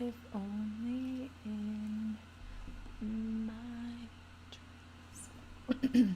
If only in my dreams.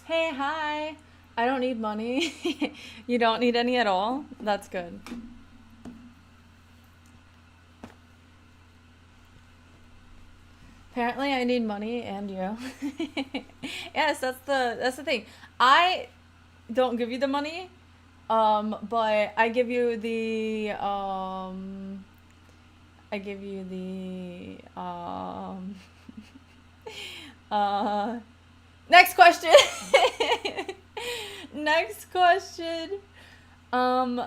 Hey, hi. I don't need money. You don't need any at all? That's good. Apparently I need money and you. Yes, that's the thing. I don't give you the money, but I give you the uh next question. Next question. Um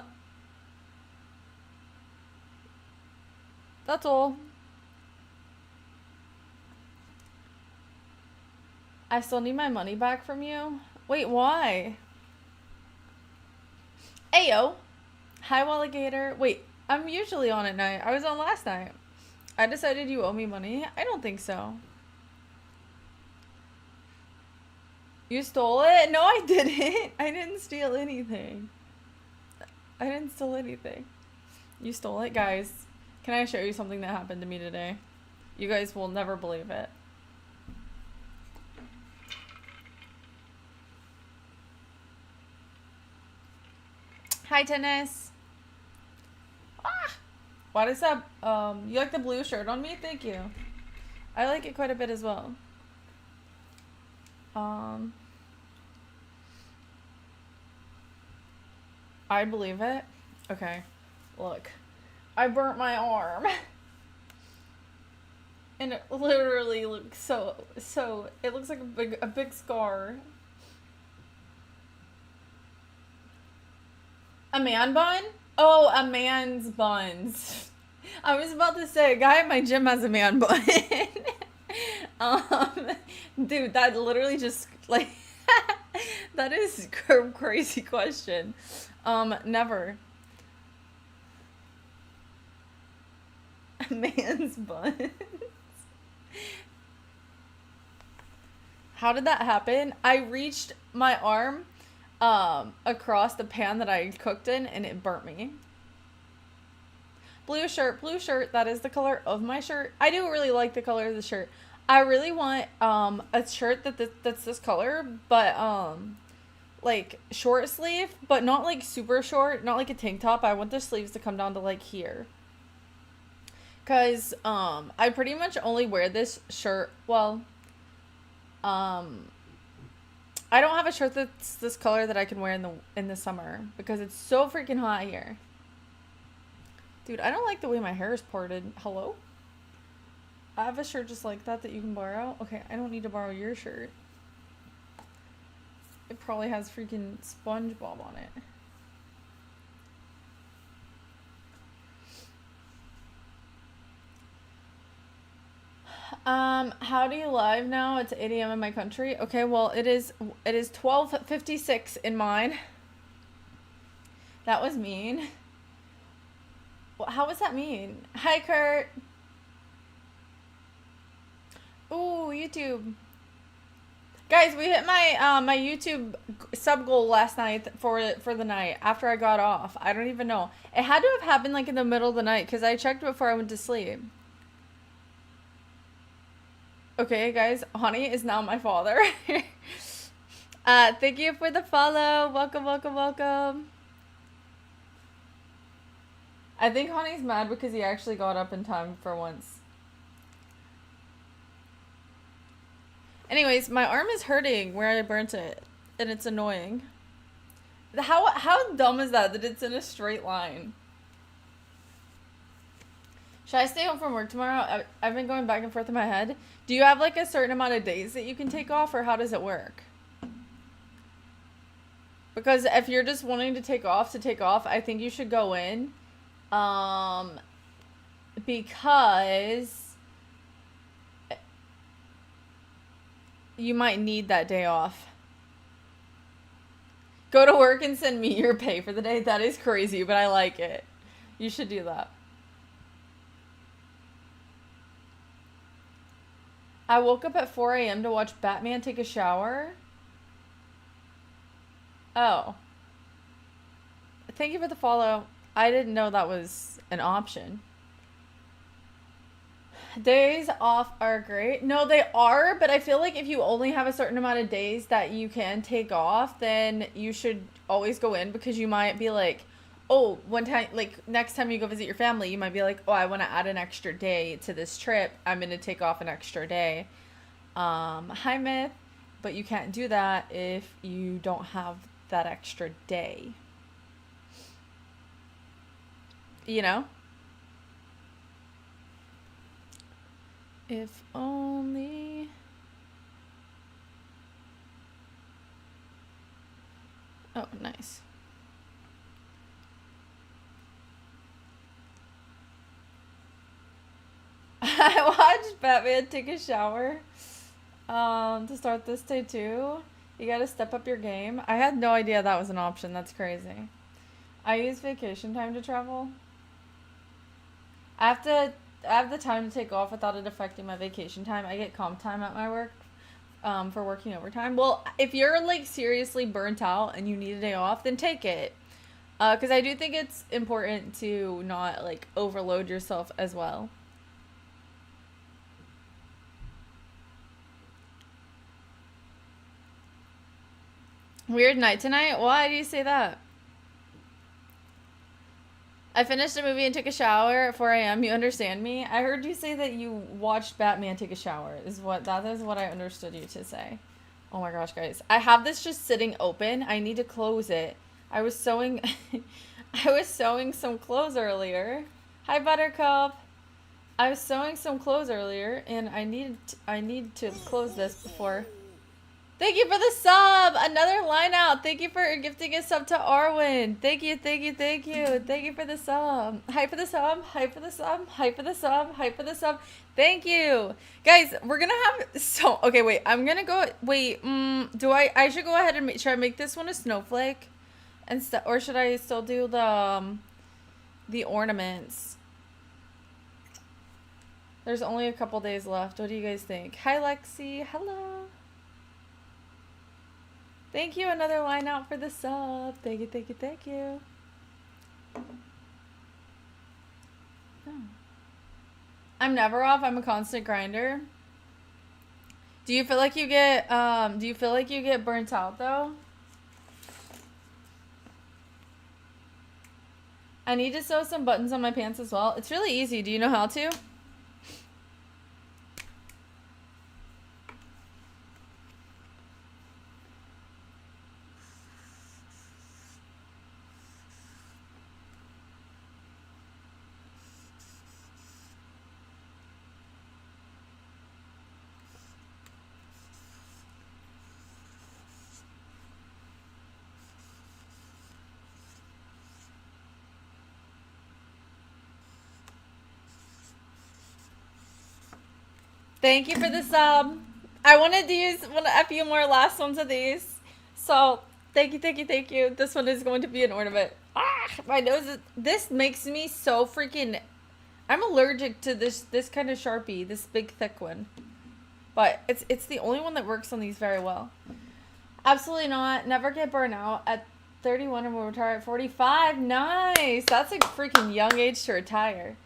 that's all. I still need my money back from you. Wait, why? Ayo. Hi, Walligator. Wait, I'm usually on at night. I was on last night. I decided you owe me money. I don't think so. You stole it? No, I didn't. I didn't steal anything. I didn't steal anything. You stole it, guys. Can I show you something that happened to me today? You guys will never believe it. Hi, Tennis. Ah! What is up? You like the blue shirt on me? Thank you. I like it quite a bit as well. I believe it. Okay. Look. I burnt my arm. And it literally looks so it looks like a big scar. A man bun? Oh, a man's buns. I was about to say, a guy at my gym has a man bun. um, Dude, that literally just like that is a crazy question. Never. A man's bun. How did that happen? I reached my arm across the pan that I cooked in and it burnt me. Blue shirt, that is the color of my shirt. I do really like the color of the shirt. I really want a shirt that's this color, but like short sleeve, but not like super short, not like a tank top. I want the sleeves to come down to like here. Cause I pretty much only wear this shirt, well, um I don't have a shirt that's this color that I can wear in the summer because it's so freaking hot here. Dude, I don't like the way my hair is parted. Hello? I have a shirt just like that you can borrow. Okay, I don't need to borrow your shirt. It probably has freaking SpongeBob on it. How do you live now? It's 8 a.m. in my country. Okay, well it is 12:56 in mine. That was mean. How was that mean? Hi, Kurt. Ooh, YouTube. Guys, we hit my YouTube sub goal last night for the night after I got off. I don't even know. It had to have happened like in the middle of the night because I checked before I went to sleep. Okay, guys, Honey is now my father. Thank you for the follow. Welcome, welcome, welcome. I think Honey's mad because he actually got up in time for once. Anyways, my arm is hurting where I burnt it, and it's annoying. How dumb is that it's in a straight line? Should I stay home from work tomorrow? I've been going back and forth in my head. Do you have like a certain amount of days that you can take off, or how does it work? Because if you're just wanting to take off, I think you should go in. Because you might need that day off. Go to work and send me your pay for the day. That is crazy, but I like it. You should do that. I woke up at 4 a.m. to watch Batman take a shower. Oh. Thank you for the follow. I didn't know that was an option. Days off are great. No, they are, but I feel like if you only have a certain amount of days that you can take off, then you should always go in, because you might be like, oh, one time, like next time you go visit your family, you might be like, oh, I want to add an extra day to this trip. I'm going to take off an extra day. Hi, Myth. But you can't do that if you don't have that extra day. You know? If only... Oh, nice. I watched Batman take a shower to start this day too. You gotta step up your game. I had no idea that was an option. That's crazy. I use vacation time to travel. I have the time to take off without it affecting my vacation time. I get comp time at my work for working overtime. Well, if you're like seriously burnt out and you need a day off, then take it. Because I do think it's important to not like overload yourself as well. Weird night tonight? Why do you say that? I finished a movie and took a shower at 4 a.m. You understand me? I heard you say that you watched Batman take a shower. That is what I understood you to say. Oh my gosh, guys. I have this just sitting open. I need to close it. I was sewing I was sewing some clothes earlier. Hi, Buttercup. I was sewing some clothes earlier and I need to close this before. Thank you for the sub! Another line out. Thank you for gifting a sub to Arwen. Thank you, thank you, thank you. Thank you for the sub. Hype for the sub, hype for the sub, hype for the sub, hype for the sub. Thank you. Guys, we're gonna have okay, wait. I'm gonna go I should go ahead and should I make this one a snowflake? Or should I still do the ornaments? There's only a couple days left. What do you guys think? Hi, Lexi. Hello. Thank you. Another line out for the sub. Thank you, thank you, thank you. Oh. I'm never off. I'm a constant grinder. Do you feel like you get burnt out though? I need to sew some buttons on my pants as well. It's really easy. Do you know how to? Thank you for the sub. I wanted to use a few more last ones of these. So, thank you, thank you, thank you. This one is going to be an ornament. Ah, my nose this makes me so freaking... I'm allergic to this kind of Sharpie, this big thick one. But it's the only one that works on these very well. Absolutely not. Never get burnt out. At 31 and we'll retire at 45. Nice. That's a freaking young age to retire.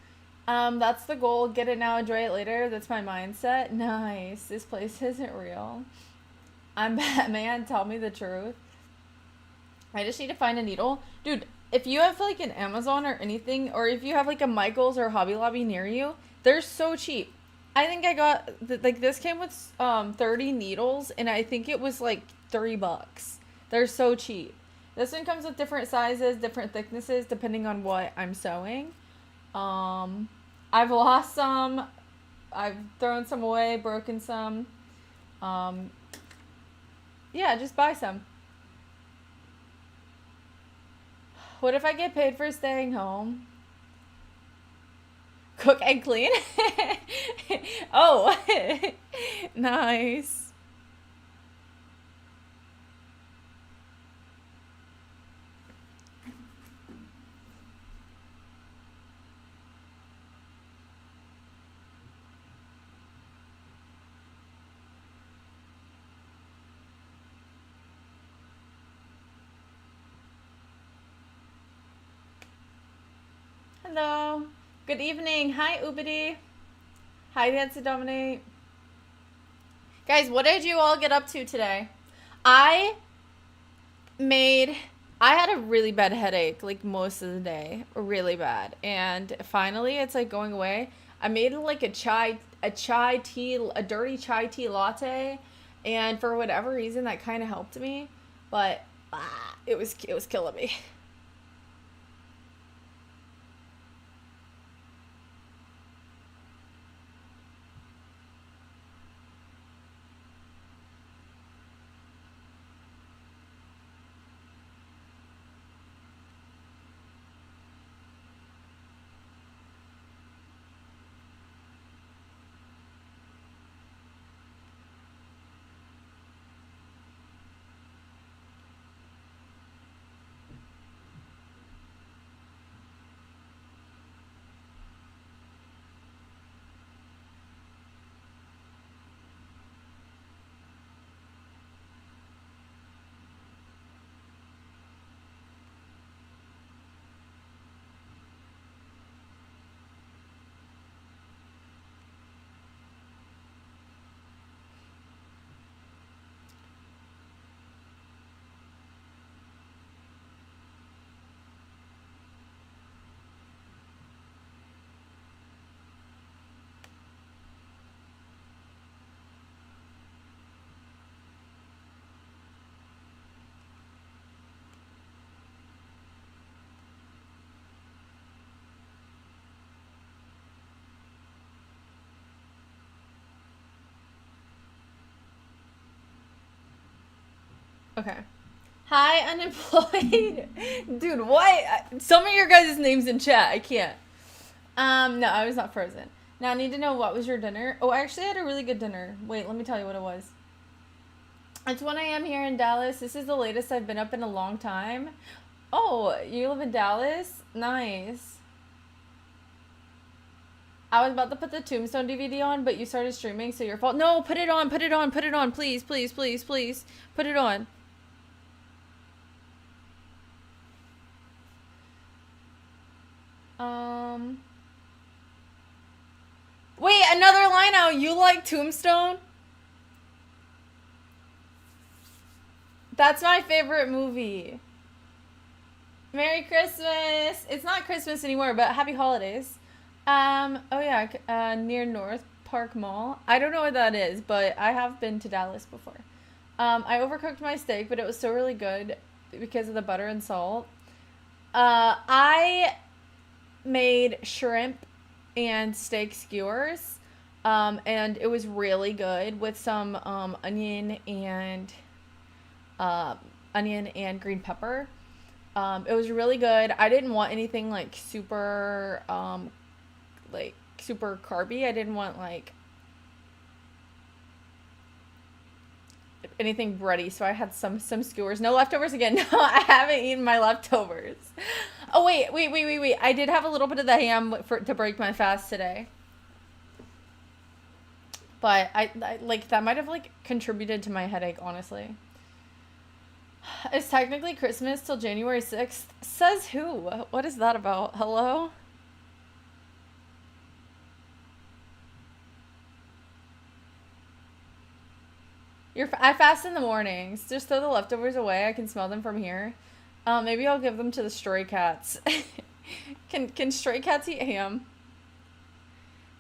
That's the goal. Get it now, enjoy it later. That's my mindset. Nice. This place isn't real. I'm Batman. Tell me the truth. I just need to find a needle. Dude, if you have like an Amazon or anything, or if you have like a Michaels or Hobby Lobby near you, they're so cheap. I think I got like this came with 30 needles, and I think it was like $3. They're so cheap. This one comes with different sizes, different thicknesses, depending on what I'm sewing. I've lost some. I've thrown some away, broken some. Um, yeah, just buy some. What if I get paid for staying home? Cook and clean? Oh, nice. Hello. Good evening. Hi, Ubidi. Hi, Dance to Dominate. Guys, what did you all get up to today? I made I had a really bad headache like most of the day, really bad. And finally it's like going away. I made like a chai tea, a dirty chai tea latte, and for whatever reason that kind of helped me, but it was killing me. Okay. Hi, unemployed. Dude, what? Some of your guys' names in chat. I can't. No, I was not frozen. Now I need to know, what was your dinner? Oh, I actually had a really good dinner. Wait, let me tell you what it was. It's 1 a.m. here in Dallas. This is the latest I've been up in a long time. Oh, you live in Dallas? Nice. I was about to put the Tombstone DVD on, but you started streaming, so your fault. No, put it on, put it on, put it on, please, please, please, please. Put it on. Um, Wait, another line out. You like Tombstone? That's my favorite movie. Merry Christmas. It's not Christmas anymore, but happy holidays. Oh yeah, near North Park Mall. I don't know what that is, but I have been to Dallas before. I overcooked my steak, but it was still really good because of the butter and salt. I made shrimp and steak skewers. And it was really good with some uh, onion and green pepper. It was really good. I didn't want anything like super carby. I didn't want like anything bready, so I had some skewers. No leftovers again. No, I haven't eaten my leftovers. Oh wait. I did have a little bit of the ham to break my fast today. But I like that might have like contributed to my headache, honestly. It's technically Christmas till January 6th. Says who? What is that about? Hello? I fast in the mornings. Just throw the leftovers away. I can smell them from here. Maybe I'll give them to the stray cats. Can stray cats eat ham?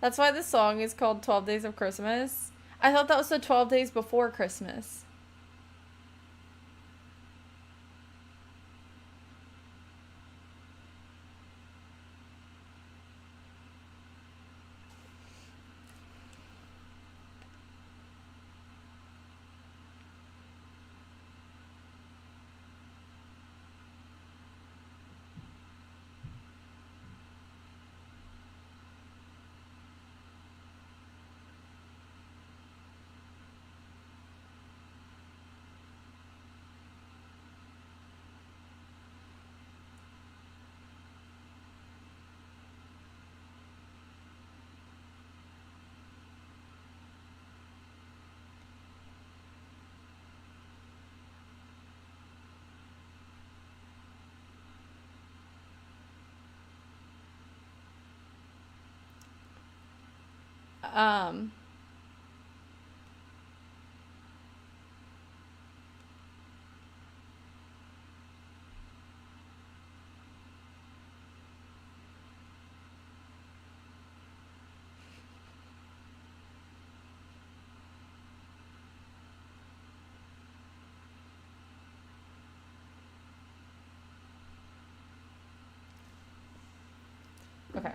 That's why this song is called 12 Days of Christmas. I thought that was the 12 days before Christmas. Um, okay.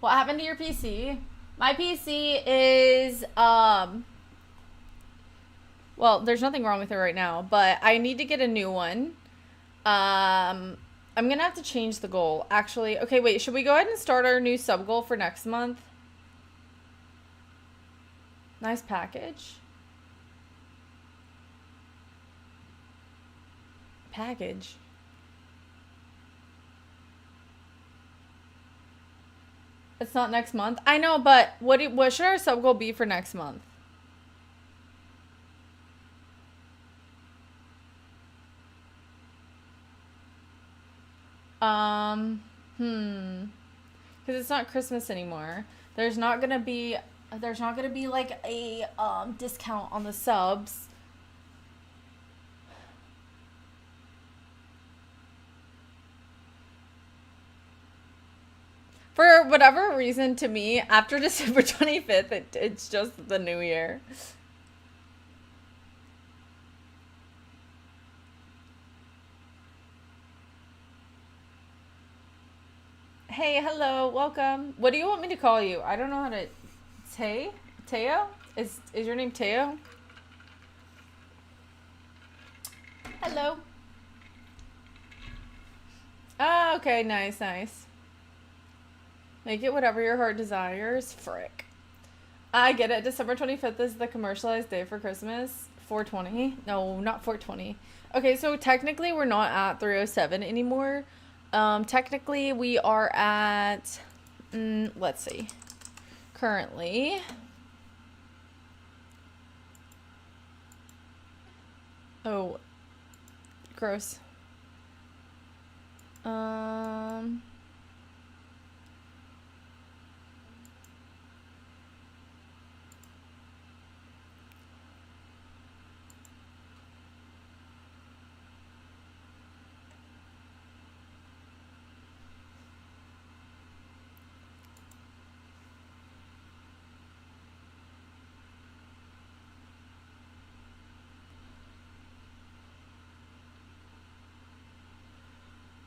What happened to your PC? My PC is, well, there's nothing wrong with it right now, but I need to get a new one. I'm gonna have to change the goal, actually. Okay, wait, should we go ahead and start our new sub goal for next month? Nice package. Package. It's not next month. I know, but what should our sub goal be for next month? Um, hmm. Because it's not Christmas anymore. There's not gonna be like a discount on the subs. For whatever reason, to me, after December 25th, it's just the new year. Hey, hello, welcome. What do you want me to call you? I don't know how to. Teo? Is your name Teo? Hello. Oh, okay, nice. Make it whatever your heart desires. Frick. I get it. December 25th is the commercialized day for Christmas. 420? No, not 420. Okay, so technically we're not at 307 anymore. Technically we are at, let's see. Currently. Oh, gross.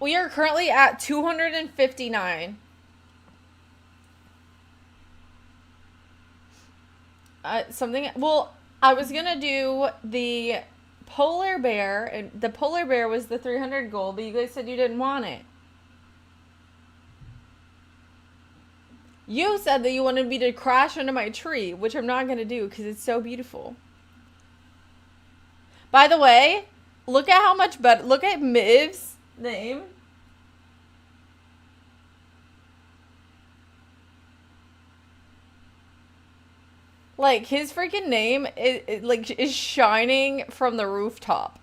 We are currently at 259. Well, I was gonna do the polar bear, and the polar bear was the 300 goal, but you guys said you didn't want it. You said that you wanted me to crash into my tree, which I'm not gonna do because it's so beautiful. By the way, look at how much better. Look at Miv's name. Like, his freaking name is shining from the rooftop.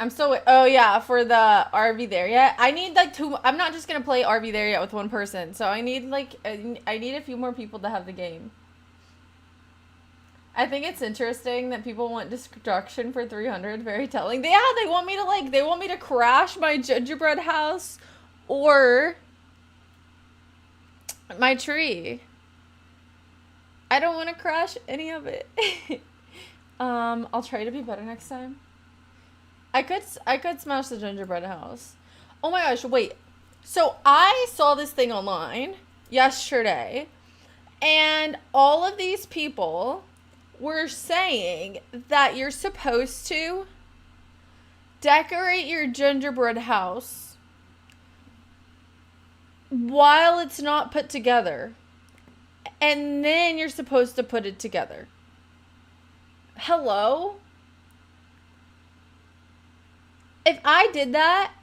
I'm so oh yeah, for the RV there yet. I need like two. I'm not just gonna play RV there yet with one person. So I need like I need a few more people to have the game. I think it's interesting that people want destruction for 300. Very telling. Yeah, they want me to they want me to crash my gingerbread house or my tree. I don't want to crash any of it. I'll try to be better next time. I could smash the gingerbread house. Oh my gosh, wait. So I saw this thing online yesterday, and all of these people were saying that you're supposed to decorate your gingerbread house while it's not put together. And then you're supposed to put it together. Hello? If I did that,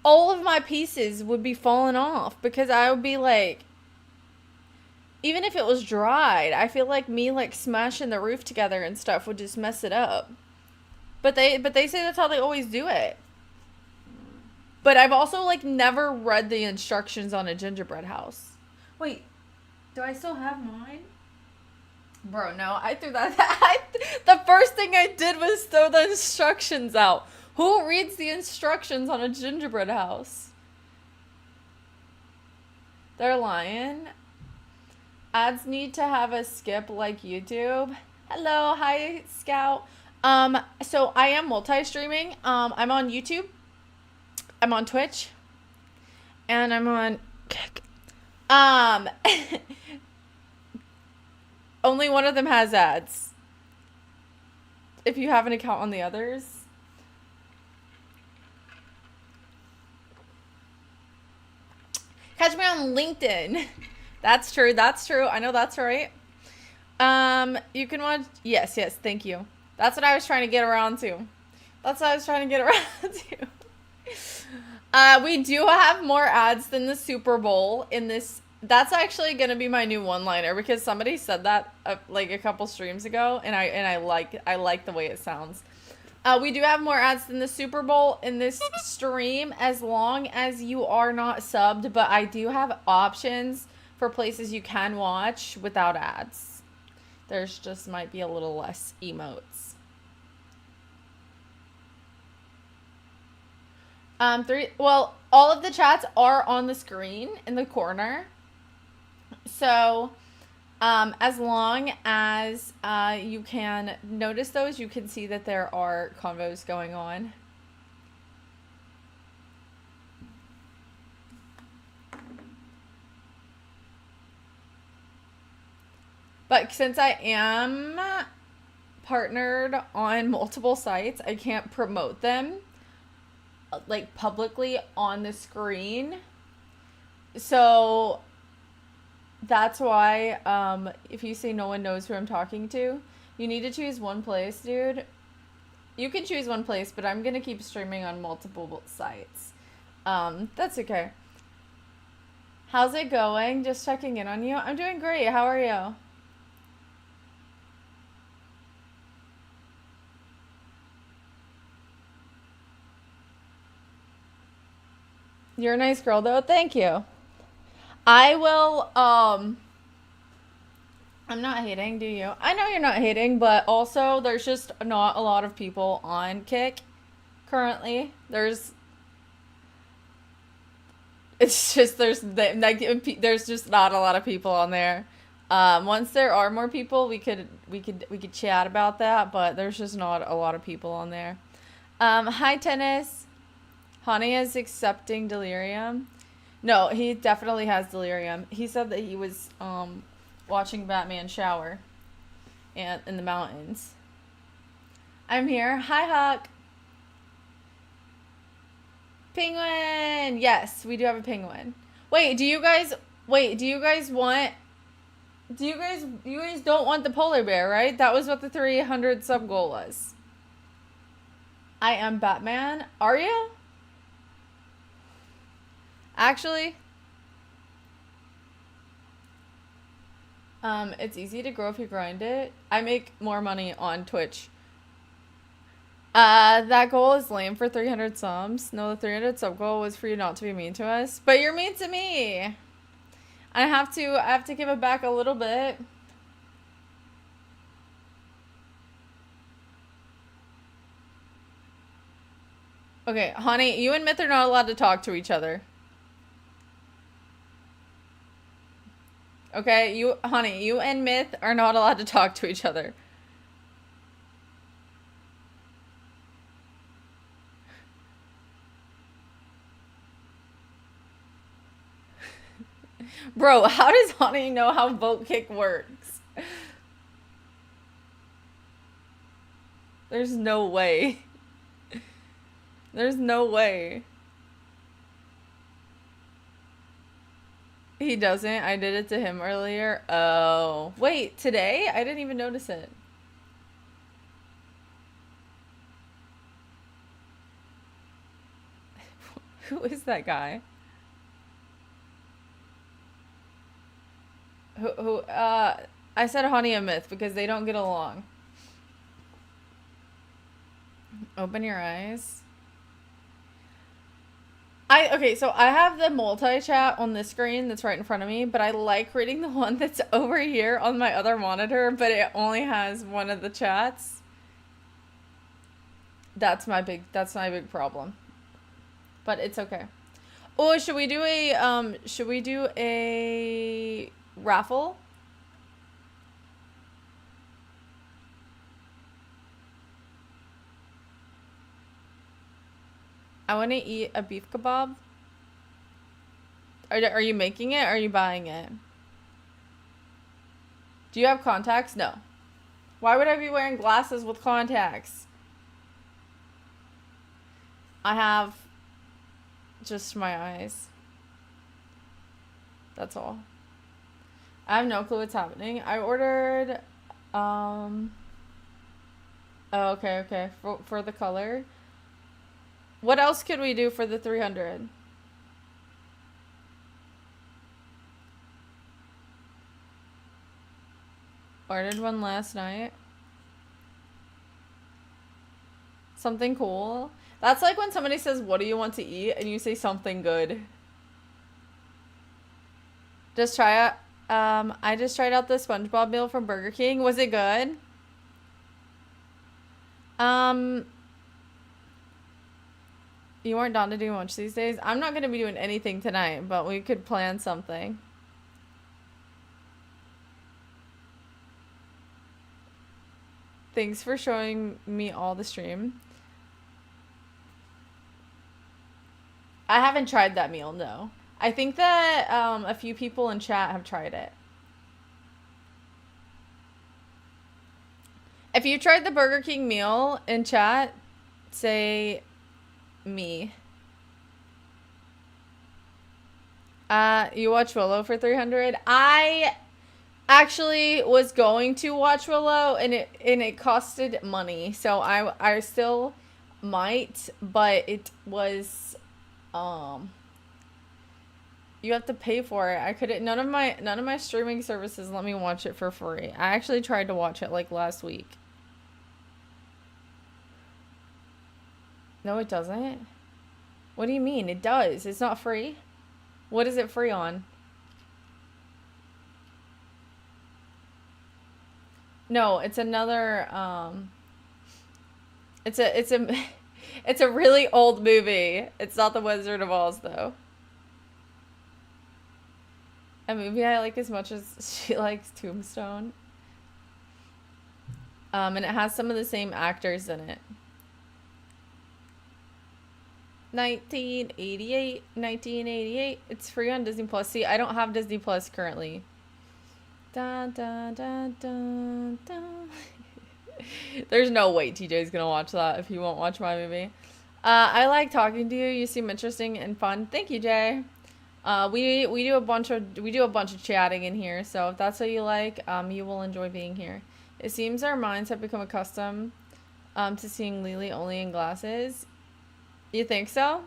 all of my pieces would be falling off because I would be like, even if it was dried, I feel like me smashing the roof together and stuff would just mess it up. But they say that's how they always do it. But I've also never read the instructions on a gingerbread house. Wait, do I still have mine? Bro, no, I threw that. The first thing I did was throw the instructions out. Who reads the instructions on a gingerbread house? They're lying. Ads need to have a skip like YouTube. Hello, hi, Scout. So I am multi-streaming. I'm on YouTube. I'm on Twitch. And I'm on Kick. Only one of them has ads. If you have an account on the others. Catch me on LinkedIn. That's true. That's true. I know that's right. You can watch. Yes, thank you. That's what I was trying to get around to. We do have more ads than the Super Bowl in this. That's actually going to be my new one-liner because somebody said that a couple streams ago, and I like the way it sounds. We do have more ads than the Super Bowl in this stream as long as you are not subbed, but I do have options for places you can watch without ads. There's just might be a little less emotes. All of the chats are on the screen in the corner. So, as long as you can notice those, you can see that there are convos going on. But since I am partnered on multiple sites, I can't promote them publicly on the screen. So that's why if you say no one knows who I'm talking to, you need to choose one place, dude. You can choose one place, but I'm gonna keep streaming on multiple sites. That's okay. How's it going? Just checking in on you. I'm doing great. How are you? You're a nice girl, though. Thank you. I will, I'm not hating, do you? I know you're not hating, but also there's just not a lot of people on Kick currently. It's just, there's just not a lot of people on there. Once there are more people, we could chat about that, but there's just not a lot of people on there. Hi, Tennis. Hani is accepting delirium. No, he definitely has delirium. He said that he was watching Batman shower and in the mountains. I'm here. Hi, Huck. Penguin. Yes, we do have a penguin. Wait, do you guys want you guys don't want the polar bear, right? That was what the 300 sub goal was. I am Batman. Are you? Actually, it's easy to grow if you grind it. I make more money on Twitch. That goal is lame for 300 subs. No, the 300 sub goal was for you not to be mean to us. But you're mean to me. I have to give it back a little bit. Okay, honey, you and Myth are not allowed to talk to each other. Okay, honey, you and Myth are not allowed to talk to each other. Bro, how does honey know how vote kick works? There's no way. There's no way. He doesn't. I did it to him earlier. Oh. Wait, today? I didn't even notice it. Who is that guy? I said honey and Myth because they don't get along. Open your eyes. Okay, so I have the multi-chat on this screen that's right in front of me, but I like reading the one that's over here on my other monitor, but it only has one of the chats. That's my big problem. But it's okay. Oh, should we do a raffle? I want to eat a beef kebab. Are you making it or are you buying it? Do you have contacts? No. Why would I be wearing glasses with contacts? I have just my eyes. That's all. I have no clue what's happening. I ordered, oh, okay. For the color. What else could we do for the 300? Ordered one last night. Something cool. That's like when somebody says, what do you want to eat? And you say something good. Just try it. I just tried out the SpongeBob meal from Burger King. Was it good? You weren't down to do much these days? I'm not going to be doing anything tonight, but we could plan something. Thanks for showing me all the stream. I haven't tried that meal, no. I think that a few people in chat have tried it. If you tried the Burger King meal in chat, say me. You watch Willow for 300? I actually was going to watch Willow and it costed money. So I still might, but it was you have to pay for it. I couldn't none of my streaming services let me watch it for free. I actually tried to watch it like last week. No, it doesn't. What do you mean? It does. It's not free. What is it free on? No, it's another it's a really old movie. It's not The Wizard of Oz though. A movie I like as much as she likes Tombstone. And it has some of the same actors in it. 1988. It's free on Disney Plus. See, I don't have Disney Plus currently. Dun, dun, dun, dun, dun. There's no way TJ's gonna watch that if he won't watch my movie. I like talking to you. You seem interesting and fun. Thank you, Jay. We do a bunch of chatting in here, so if that's what you like, you will enjoy being here. It seems our minds have become accustomed to seeing Lily only in glasses. You think so?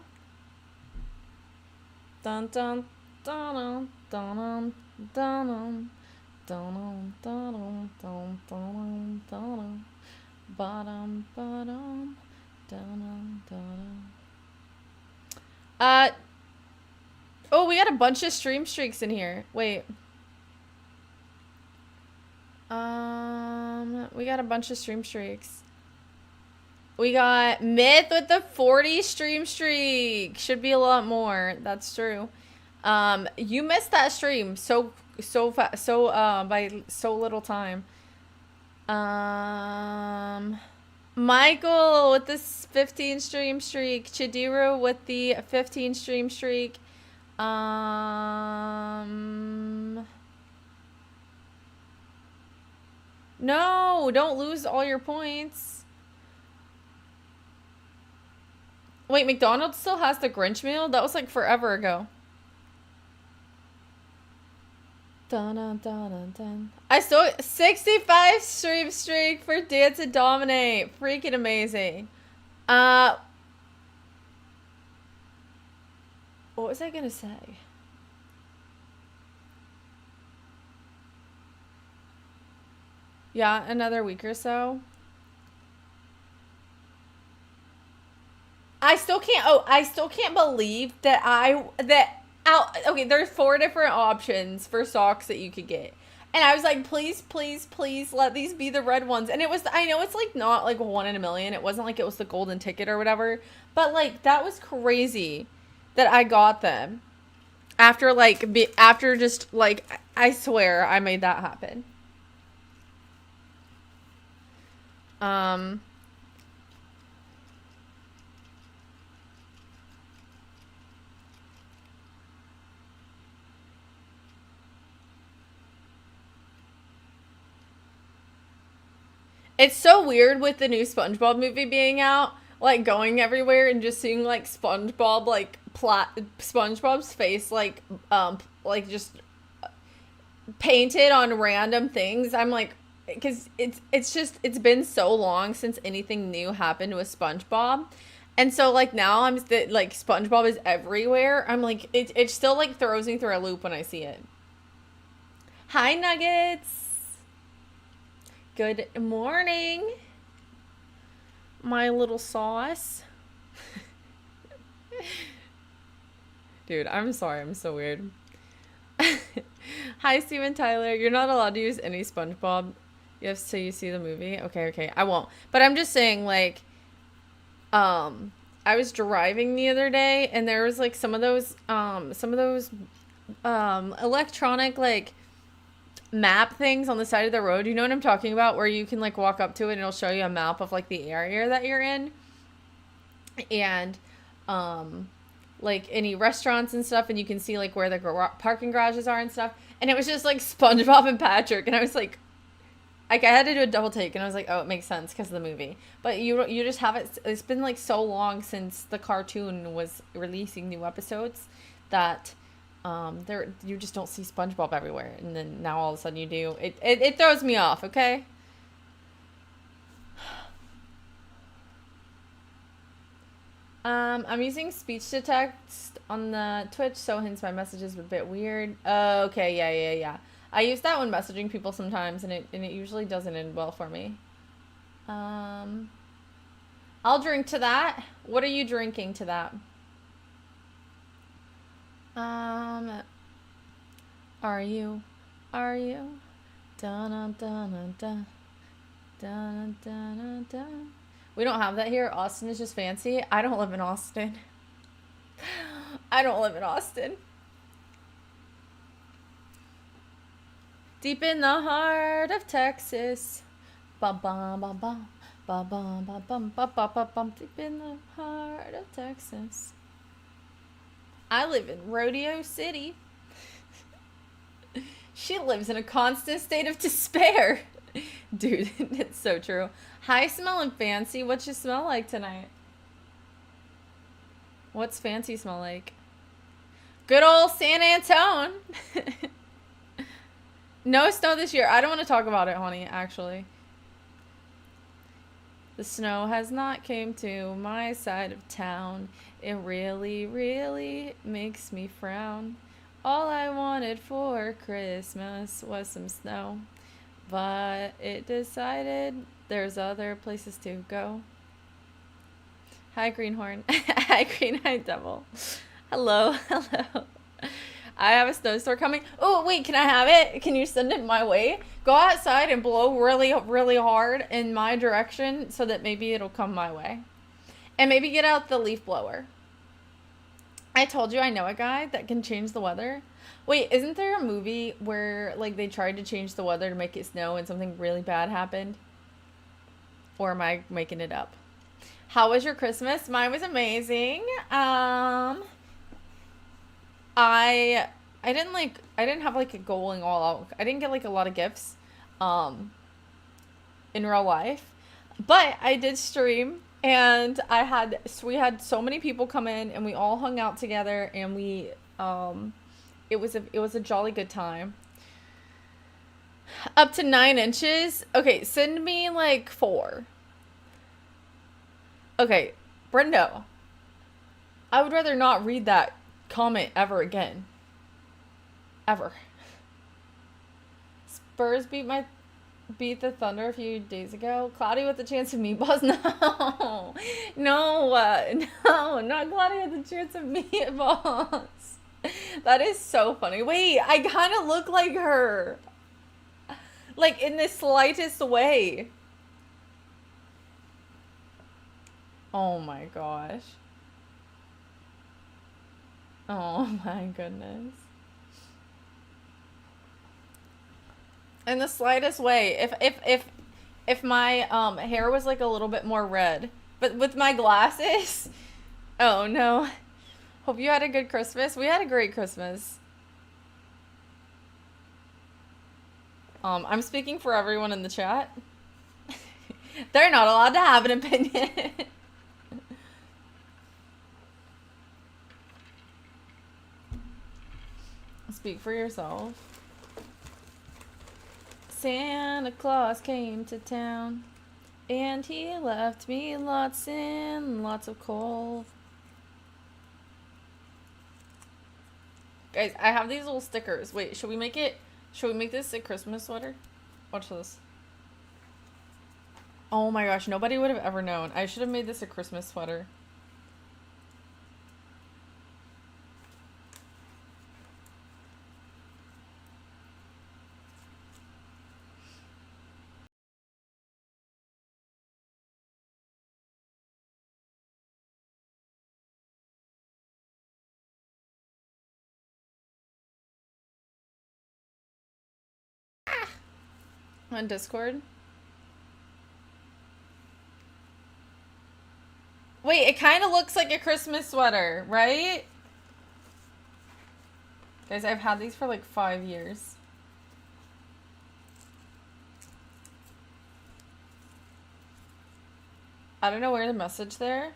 Dun dun dun dun dun dun dun dun dun dun dun. Bottom. Dun, dun. Oh, we got a bunch of stream streaks in here. Wait. We got a bunch of stream streaks. We got Myth with the 40 stream streak. Should be a lot more. That's true. You missed that stream by so little time. Michael with this 15 stream streak. Chidiro with the 15 stream streak. No, don't lose all your points. Wait, McDonald's still has the Grinch meal? That was like forever ago. Dun, dun, dun, dun, dun. I still 65 stream streak for Dance and Dominate. Freaking amazing. What was I gonna say? Yeah, another week or so. I still can't believe that okay, there's 4 different options for socks that you could get. And I was like, please, please, please let these be the red ones. And it was, I know it's like not like 1 in a million. It wasn't like it was the golden ticket or whatever. But like, that was crazy that I got them. After just like, I swear I made that happen. It's so weird with the new SpongeBob movie being out, like going everywhere and just seeing like SpongeBob, like SpongeBob's face, like just painted on random things. I'm like, because it's been so long since anything new happened with SpongeBob. And so like now like SpongeBob is everywhere. I'm like, it still like throws me through a loop when I see it. Hi, Nuggets. Good morning, my little sauce. Dude, I'm sorry. I'm so weird. Hi, Steven Tyler. You're not allowed to use any SpongeBob. Yes, till you see the movie. Okay. I won't. But I'm just saying, like, I was driving the other day, and there was, like, some of those electronic, like, map things on the side of the road. You know what I'm talking about? Where you can like walk up to it and it'll show you a map of like the area that you're in. And like any restaurants and stuff, and you can see like where the parking garages are and stuff. And it was just like SpongeBob and Patrick, and I was like I had to do a double take, and I was like, oh, it makes sense because of the movie. But you just have it. It's been like so long since the cartoon was releasing new episodes that you just don't see SpongeBob everywhere, and then now all of a sudden you do. It throws me off, okay? I'm using speech to text on the Twitch, so hence my message is a bit weird. Okay, yeah. I use that when messaging people sometimes, and it usually doesn't end well for me. I'll drink to that. What are you drinking to that? Are you? Dun dun dun dun dun dun dun. We don't have that here. Austin is just fancy. I don't live in Austin. Deep in the heart of Texas. Bum bum bum bum bum bum bum bum bum bum bum. Deep in the heart of Texas. I live in Rodeo City. She lives in a constant state of despair. Dude, it's so true. Hi, smelling fancy. What you smell like tonight? What's fancy smell like? Good old San Antone. No snow this year. I don't want to talk about it, honey, actually. The snow has not came to my side of town. It really, really makes me frown. All I wanted for Christmas was some snow. But it decided there's other places to go. Hi, Greenhorn. Hi, Green Eye Devil. Hello, hello. I have a snowstorm coming. Oh, wait, can I have it? Can you send it my way? Go outside and blow really, really hard in my direction so that maybe it'll come my way. And maybe get out the leaf blower. I told you I know a guy that can change the weather. Wait, isn't there a movie where like they tried to change the weather to make it snow and something really bad happened? Or am I making it up? How was your Christmas? Mine was amazing. I didn't have like a going all out. I didn't get like a lot of gifts um in real life. But I did stream and we had so many people come in and we all hung out together and we it was a jolly good time. Up to 9 inches. Okay, send me like 4. Okay, Brendo, I would rather not read that comment ever again. Ever. Spurs beat the Thunder a few days ago. Cloudy with a chance of meatballs? No. No, no, not Cloudy with a chance of meatballs. That is so funny. Wait, I kind of look like her. Like in the slightest way. Oh my gosh. Oh my goodness. In the slightest way. If my hair was like a little bit more red, but with my glasses. Oh no. Hope you had a good Christmas. We had a great Christmas. I'm speaking for everyone in the chat. They're not allowed to have an opinion. Speak for yourself. Santa Claus came to town and he left me lots and lots of coal. Guys, I have these little stickers. Wait, should we make this a Christmas sweater? Watch this. Oh my gosh, nobody would have ever known. I should have made this a Christmas sweater. On Discord. Wait, it kind of looks like a Christmas sweater, right? Guys, I've had these for like 5 years. I don't know where to message there.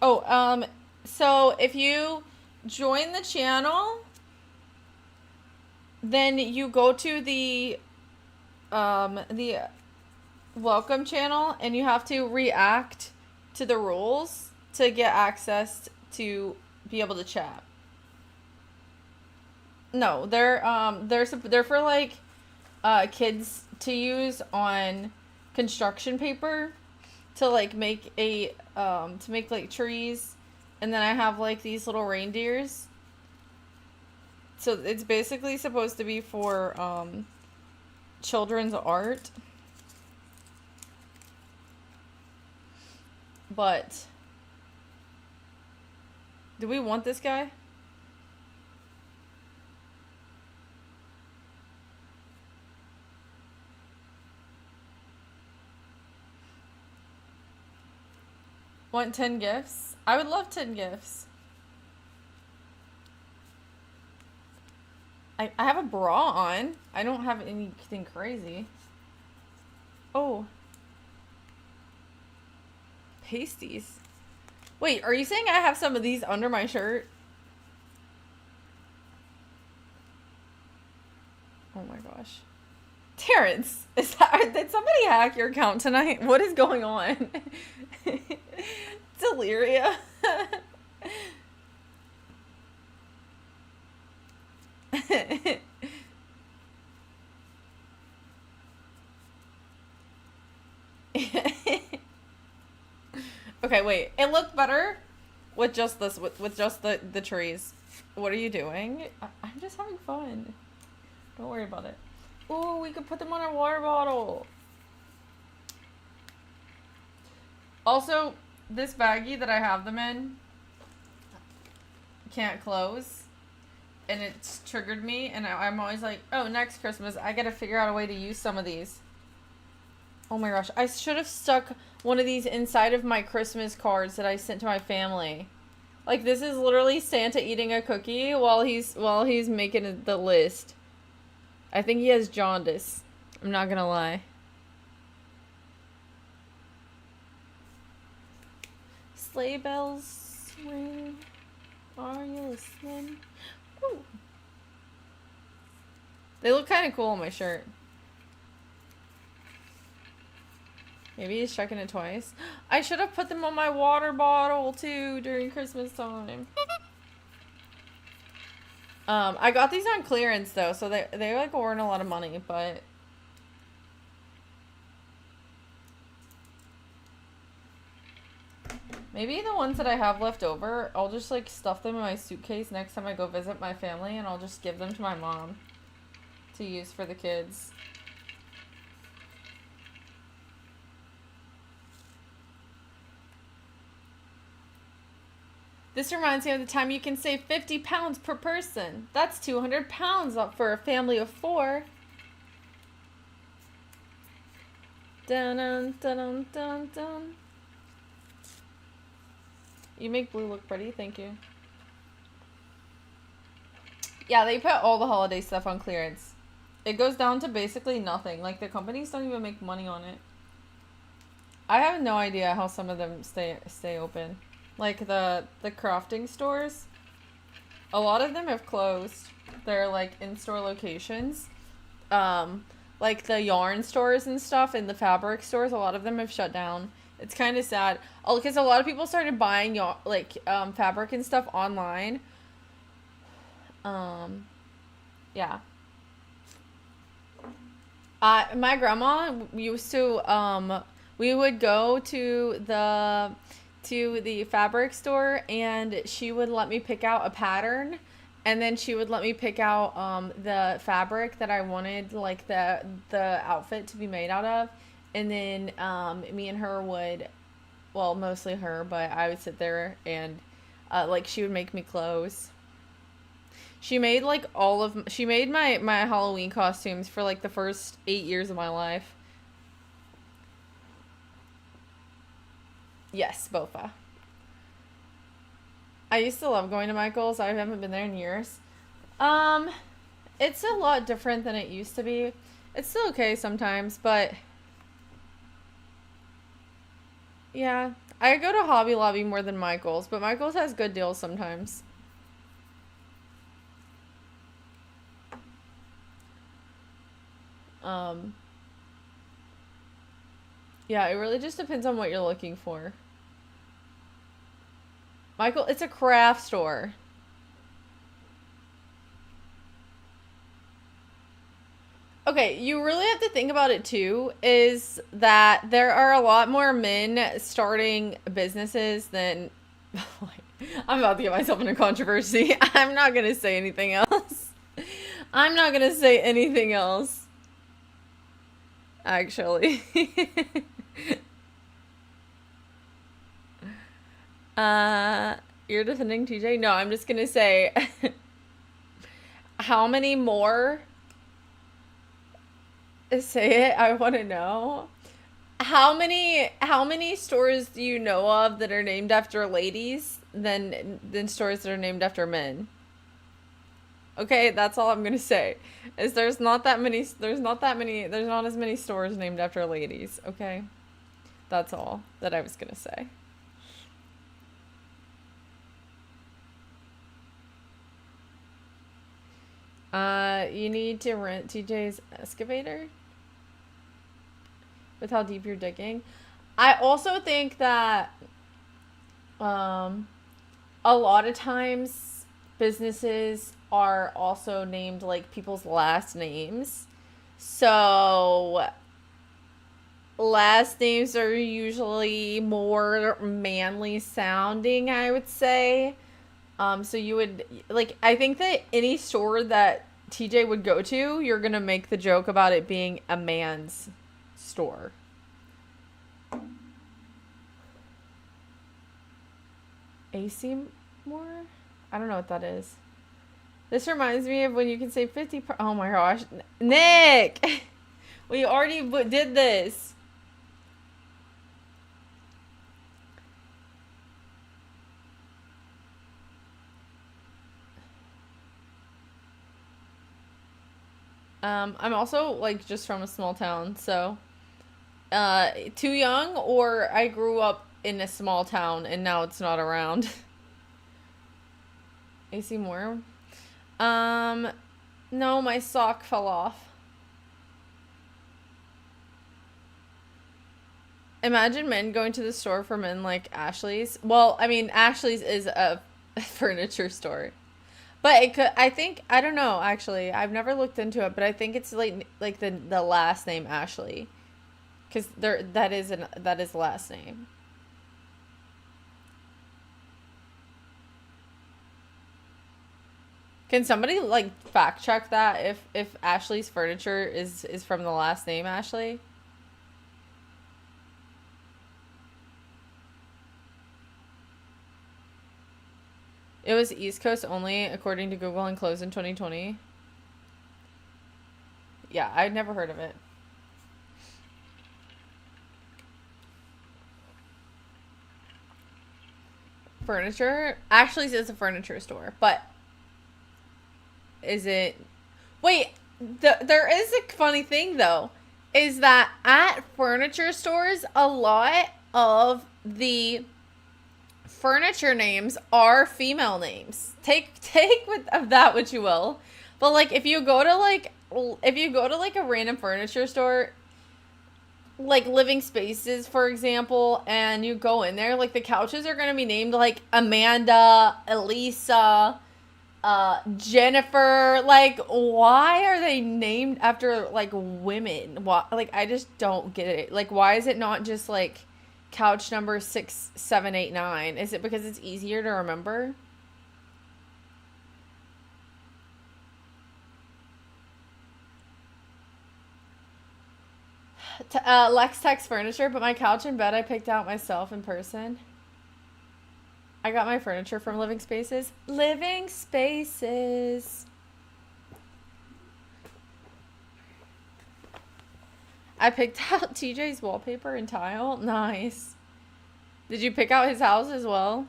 Oh, so if you join the channel, then you go to the welcome channel and you have to react to the rules to get access to be able to chat. No, they're for like kids to use on construction paper to like make like trees, and then I have like these little reindeers. So it's basically supposed to be for children's art. But do we want this guy? Want 10 gifts? I would love 10 gifts. I have a bra on. I don't have anything crazy. Oh. Pasties. Wait, are you saying I have some of these under my shirt? Oh my gosh. Terrence, did somebody hack your account tonight? What is going on? Deliria. Okay, wait. It looked better with just this, with just the trees. What are you doing? I'm just having fun. Don't worry about it. Ooh, we could put them on our water bottle. Also, this baggie that I have them in can't close. And it's triggered me, and I'm always like, oh, next Christmas, I gotta figure out a way to use some of these. Oh my gosh, I should have stuck one of these inside of my Christmas cards that I sent to my family. Like, this is literally Santa eating a cookie while he's making the list. I think he has jaundice. I'm not gonna lie. Sleigh bells ring. Are you listening? Ooh. They look kind of cool on my shirt. Maybe he's checking it twice. I should have put them on my water bottle too during Christmas time. I got these on clearance though, so they like weren't a lot of money, but maybe the ones that I have left over, I'll just like stuff them in my suitcase next time I go visit my family, and I'll just give them to my mom to use for the kids. This reminds me of the time you can save 50 pounds per person. That's 200 pounds for a family of 4. Dun dun dun dun dun. You make blue look pretty, thank you. Yeah, they put all the holiday stuff on clearance. It goes down to basically nothing. Like, the companies don't even make money on it. I have no idea how some of them stay open. Like, the crafting stores, a lot of them have closed. They're, like, in-store locations. Like, the yarn stores and stuff and the fabric stores, a lot of them have shut down. It's kind of sad. Oh, because a lot of people started buying, fabric and stuff online. Yeah. My grandma used to, we would go to the fabric store, and she would let me pick out a pattern, and then she would let me pick out the fabric that I wanted, like the outfit to be made out of, and then me and her would, well, mostly her, but I would sit there and like, she would make me clothes. She made like she made my Halloween costumes for like the first 8 years of my life. Yes, Bofa. I used to love going to Michael's. I haven't been there in years. It's a lot different than it used to be. It's still okay sometimes, but yeah. I go to Hobby Lobby more than Michael's, but Michael's has good deals sometimes. Yeah, it really just depends on what you're looking for. Michael, it's a craft store. Okay, you really have to think about it too, is that there are a lot more men starting businesses than... I'm about to get myself in a controversy. I'm not going to say anything else. I'm not going to say anything else. Actually. You're defending TJ? No, I'm just going to say... How many more... Say it, I want to know. How many stores do you know of that are named after ladies than stores that are named after men? Okay, that's all I'm gonna say. Is there's not as many stores named after ladies, okay? That's all that I was gonna say. You need to rent TJ's excavator with how deep you're digging. I also think that a lot of times businesses are also named like people's last names. So last names are usually more manly sounding, I would say. So you would like I think that any store that TJ would go to, you're gonna make the joke about it being a man's store. AC more? I don't know what that is. This reminds me of when you can say 50 oh my gosh. Nick! We already did this. I'm also like just from a small town, so too young or I grew up in a small town and now it's not around. AC Moore. Um no, my sock fell off. Imagine men going to the store for men like Ashley's. Well, I mean, Ashley's is a furniture store. But it could I think I don't know actually. I've never looked into it, but I think it's like the last name Ashley. Cuz there that is the last name. Can somebody like fact check that if Ashley's furniture is from the last name Ashley? It was East Coast only according to Google and closed in 2020. Yeah, I'd never heard of it. Furniture? Ashley's is a furniture store, but is it wait, there is a funny thing though, is that at furniture stores, a lot of the furniture names are female names. Take with of that what you will. But like if you go to like a random furniture store, like Living Spaces for example, and you go in there, like the couches are going to be named like Amanda, Elisa, Jennifer. Like why are they named after like women? Why, like I just don't get it. Like why is it not just like couch number 6789? Is it because it's easier to remember? Lex Tex Furniture, but my couch and bed I picked out myself in person. I got my furniture from Living Spaces. Living Spaces. I picked out TJ's wallpaper and tile. Nice. Did you pick out his house as well?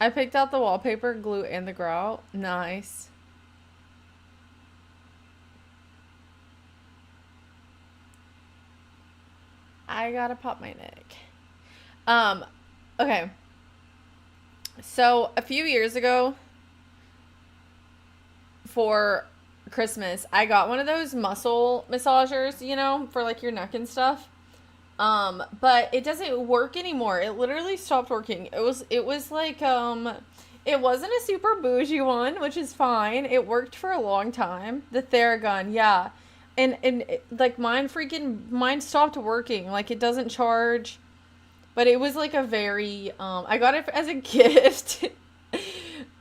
I picked out the wallpaper, glue, and the grout. Nice. I gotta pop my neck. Um, okay. So a few years ago for Christmas, I got one of those muscle massagers, you know, for like your neck and stuff. But it doesn't work anymore. It literally stopped working. It was like it wasn't a super bougie one, which is fine. It worked for a long time. The Theragun, yeah. Like mine stopped working. Like it doesn't charge. But it was like a very I got it as a gift.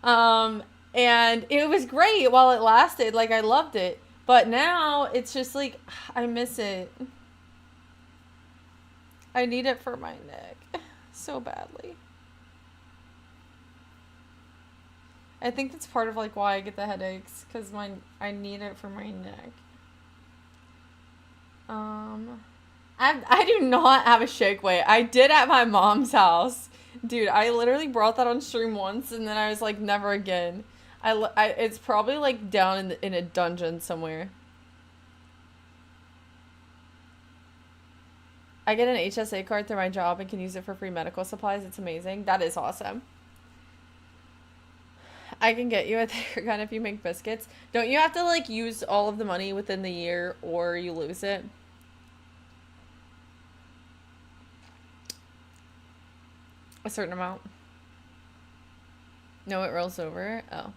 um and it was great while it lasted. Like I loved it. But now it's just like I miss it. I need it for my neck so badly. I think that's part of like why I get the headaches cuz my I need it for my neck. Um I do not have a shake weight. I did at my mom's house. Dude, I literally brought that on stream once and then I was like never again. It's probably like down in a dungeon somewhere. I get an HSA card through my job and can use it for free medical supplies. It's amazing. That is awesome. I can get you a Theragun if you make biscuits. Don't you have to like use all of the money within the year or you lose it? A certain amount. No, it rolls over. Oh.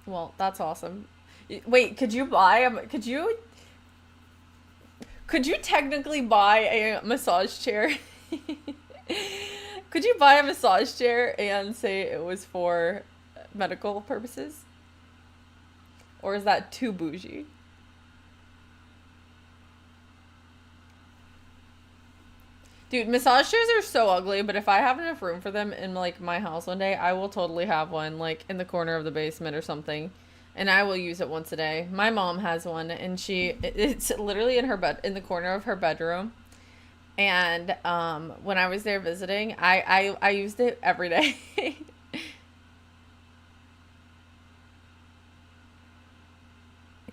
Well, that's awesome. Wait, could you buy a could you technically buy a massage chair? Could you buy a massage chair and say it was for medical purposes? Or is that too bougie? Dude, massage chairs are so ugly, but if I have enough room for them in like my house one day, I will totally have one like in the corner of the basement or something. And I will use it once a day. My mom has one and it's literally in her bed in the corner of her bedroom. And when I was there visiting, I used it every day.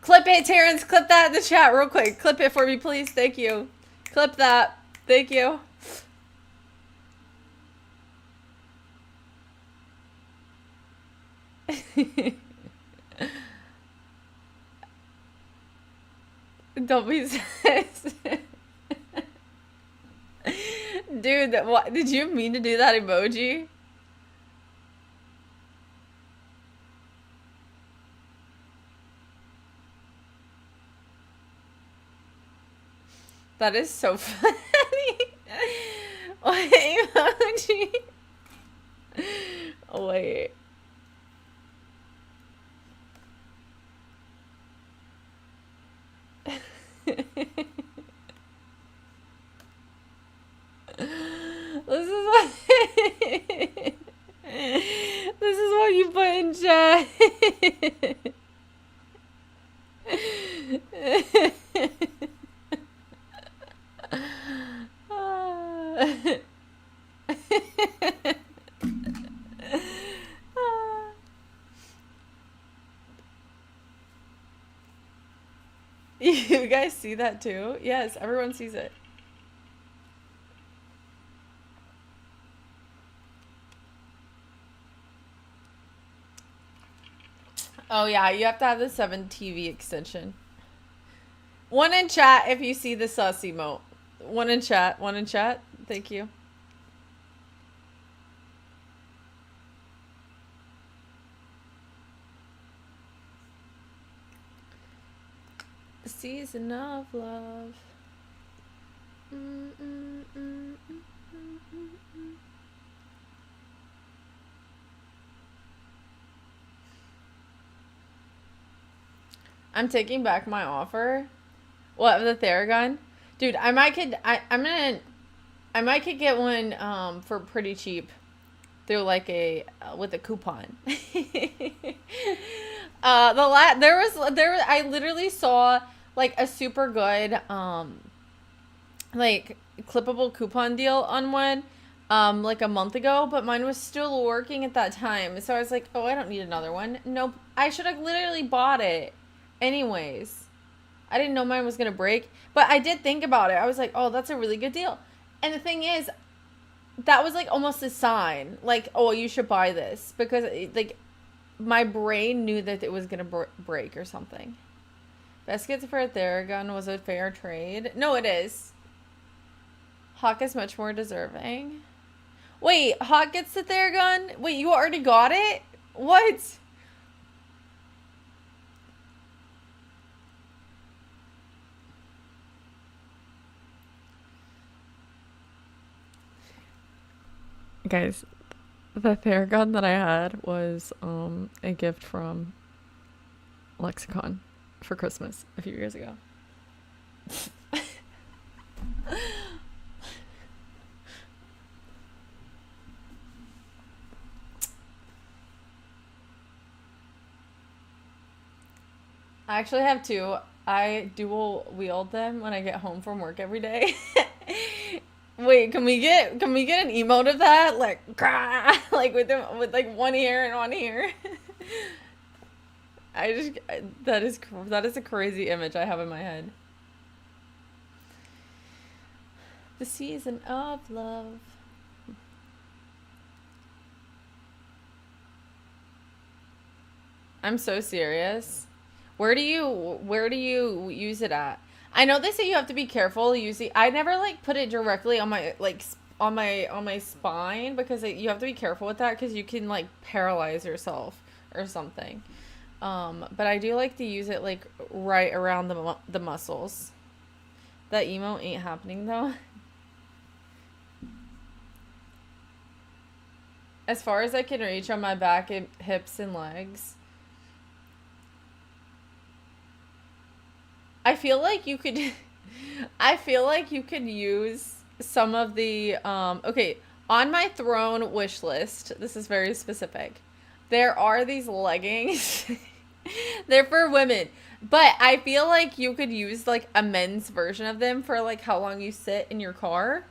Clip it, Terrence. Clip that in the chat real quick. Clip it for me, please. Thank you. Clip that. Thank you. Don't be sus. Dude, what did you mean to do that emoji? That is so funny. What emoji? Oh, wait. This is what this is what you put in chat. You guys see that too? Yes, everyone sees it. Oh yeah, you have to have the 7 TV extension. One in chat if you see the sus emote. One in chat. One in chat. Thank you. Season of love. I'm taking back my offer. What, the Theragun? Dude, I might could get one for pretty cheap through like with a coupon. I literally saw like a super good like clippable coupon deal on one like a month ago, but mine was still working at that time. So I was like, oh, I don't need another one. Nope. I should have literally bought it anyways. I didn't know mine was going to break, but I did think about it. I was like, oh, that's a really good deal. And the thing is, that was like almost a sign, like, oh, you should buy this, because like my brain knew that it was going to break or something. Best gets for a Theragun was a fair trade. No, it is. Hawk is much more deserving. Wait, Hawk gets the Theragun? Wait, you already got it? What? Guys, the Theragun that I had was a gift from Lexicon for Christmas a few years ago. I actually have 2. I dual wield them when I get home from work every day. Wait, can we get an emote of that? Like, like with like one ear and one ear. That is a crazy image I have in my head. The season of love. I'm so serious. Where do you use it at? I know they say you have to be careful using. I never like put it directly on my on my spine, because you have to be careful with that, because you can like paralyze yourself or something. But I do like to use it like right around the muscles. That emo ain't happening though. As far as I can reach on my back, hips, and legs. I feel like you could I feel like you could use some of the okay, on my throne wish list. This is very specific. There are these leggings. They're for women. But I feel like you could use like a men's version of them for like how long you sit in your car.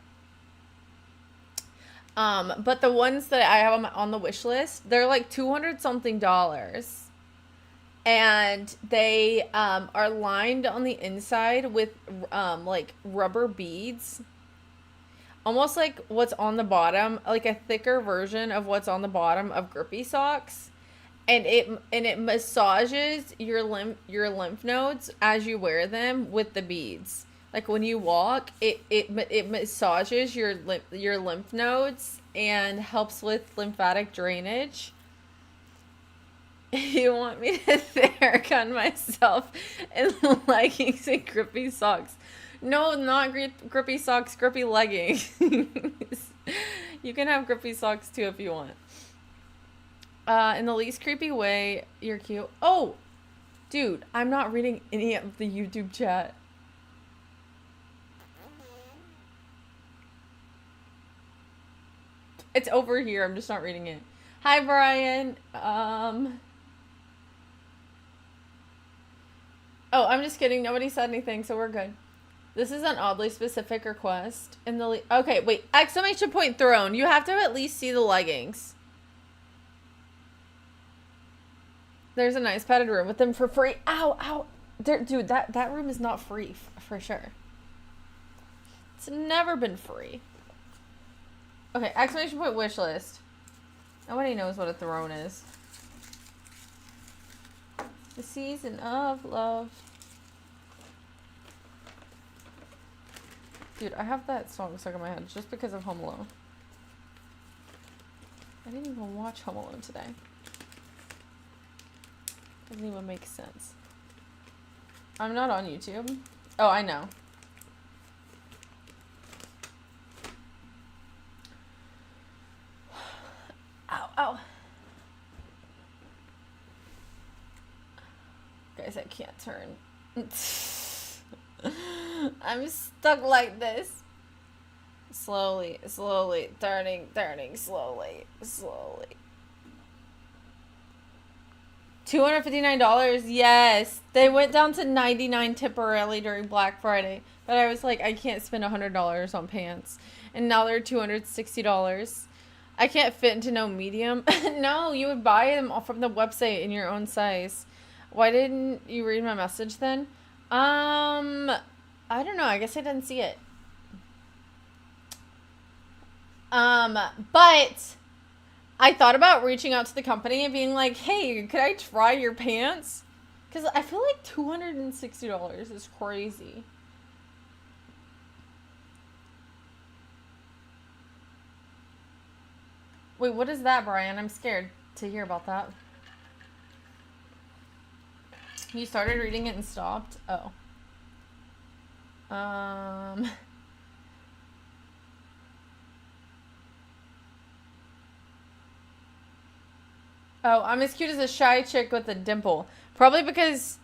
But the ones that I have on the wish list, they're like 200 something dollars. And they are lined on the inside with like rubber beads. Almost like what's on the bottom, like a thicker version of what's on the bottom of grippy socks. And it massages your lymph nodes as you wear them with the beads. Like when you walk, it massages your lymph nodes and helps with lymphatic drainage. You want me to Theragun myself in leggings and grippy socks? No, not grippy socks, grippy leggings. You can have grippy socks too if you want. In the least creepy way, you're cute. Oh, dude, I'm not reading any of the YouTube chat. It's over here. I'm just not reading it. Hi, Brian. Oh, I'm just kidding. Nobody said anything, so we're good. This is an oddly specific request. In the okay, wait. Exclamation point throne. You have to at least see the leggings. There's a nice padded room with them for free. Ow, ow. Dude, that room is not free for sure. It's never been free. Okay, exclamation point wish list. Nobody knows what a throne is. The season of love. Dude, I have that song stuck in my head just because of Home Alone. I didn't even watch Home Alone today. Doesn't even make sense. I'm not on YouTube. Oh, I know. Ow, ow. Guys, I can't turn. I'm stuck like this. Slowly, turning, slowly. $259? Yes. They went down to $99 temporarily during Black Friday. But I was like, I can't spend $100 on pants. And now they're $260. I can't fit into no medium. No, you would buy them from the website in your own size. Why didn't you read my message then? I don't know. I guess I didn't see it. But I thought about reaching out to the company and being like, hey, could I try your pants? Because I feel like $260 is crazy. Wait, what is that, Brian? I'm scared to hear about that. You started reading it and stopped? Oh. Oh, I'm as cute as a shy chick with a dimple. Probably because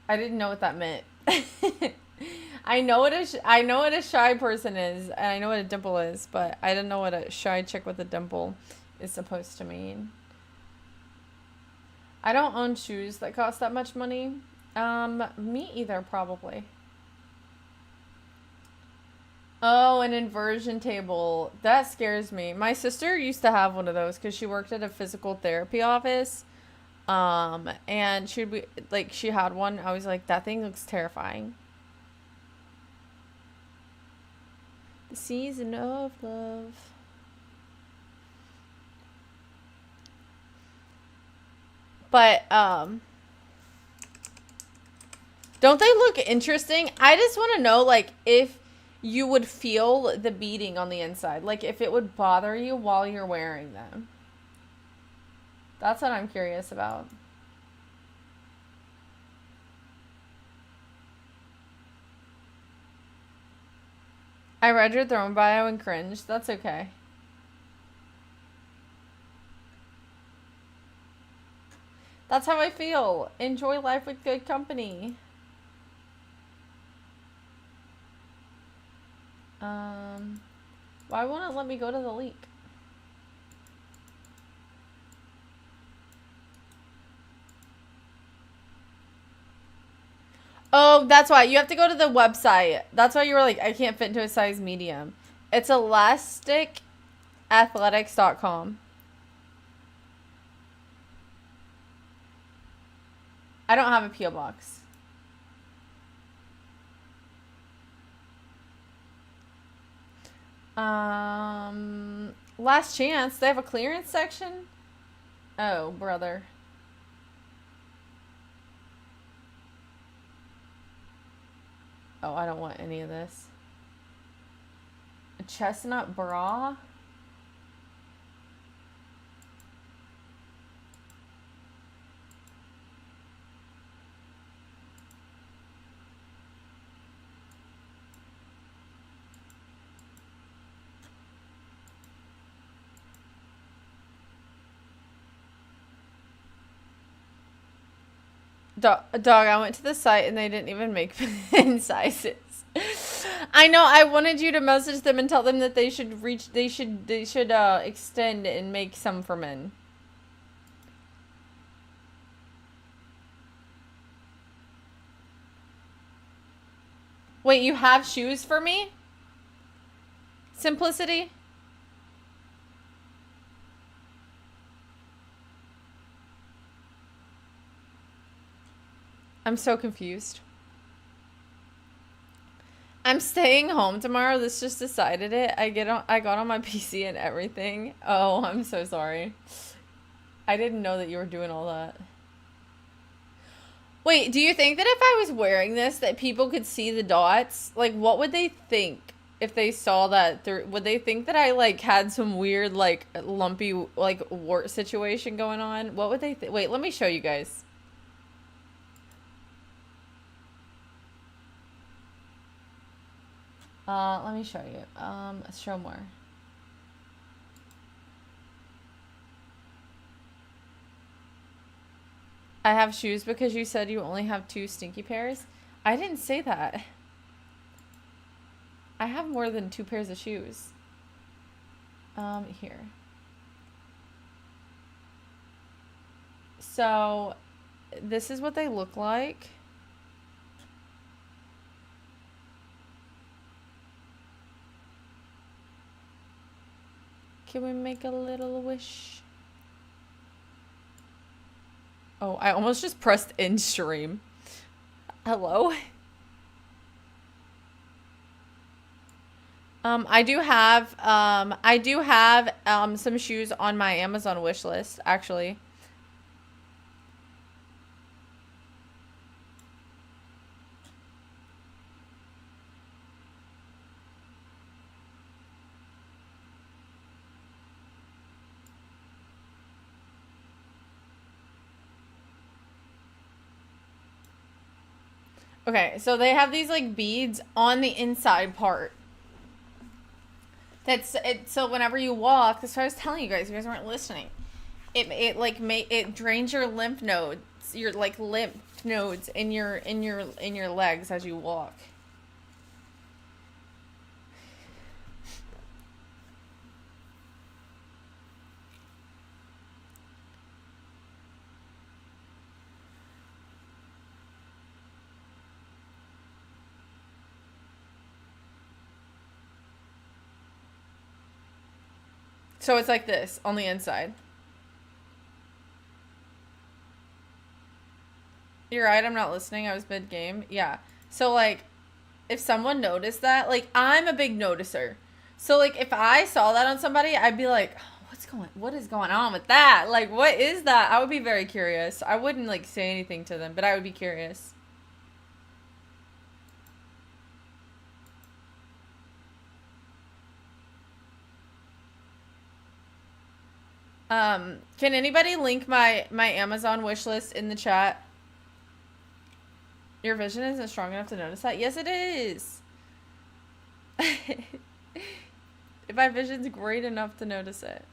I didn't know what that meant. I know what a shy person is, and I know what a dimple is, but I didn't know what a shy chick with a dimple is supposed to mean. I don't own shoes that cost that much money. Me either, probably. Oh, an inversion table. That scares me. My sister used to have one of those because she worked at a physical therapy office. And she'd be like, she had one. I was like, that thing looks terrifying. The season of love. But, don't they look interesting? I just want to know, like, if you would feel the beating on the inside. Like, if it would bother you while you're wearing them. That's what I'm curious about. I read your Throne bio and cringed. That's okay. That's how I feel. Enjoy life with good company. Why won't it let me go to the leak? Oh, that's why. You have to go to the website. That's why you were like, I can't fit into a size medium. It's elasticathletics.com. I don't have a P.O. box. Last chance. They have a clearance section? Oh, brother. Oh, I don't want any of this. A chestnut bra? Dog, I went to the site and they didn't even make pin sizes. I know. I wanted you to message them and tell them that they should extend and make some for men. Wait, you have shoes for me? Simplicity? I'm so confused. I'm staying home tomorrow. This just decided it. I got on my PC and everything. Oh, I'm so sorry. I didn't know that you were doing all that. Wait, do you think that if I was wearing this that people could see the dots? Like, what would they think if they saw that? Would they think that I, like, had some weird, like, lumpy, like, wart situation going on? What would they think? Wait, let me show you guys. Let me show you. Show more. I have shoes because you said you only have 2 stinky pairs. I didn't say that. I have more than 2 pairs of shoes. Here. So, this is what they look like. Can we make a little wish? Oh, I almost just pressed end stream. Hello? I do have some shoes on my Amazon wish list, actually. Okay, so they have these like beads on the inside part. That's it. So whenever you walk, that's what I was telling you guys. You guys weren't listening. It drains your lymph nodes, your like lymph nodes in your legs as you walk. So it's like this on the inside. You're right, I'm not listening. I was mid-game. Yeah. So, like, if someone noticed that, like, I'm a big noticer. So, like, if I saw that on somebody, I'd be like, oh, what is going on with that? Like, what is that? I would be very curious. I wouldn't, like, say anything to them, but I would be curious. Can anybody link my Amazon wish list in the chat? Your vision isn't strong enough to notice that? Yes, it is. If my vision's great enough to notice it.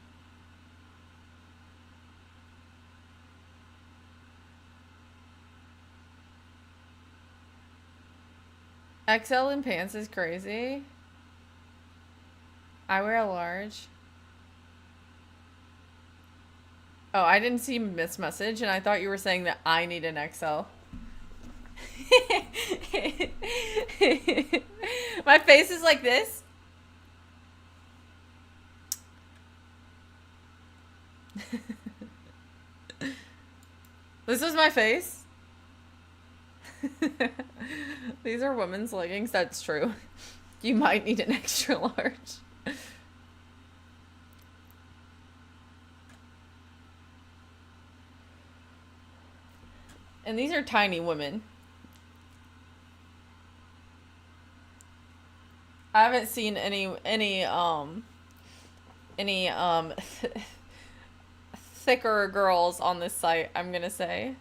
XL in pants is crazy. I wear a large. Oh, I didn't see this message, and I thought you were saying that I need an XL. My face is like this. This is my face. These are women's leggings. That's true. You might need an extra large. And these are tiny women. I haven't seen any thicker girls on this site, I'm gonna say.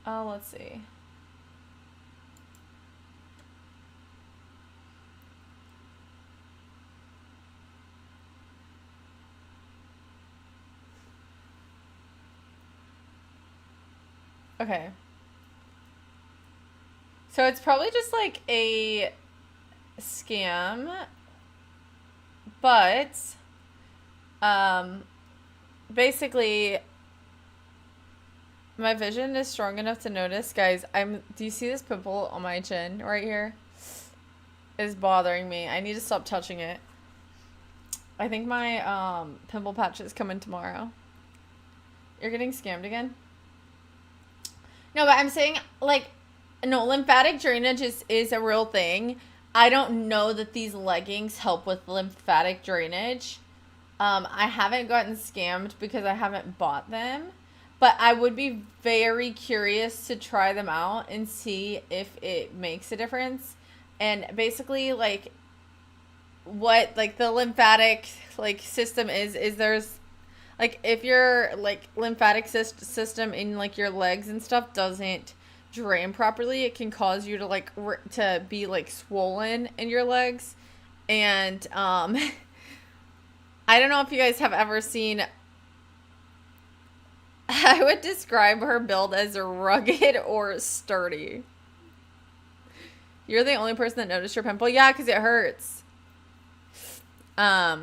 Let's see. Okay. So it's probably just like a scam, but basically my vision is strong enough to notice, guys. Do you see this pimple on my chin right here? It's bothering me. I need to stop touching it. I think my pimple patch is coming tomorrow. You're getting scammed again? No, but I'm saying, like, no, lymphatic drainage is a real thing. I don't know that these leggings help with lymphatic drainage. I haven't gotten scammed because I haven't bought them. But I would be very curious to try them out and see if it makes a difference. And basically, like, what, like, the lymphatic, like, system is there's, like, if your, like, lymphatic system in, like, your legs and stuff doesn't drain properly, it can cause you to, like, to be, like, swollen in your legs. And, I don't know if you guys have ever seen, I would describe her build as rugged or sturdy. You're the only person that noticed your pimple? Yeah, because it hurts. Bro,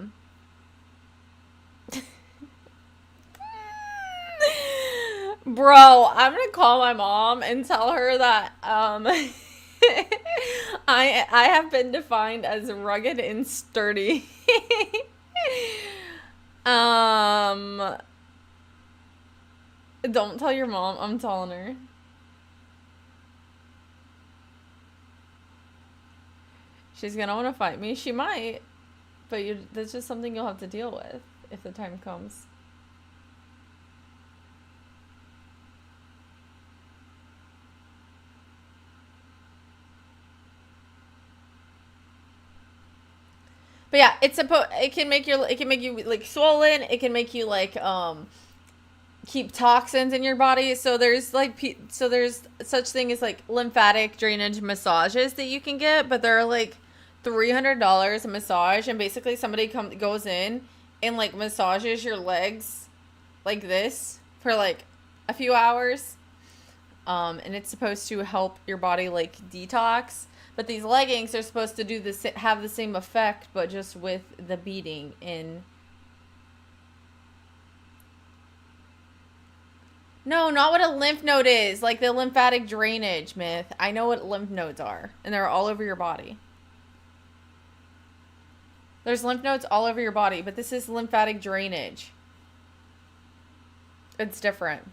I'm gonna call my mom and tell her that I have been defined as rugged and sturdy. Don't tell your mom. I'm telling her. She's gonna want to fight me. She might, but that's just something you'll have to deal with if the time comes. But yeah, it can make you like swollen. It can make you like keep toxins in your body. So there's such thing as like lymphatic drainage massages that you can get, but they're like $300 a massage, and basically somebody goes in and like massages your legs like this for like a few hours. And it's supposed to help your body like detox. But these leggings are supposed to do this, have the same effect, but just with the beading in. No, not what a lymph node is. Like the lymphatic drainage myth. I know what lymph nodes are, and they're all over your body. There's lymph nodes all over your body, but this is lymphatic drainage. It's different.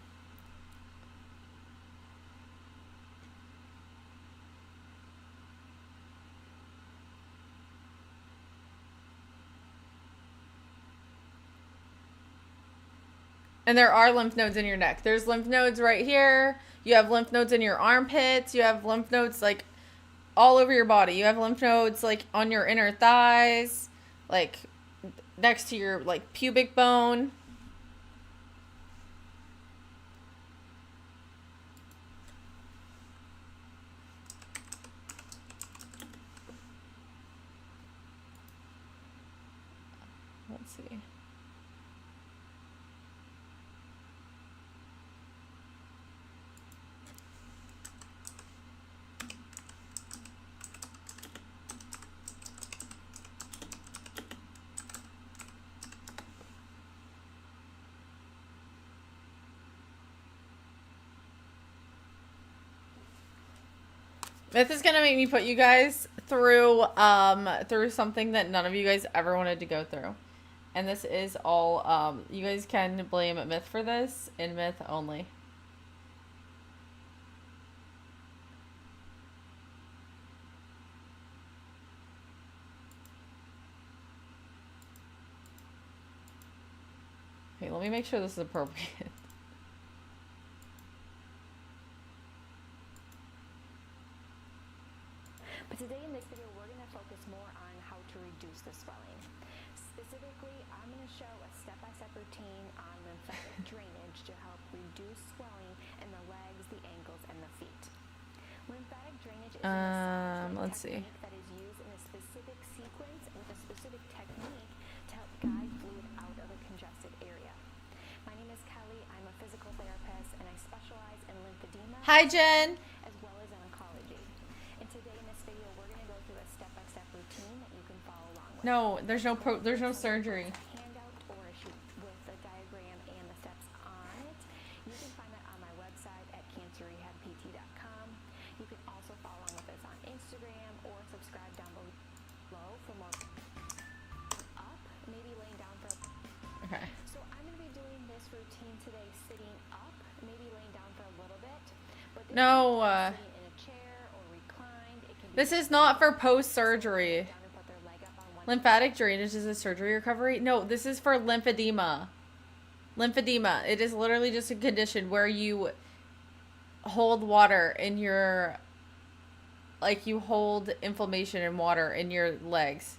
And there are lymph nodes in your neck. There's lymph nodes right here. You have lymph nodes in your armpits. You have lymph nodes like all over your body. You have lymph nodes like on your inner thighs, like next to your like pubic bone. Let's see. Myth is gonna make me put you guys through something that none of you guys ever wanted to go through. And this is all you guys can blame Myth for this, and Myth only. Okay, let me make sure this is appropriate. But today in this video, we're going to focus more on how to reduce the swelling. Specifically, I'm going to show a step-by-step routine on lymphatic drainage to help reduce swelling in the legs, the ankles, and the feet. Lymphatic drainage is a technique that is used in a specific sequence with a specific technique to help guide fluid out of a congested area. My name is Kelly. I'm a physical therapist, and I specialize in lymphedema. Hi, Jen. As well as in oncology. And today in this video, we're going to go through a step-by-step routine that you can follow along with. No, there's no surgery. A handout or a sheet with the diagram and the steps on it. You can find that on my website at cancerrehabpt.com. You can also follow along with us on Instagram or subscribe down below for more up, maybe laying down for. Okay. So I'm going to be doing this routine today sitting up, maybe laying down for a little bit. But No. sitting in a chair or reclined. It can be This is not for post-surgery. Lymphatic drainage is a surgery recovery? No, this is for lymphedema. Lymphedema. It is literally just a condition where you hold water in your... Like, you hold inflammation and water in your legs.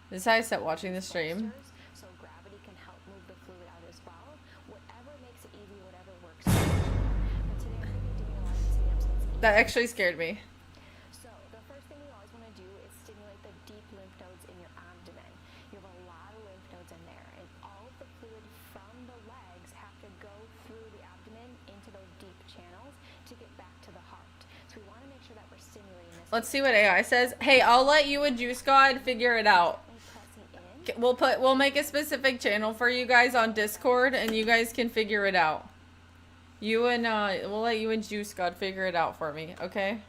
This is how I stopped watching the stream. So gravity can help move the fluid out as well. Whatever makes it easy, whatever works for you. But today I'm going to be doing a lot of sit-ups. That actually scared me. So the first thing we always want to do is stimulate the deep lymph nodes in your abdomen. You have a lot of lymph nodes in there, and all of the fluid from the legs have to go through the abdomen into those deep channels to get back to the heart. So we want to make sure that we're stimulating this. Let's see what AI says. Hey, I'll let you and Juice God figure it out. We'll make a specific channel for you guys on Discord, and you guys can figure it out. You and we'll let you and Juice God figure it out for me, okay?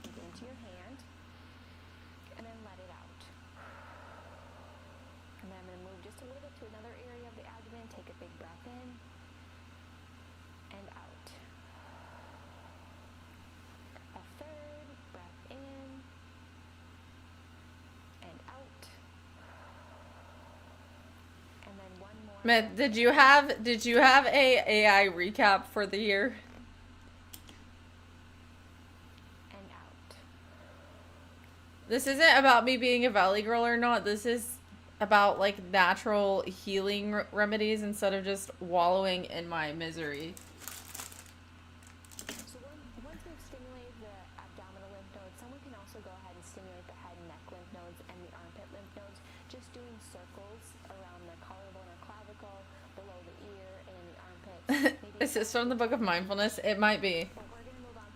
Into your hand, and then let it out. And then I'm going to move just a little bit to another area of the abdomen. Take a big breath in and out. A third breath in and out. And then one more. Myth, did you have a AI recap for the year? And out. This isn't about me being a valley girl or not. This is about like natural healing remedies instead of just wallowing in my misery. So once we've stimulated the abdominal lymph nodes, someone can also go ahead and stimulate the head and neck lymph nodes and the armpit lymph nodes, just doing circles around the collarbone or clavicle, below the ear, and in the armpit. Is this from the Book of Mindfulness? It might be. But we're going to move on.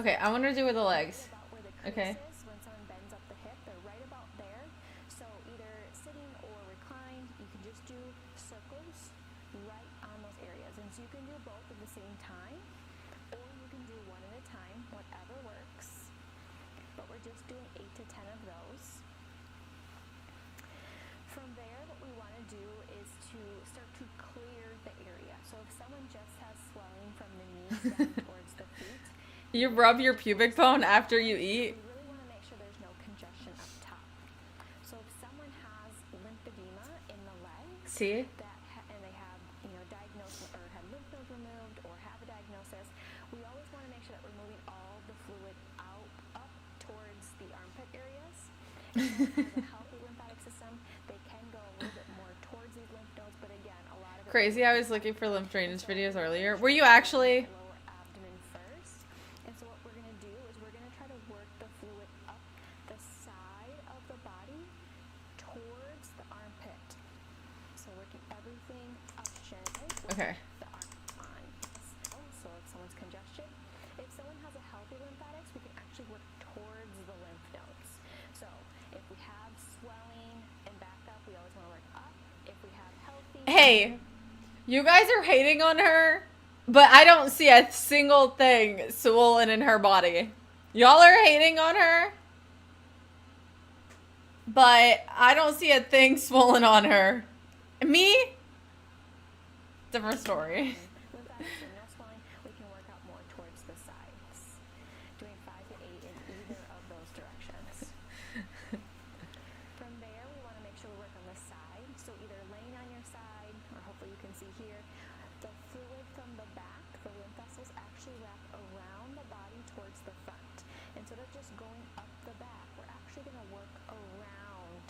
Okay, I want to do with the legs. About where the crease Okay. is. When someone bends up the hip, they're right about there. So either sitting or reclined, you can just do circles right on those areas. And so you can do both at the same time, or you can do one at a time, whatever works. But we're just doing 8 to 10 of those. From there, what we want to do is to start to clear the area. So if someone just has swelling from the knees down towards the feet, You rub your pubic bone after you eat. we really want to make sure there's no congestion up top. So if someone has lymphedema in the legs, See? and they have, diagnosed or had lymph nodes removed or have a diagnosis, we always want to make sure that we're moving all the fluid out up towards the armpit areas. If someone has a healthy lymphatic system, they can go a little bit more towards these lymph nodes, but again, a lot of it Crazy, I was looking for lymph drainage videos earlier. Were you actually? lower abdomen first. And so what we're going to do is we're going to try to work the fluid up the side of the body breathing option. Okay. The arm on. Also, if someone's congested, if someone has a healthy lymphatics, we can actually work towards the lymph nodes. So if we have swelling and back up, we always want to work up. If we have healthy... Hey, you guys are hating on her, but I don't see a single thing swollen in her body. Y'all are hating on her, but I don't see a thing swollen on her. Me? Different story. Lymphatics and no swelling, we can work out more towards the sides, doing 5 to 8 in either of those directions. From there, we want to make sure we work on the side, so either laying on your side, or hopefully you can see here, the fluid from the back, the lymph vessels actually wrap around the body towards the front. Instead of just going up the back, we're actually going to work around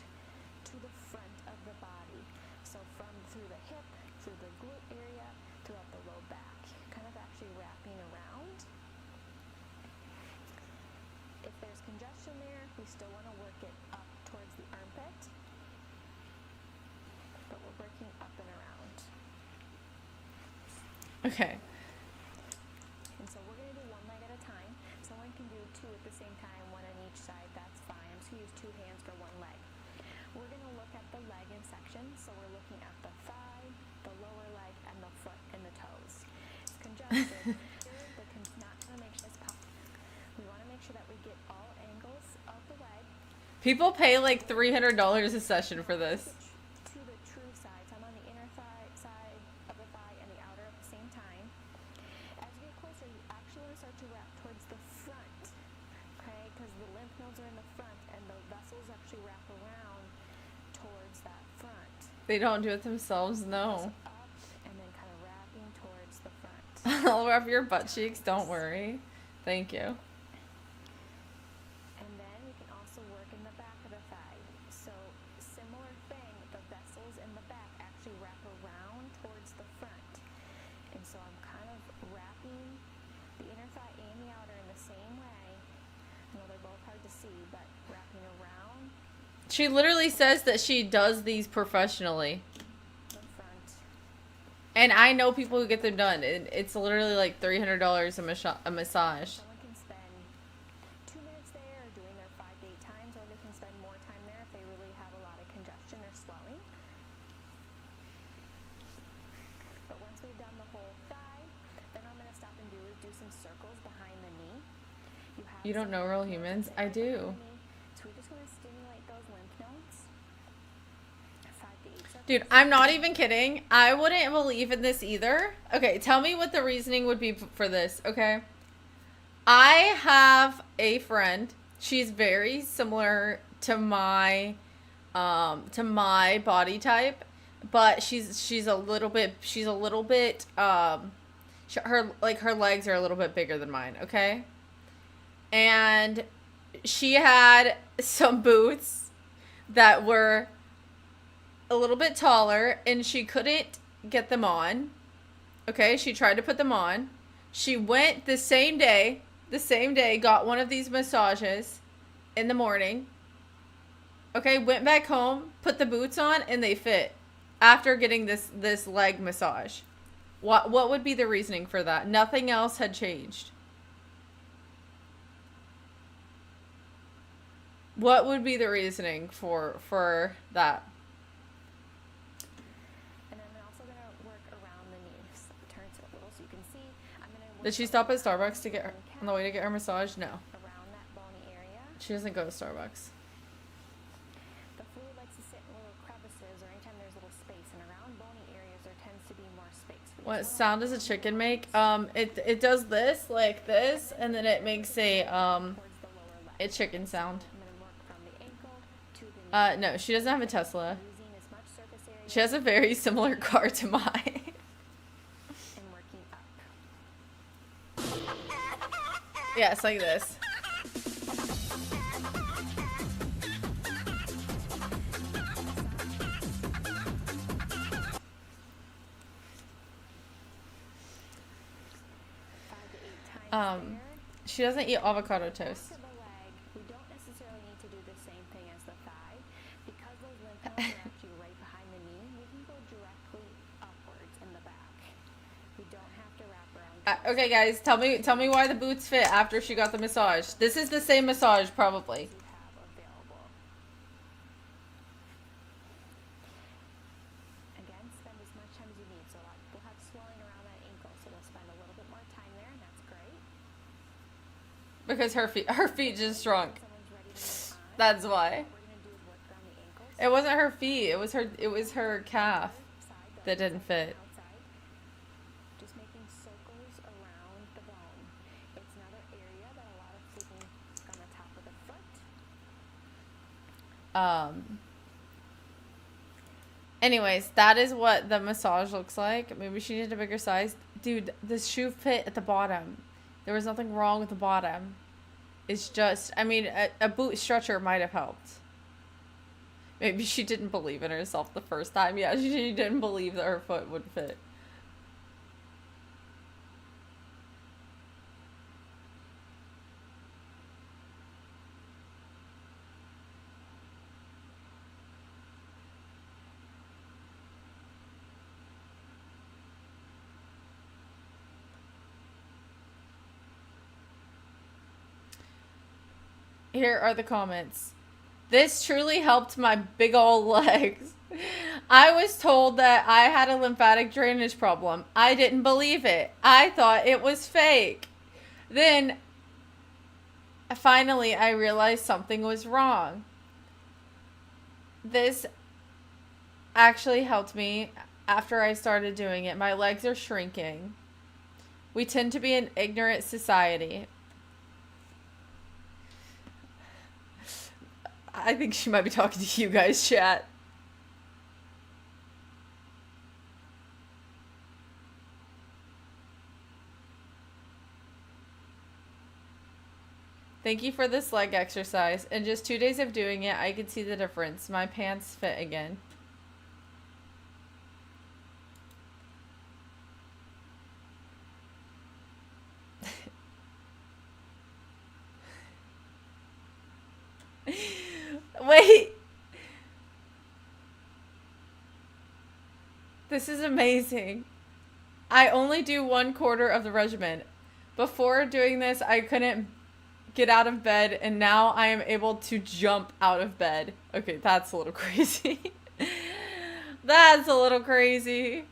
to the front of the body. So from through the hip, through the glute area, throughout the low back, kind of actually wrapping around. If there's congestion there, we still want to work it up towards the armpit, but we're working up and around. Okay. And so we're going to do one leg at a time. Someone can do 2 at the same time, 1 on each side, that's fine. I'm just going to use 2 hands for 1 leg. We're going to look at the leg in sections, so we're looking at the thigh, the lower leg, and the foot and the toes. It's congested, but not going to make sure it's pop. We want to make sure that we get all angles of the leg. People pay like $300 a session for this. To the true side. So I'm on the inner thigh side of the thigh and the outer at the same time. As you get closer, you actually want to start to wrap towards the front, okay? Because the lymph nodes are in the front, and the vessels actually wrap around towards that front. They don't do it themselves, no. Up and then kind of wrapping towards the front. I'll wrap your butt cheeks, don't worry. Thank you. And then we can also work in the back of the thigh. So similar thing, the vessels in the back actually wrap around towards the front. And so I'm kind of wrapping the inner thigh and the outer in the same way. I know they're both hard to see, but wrapping around She literally says that she does these professionally. the front. And I know people who get them done. It's literally like $300 a massage. Someone can spend 2 minutes there doing their 5 to 8 times, or they can spend more time there if they really have a lot of congestion or swelling. But once we've done the whole thigh, then I'm going to stop and do some circles behind the knee. You don't know real humans? I do. So we're just going to stimulate those lymph nodes. 5 to 8 circles. Dude, I'm not even kidding. I wouldn't believe in this either. Okay, tell me what the reasoning would be for this, okay? I have a friend. She's very similar to my body type, but she's a little bit her legs are a little bit bigger than mine, okay? And she had some boots that were a little bit taller, and she couldn't get them on. Okay, she tried to put them on. She went the same day, got one of these massages in the morning. Okay, went back home, put the boots on, and they fit after getting this leg massage. What would be the reasoning for that? Nothing else had changed. What would be the reasoning for that? And then I'm also going to work around the knees. Turn it a little so you can see. I'm going to work Did she stop at Starbucks to get her on the way to get her massage? No. around that bony area. She doesn't go to Starbucks. The fluid likes to sit in little crevices or anytime there's little space, and around bony areas there tends to be more space. What sound does a chicken make? It does this, like this, and then it makes a Towards the lower leg. chicken sound. I'm going to work from the ankle to the knee. No, she doesn't have a Tesla. Using as much surface area She has a very similar car to mine. and working up. Yeah, it's like this. She doesn't eat avocado toast. To the leg, we don't necessarily need to do the same thing as the thigh. Because those lymph nodes are actually right behind the knee, we can go directly Okay, guys, tell me why the boots fit after she got the massage. This is the same massage, probably. you have available. Again, spend as much time as you need. So a lot of people have swelling around that ankle, so they'll spend a little bit more time there, and that's great. Because her feet just shrunk. Someone's ready to move on. That's why. What we're gonna do is work around the ankles. It wasn't her feet. It was her calf Side, that didn't fit. outside. Just making circles around the bone. It's another area that a lot of sleeping on the top of the foot. Anyways, that is what the massage looks like. Maybe she needed a bigger size. Dude, the shoe fit at the bottom. There was nothing wrong with the bottom. It's just, I mean, a boot stretcher might have helped. Maybe she didn't believe in herself the first time. Yeah, she didn't believe that her foot would fit. Here are the comments. This truly helped my big ol' legs. I was told that I had a lymphatic drainage problem. I didn't believe it. I thought it was fake. Then, finally, I realized something was wrong. This actually helped me after I started doing it. My legs are shrinking. We tend to be an ignorant society. I think she might be talking to you guys, chat. Thank you for this leg exercise. In just 2 days of doing it, I could see the difference. My pants fit again. Wait. This is amazing. I only do 1/4 of the regimen. Before doing this, I couldn't get out of bed, and now I am able to jump out of bed. Okay, that's a little crazy. That's a little crazy.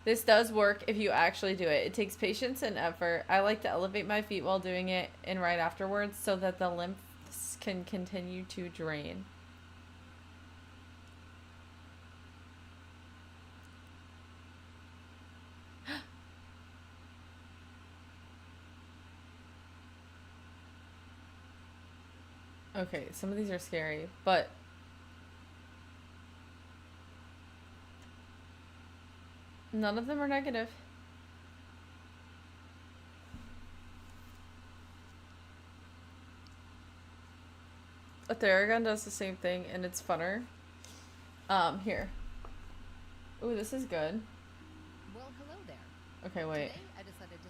This does work if you actually do it. It takes patience and effort. I like to elevate my feet while doing it and right afterwards so that the lymphs can continue to drain. Okay, some of these are scary, but none of them are negative. A Theragun does the same thing, and it's funner. Here. Ooh, this is good. Well, hello there. Okay, wait. Today I decided to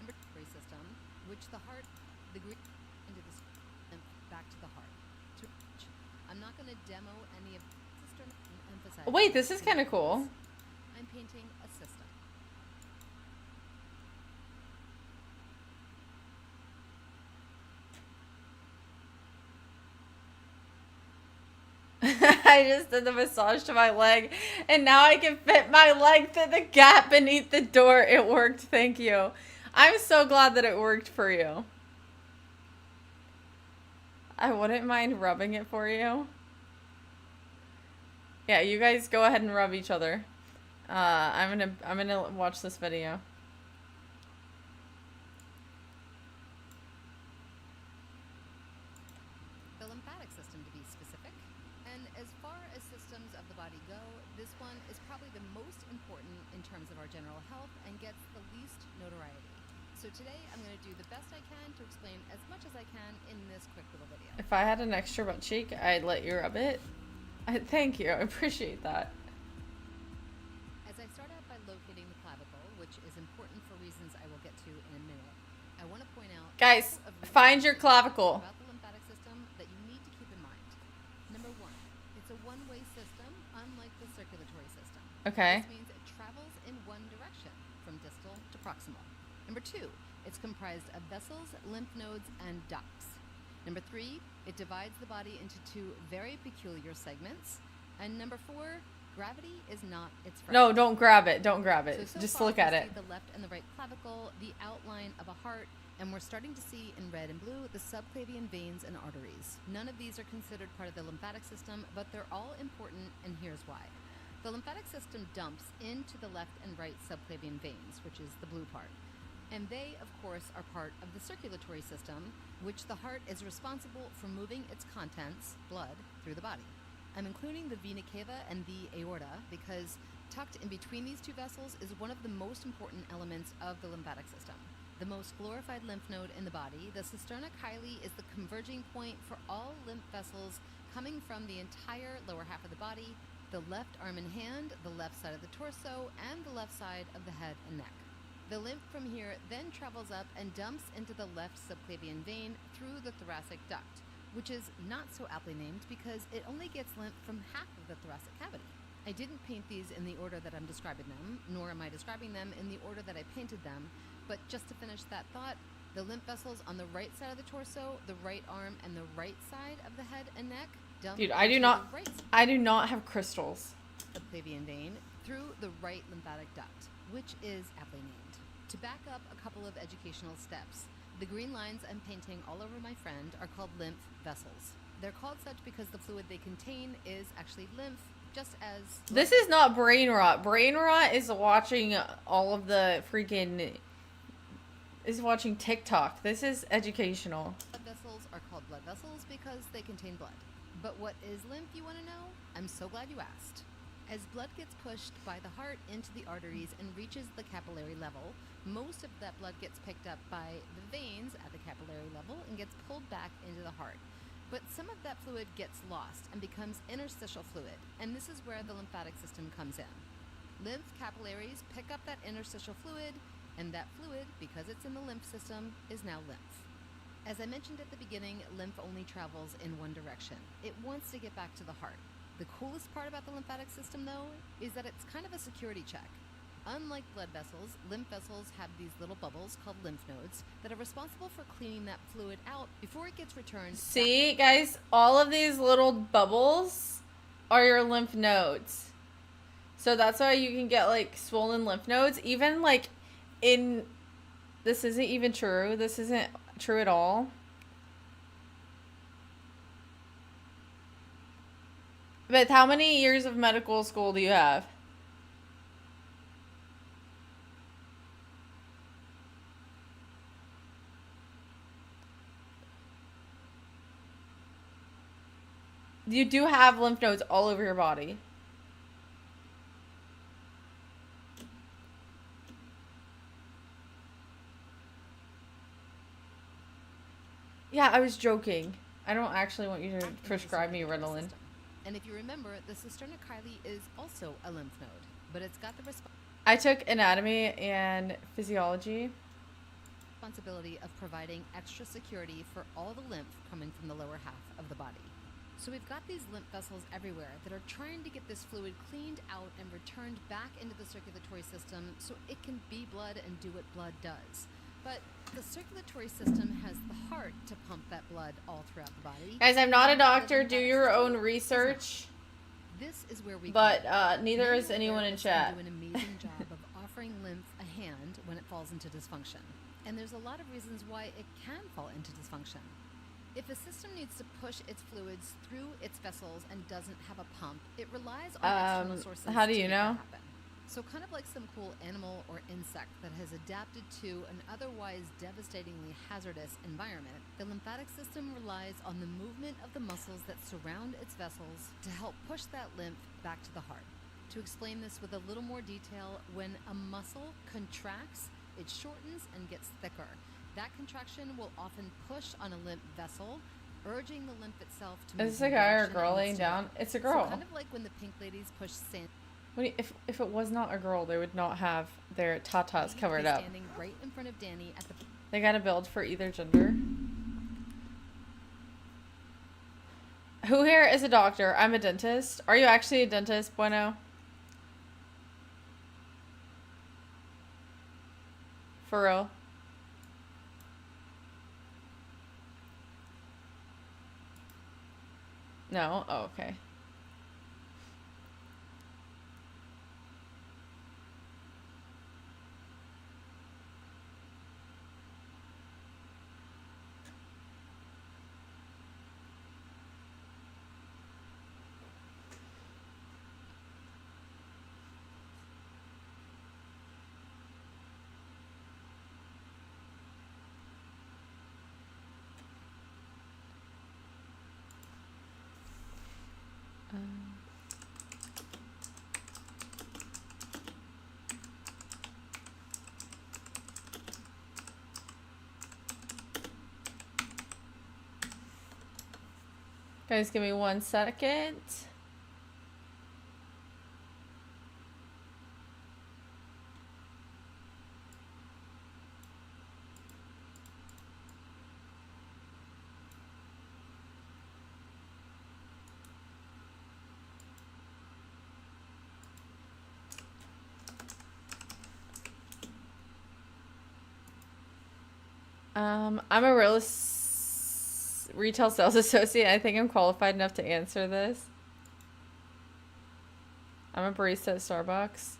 respiratory system, which the heart, the green into the and back to the heart. I'm not going to demo any of system and emphasize. Wait, this is kind of cool. I'm painting a system. I just did the massage to my leg, and now I can fit my leg through the gap beneath the door. It worked. Thank you. I'm so glad that it worked for you. I wouldn't mind rubbing it for you. Yeah, you guys go ahead and rub each other. I'm gonna watch this video. The lymphatic system, to be specific. And as far as systems of the body go, this one is probably the most important in terms of our general health and gets the least notoriety. So today I'm going to do the best I can to explain as much as I can in this quick little video. If I had an extra butt cheek, I'd let you rub it. Thank you. I appreciate that. As I start out by locating the clavicle, which is important for reasons I will get to in a minute, I want to point out Guys, a couple of really find your important clavicle. things about the lymphatic system that you need to keep in mind. Number one, it's a one-way system, unlike the circulatory system. Okay. This means it travels in one direction, from distal to proximal. Number two, it's comprised of vessels, lymph nodes, and ducts. Number three, it divides the body into two very peculiar segments. And number four, gravity is not its friend. No, don't grab it. Don't grab it. So Just far look we at it. see the left and the right clavicle, the outline of a heart, and we're starting to see in red and blue the subclavian veins and arteries. None of these are considered part of the lymphatic system, but they're all important, and here's why. The lymphatic system dumps into the left and right subclavian veins, which is the blue part. And they, of course, are part of the circulatory system, which the heart is responsible for moving its contents, blood, through the body. I'm including the vena cava and the aorta because tucked in between these two vessels is one of the most important elements of the lymphatic system. The most glorified lymph node in the body, the cisterna chyli, is the converging point for all lymph vessels coming from the entire lower half of the body, the left arm and hand, the left side of the torso, and the left side of the head and neck. The lymph from here then travels up and dumps into the left subclavian vein through the thoracic duct, which is not so aptly named because it only gets lymph from half of the thoracic cavity. I didn't paint these in the order that I'm describing them, nor am I describing them in the order that I painted them, but just to finish that thought, the lymph vessels on the right side of the torso, the right arm, and the right side of the head and neck dump Dude, into the I do not have crystals. subclavian vein through the right lymphatic duct, which is aptly named. To back up a couple of educational steps, the green lines I'm painting all over my friend are called lymph vessels. They're called such because the fluid they contain is actually lymph, just as... This is not brain rot. Brain rot is watching all of the freaking... is watching TikTok. This is educational. Blood vessels are called blood vessels because they contain blood. But what is lymph, you want to know? I'm so glad you asked. As blood gets pushed by the heart into the arteries and reaches the capillary level, most of that blood gets picked up by the veins at the capillary level and gets pulled back into the heart. But some of that fluid gets lost and becomes interstitial fluid, and this is where the lymphatic system comes in. Lymph capillaries pick up that interstitial fluid, and that fluid, because it's in the lymph system, is now lymph. As I mentioned at the beginning, lymph only travels in one direction. It wants to get back to the heart. The coolest part about the lymphatic system, though, is that it's kind of a security check. Unlike blood vessels, lymph vessels have these little bubbles called lymph nodes that are responsible for cleaning that fluid out before it gets returned. See, guys, all of these little bubbles are your lymph nodes. So that's why you can get, like, swollen lymph nodes. Even, like, in... This isn't even true. This isn't true at all. But how many years of medical school do you have? You do have lymph nodes all over your body. Yeah, I was joking. I don't actually want you to prescribe me Ritalin. And if you remember, the cisterna chyli is also a lymph node, but it's got the I took anatomy and physiology. responsibility of providing extra security for all the lymph coming from the lower half of the body. So we've got these lymph vessels everywhere that are trying to get this fluid cleaned out and returned back into the circulatory system so it can be blood and do what blood does. But the circulatory system has the heart to pump that blood all throughout the body. Guys, I'm not a And the doctor. Do lymphatic your system own is not. research. This is where we But come in. neither Manual is anyone in therapists chat. can do an amazing job of offering lymph a hand when it falls into dysfunction. And there's a lot of reasons why it can fall into dysfunction. If a system needs to push its fluids through its vessels and doesn't have a pump, it relies on external sources how do to you make that know? happen. So kind of like some cool animal or insect that has adapted to an otherwise devastatingly hazardous environment, the lymphatic system relies on the movement of the muscles that surround its vessels to help push that lymph back to the heart. To explain this with a little more detail, when a muscle contracts, it shortens and gets thicker. That contraction will often push on a lymph vessel, urging the lymph itself to move Is this a in guy or a direction girl it laying needs to go. down? It's a So girl. kind of like when the pink ladies push sand. If it was not a girl, they would not have their tatas covered He's up. standing right in front of Danny at the They gotta build for either gender. Who here is a doctor? I'm a dentist. Are you actually a dentist, Bueno? For real? No? Oh, okay. Guys, give me 1 second. I'm a retail sales associate. I think I'm qualified enough to answer this. I'm a barista at Starbucks.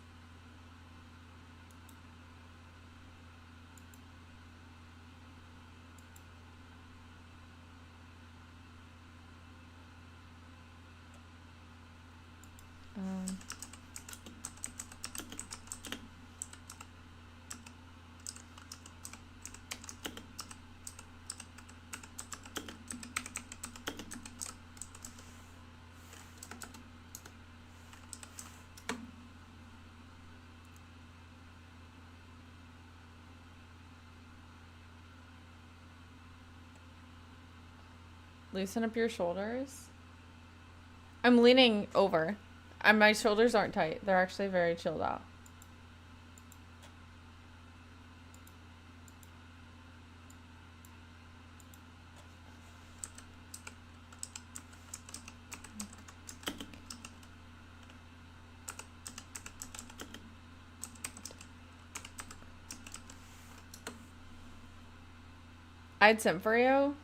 Loosen up your shoulders. I'm leaning over. My shoulders aren't tight. They're actually very chilled out. I'd sent for you.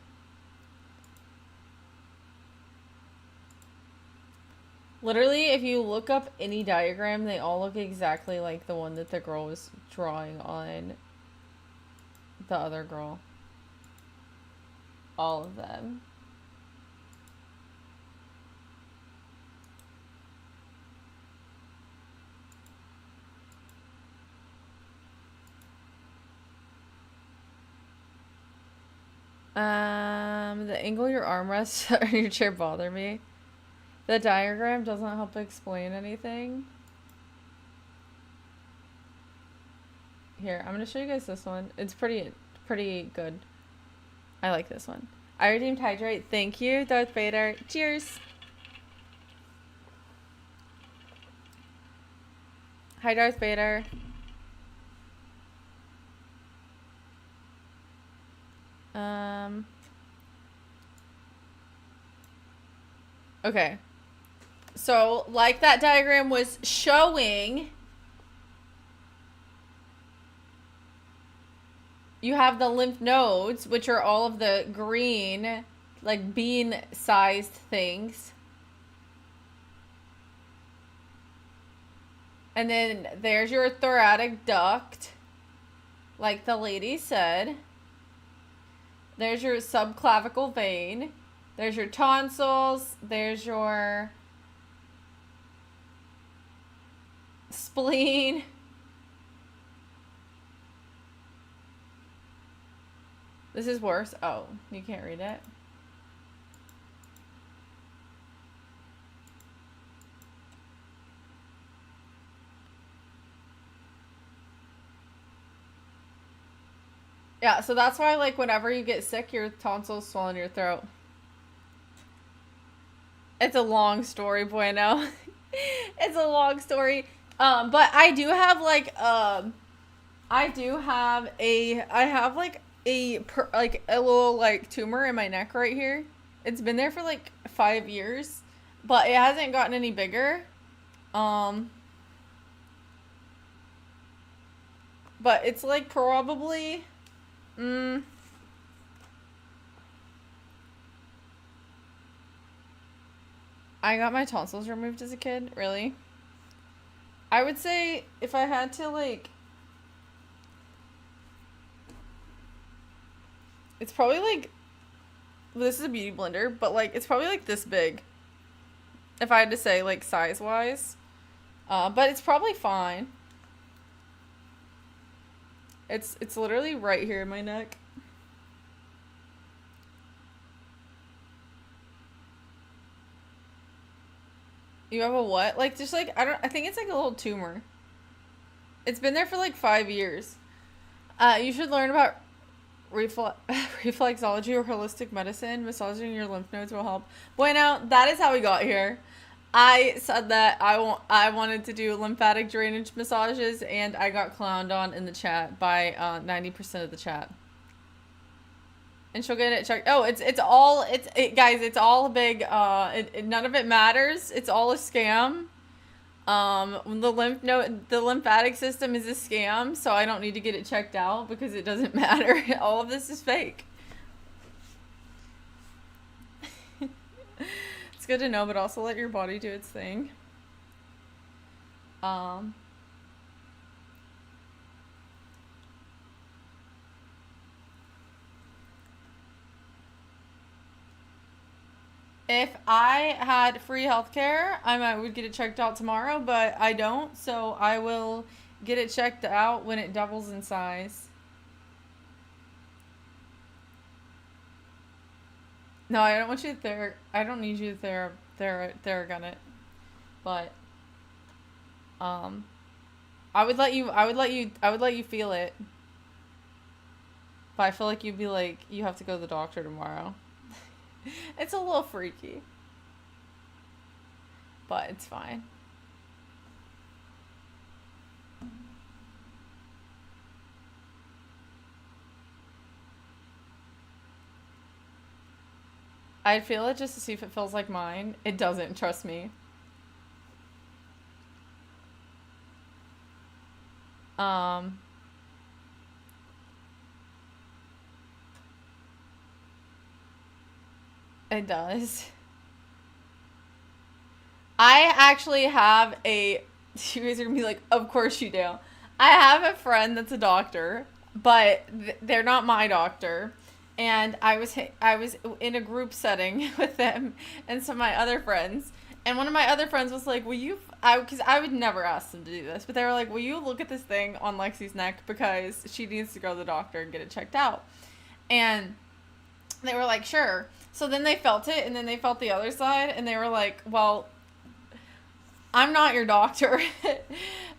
Literally, if you look up any diagram, they all look exactly like the one that the girl was drawing on the other girl. All of them. The angle your armrests on your chair bother me. The diagram doesn't help explain anything. Here, I'm gonna show you guys this one. It's pretty good. I like this one. I redeemed hydrate. Thank you, Darth Vader. Cheers. Hi, Darth Vader. Okay. So, like that diagram was showing, you have the lymph nodes, which are all of the green, like bean-sized things. And then there's your thoracic duct, like the lady said. There's your subclavicle vein. There's your tonsils. There's your spleen. This is worse. Oh, you can't read it. Yeah, so that's why, like, whenever you get sick, your tonsils swell in your throat. It's a long story, Bueno. It's a long story. But I do have, like, I have, like, like a little like tumor in my neck right here. It's been there for like 5 years, but it hasn't gotten any bigger. Um, but it's like probably, I got my tonsils removed as a kid, really. I would say if I had to like, it's probably like, well, this is a beauty blender, but like it's probably like this big. If I had to say like size wise, but it's probably fine. It's literally right here in my neck. You have a what? Like just like I think it's like a little tumor. It's been there for like 5 years. You should learn about reflexology or holistic medicine. Massaging your lymph nodes will help. Bueno, that is how we got here. I said that I wanted to do lymphatic drainage massages, and I got clowned on in the chat by 90% of the chat. And she'll get it checked. Oh, guys, it's all a big none of it matters. It's all a scam. The lymphatic system is a scam, so I don't need to get it checked out because it doesn't matter. All of this is fake. It's good to know, but also let your body do its thing. If I had free healthcare, I would get it checked out tomorrow, but I don't, so I will get it checked out when it doubles in size. No, I don't want you to I don't need you to Theragun it. But I would let you feel it. But I feel like you'd be like, you have to go to the doctor tomorrow. It's a little freaky. But it's fine. I'd feel it just to see if it feels like mine. It doesn't, trust me. It does. I actually have you guys are gonna be like, of course you do. I have a friend that's a doctor, but they're not my doctor. And I was in a group setting with them and some of my other friends. And one of my other friends was like, because I would never ask them to do this, but they were like, will you look at this thing on Lexi's neck because she needs to go to the doctor and get it checked out. And they were like, sure. So then they felt it, and then they felt the other side, and they were like, well, I'm not your doctor,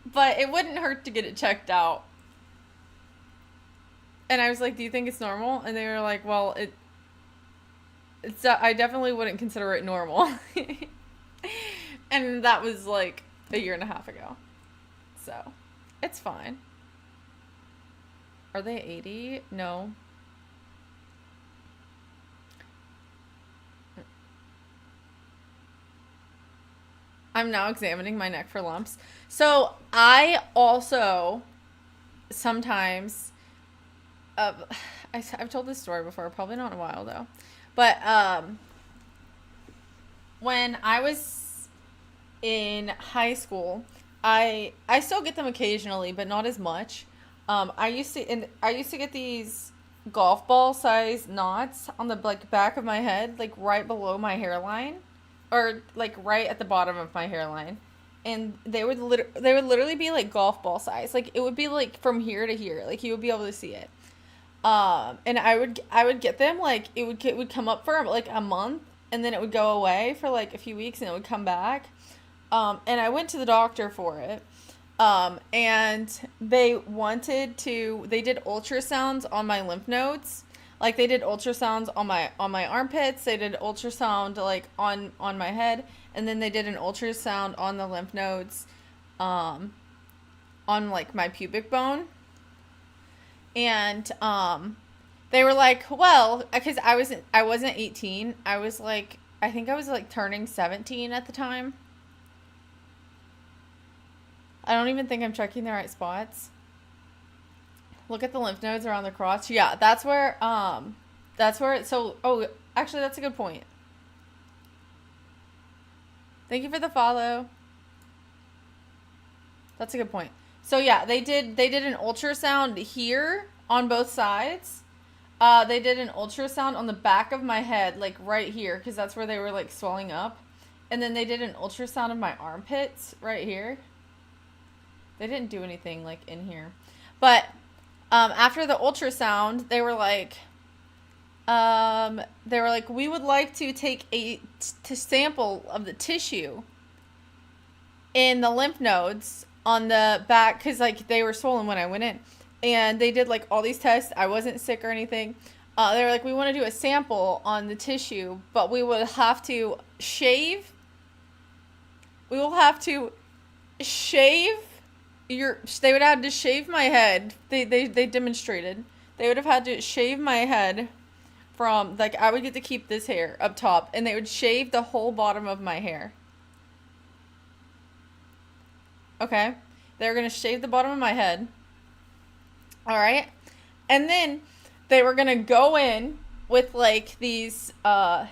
but it wouldn't hurt to get it checked out. And I was like, do you think it's normal? And they were like, well, it's I definitely wouldn't consider it normal. And that was like a year and a half ago. So, it's fine. Are they 80? No. I'm now examining my neck for lumps. So, I also sometimes... I've told this story before, probably not in a while though. But when I was in high school, I still get them occasionally, but not as much. I used to get these golf ball size knots on the back of my head, like right below my hairline, or like right at the bottom of my hairline. And they would literally be like golf ball size. Like it would be like from here to here. Like you would be able to see it. And I would get them, like, it would come up for, like, a month, and then it would go away for, like, a few weeks, and it would come back. And I went to the doctor for it. And they did ultrasounds on my lymph nodes. Like, they did ultrasounds on my armpits, they did ultrasound, like, on my head, and then they did an ultrasound on the lymph nodes, on, like, my pubic bone. And they were like, well, because I wasn't 18. I was like, I think I was like turning 17 at the time. I don't even think I'm checking the right spots. Look at the lymph nodes around the crotch. Yeah, oh, actually that's a good point. Thank you for the follow. That's a good point. So yeah, they did an ultrasound here on both sides. They did an ultrasound on the back of my head, like right here, because that's where they were like swelling up. And then they did an ultrasound of my armpits right here. They didn't do anything like in here. But after the ultrasound, they were like, we would like to take a sample of the tissue in the lymph nodes on the back, because like they were swollen when I went in. And they did like all these tests. I wasn't sick or anything. They were like, we want to do a sample on the tissue, but we will have to shave. We will have to shave they would have to shave my head. They demonstrated. They would have had to shave my head from, like, I would get to keep this hair up top, and they would shave the whole bottom of my hair. Okay? They were going to shave the bottom of my head. Alright? And then they were going to go in with, like, these, like,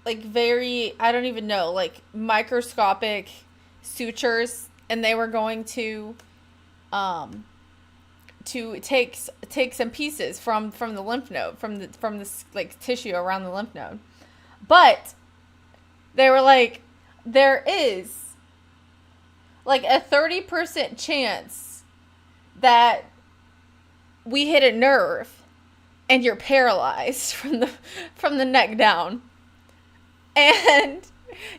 very, I don't even know, like, microscopic sutures, and they were going to take some pieces from the lymph node, from this like tissue around the lymph node. But they were like, there is like a 30% chance that we hit a nerve and you're paralyzed from the neck down. And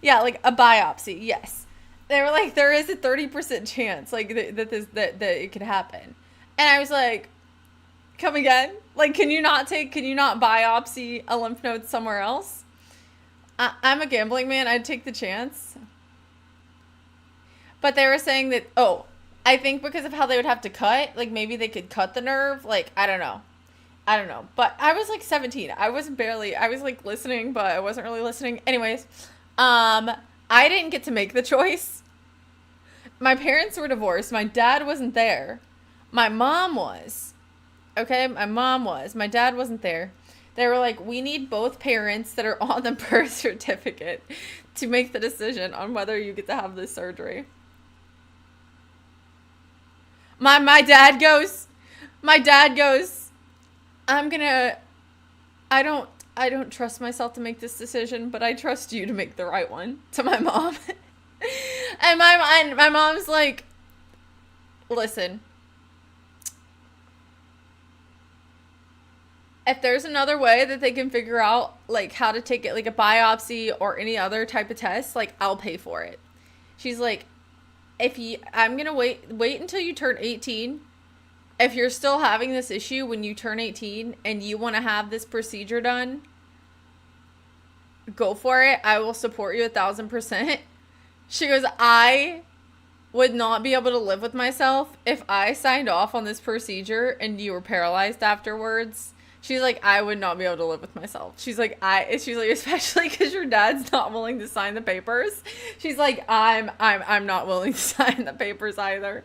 yeah, like a biopsy, yes. They were like, there is a 30% chance like that it could happen. And I was like, come again? Like, can you not biopsy a lymph node somewhere else? I'm a gambling man. I'd take the chance. But they were saying that, I think because of how they would have to cut, like maybe they could cut the nerve. Like, I don't know. But I was like 17. I was like listening, but I wasn't really listening. Anyways, I didn't get to make the choice. My parents were divorced. My dad wasn't there. My mom was. Okay? My mom was. My dad wasn't there. They were like, we need both parents that are on the birth certificate to make the decision on whether you get to have this surgery. My dad goes, I don't trust myself to make this decision, but I trust you to make the right one, to my mom. And my mom's like, listen, if there's another way that they can figure out like how to take it, like a biopsy or any other type of test, like I'll pay for it. She's like, I'm gonna wait until you turn 18. If you're still having this issue when you turn 18 and you want to have this procedure done, go for it. I will support you 1,000%. She goes, I would not be able to live with myself if I signed off on this procedure and you were paralyzed afterwards. She's like, I would not be able to live with myself. She's like, especially because your dad's not willing to sign the papers. She's like, I'm not willing to sign the papers either.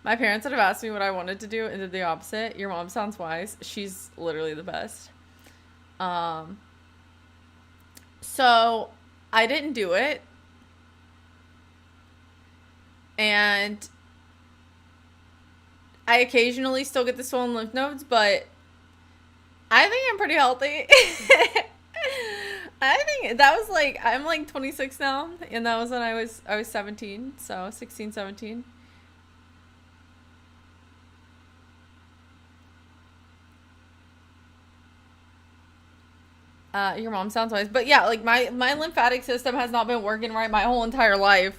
My parents would have asked me what I wanted to do and did the opposite. Your mom sounds wise. She's literally the best. So I didn't do it. And I occasionally still get the swollen lymph nodes, but I think I'm pretty healthy. I think that was like, I'm like 26 now, and that was when I was 17, so 16, 17. Your mom sounds wise. But yeah, like my lymphatic system has not been working right my whole entire life.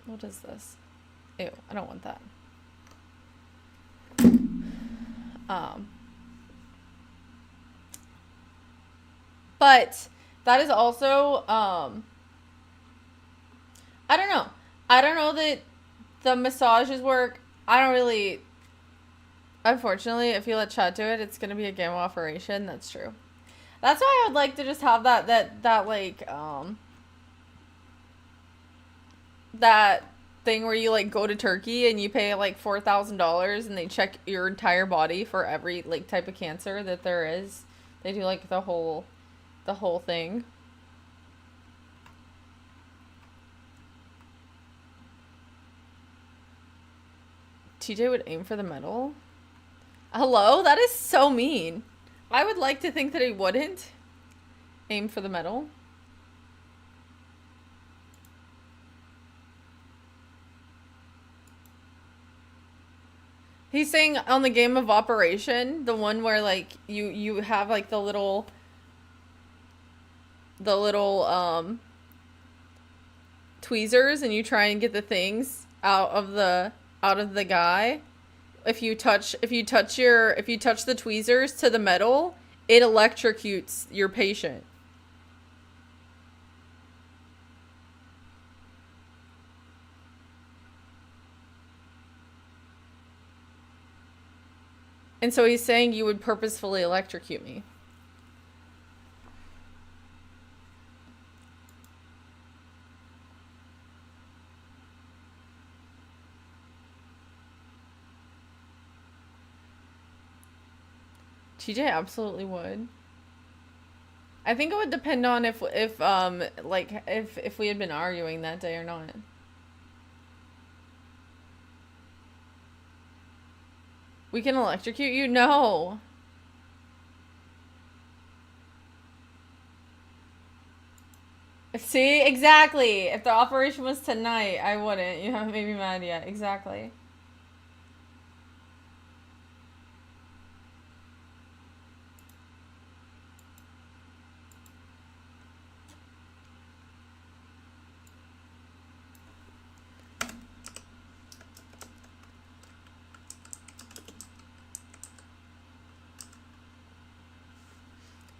What is this? Ew, I don't want that. But that is also, I don't know. I don't know that the massages work. I don't really, unfortunately, if you let Chad do it, it's going to be a gamma operation. That's true. That's why I would like to just have that thing where you like go to Turkey and you pay like $4,000 and they check your entire body for every like type of cancer that there is. They do like the whole thing. TJ would aim for the medal? Hello? That is so mean. I would like to think that he wouldn't aim for the medal. He's saying on the game of Operation, the one where like you have like the little tweezers and you try and get the things out of the guy. If you touch the tweezers to the metal, it electrocutes your patient. And so he's saying you would purposefully electrocute me. TJ absolutely would. I think it would depend on if we had been arguing that day or not. We can electrocute you? No. See? Exactly. If the operation was tonight, I wouldn't. You haven't made me mad yet. Exactly.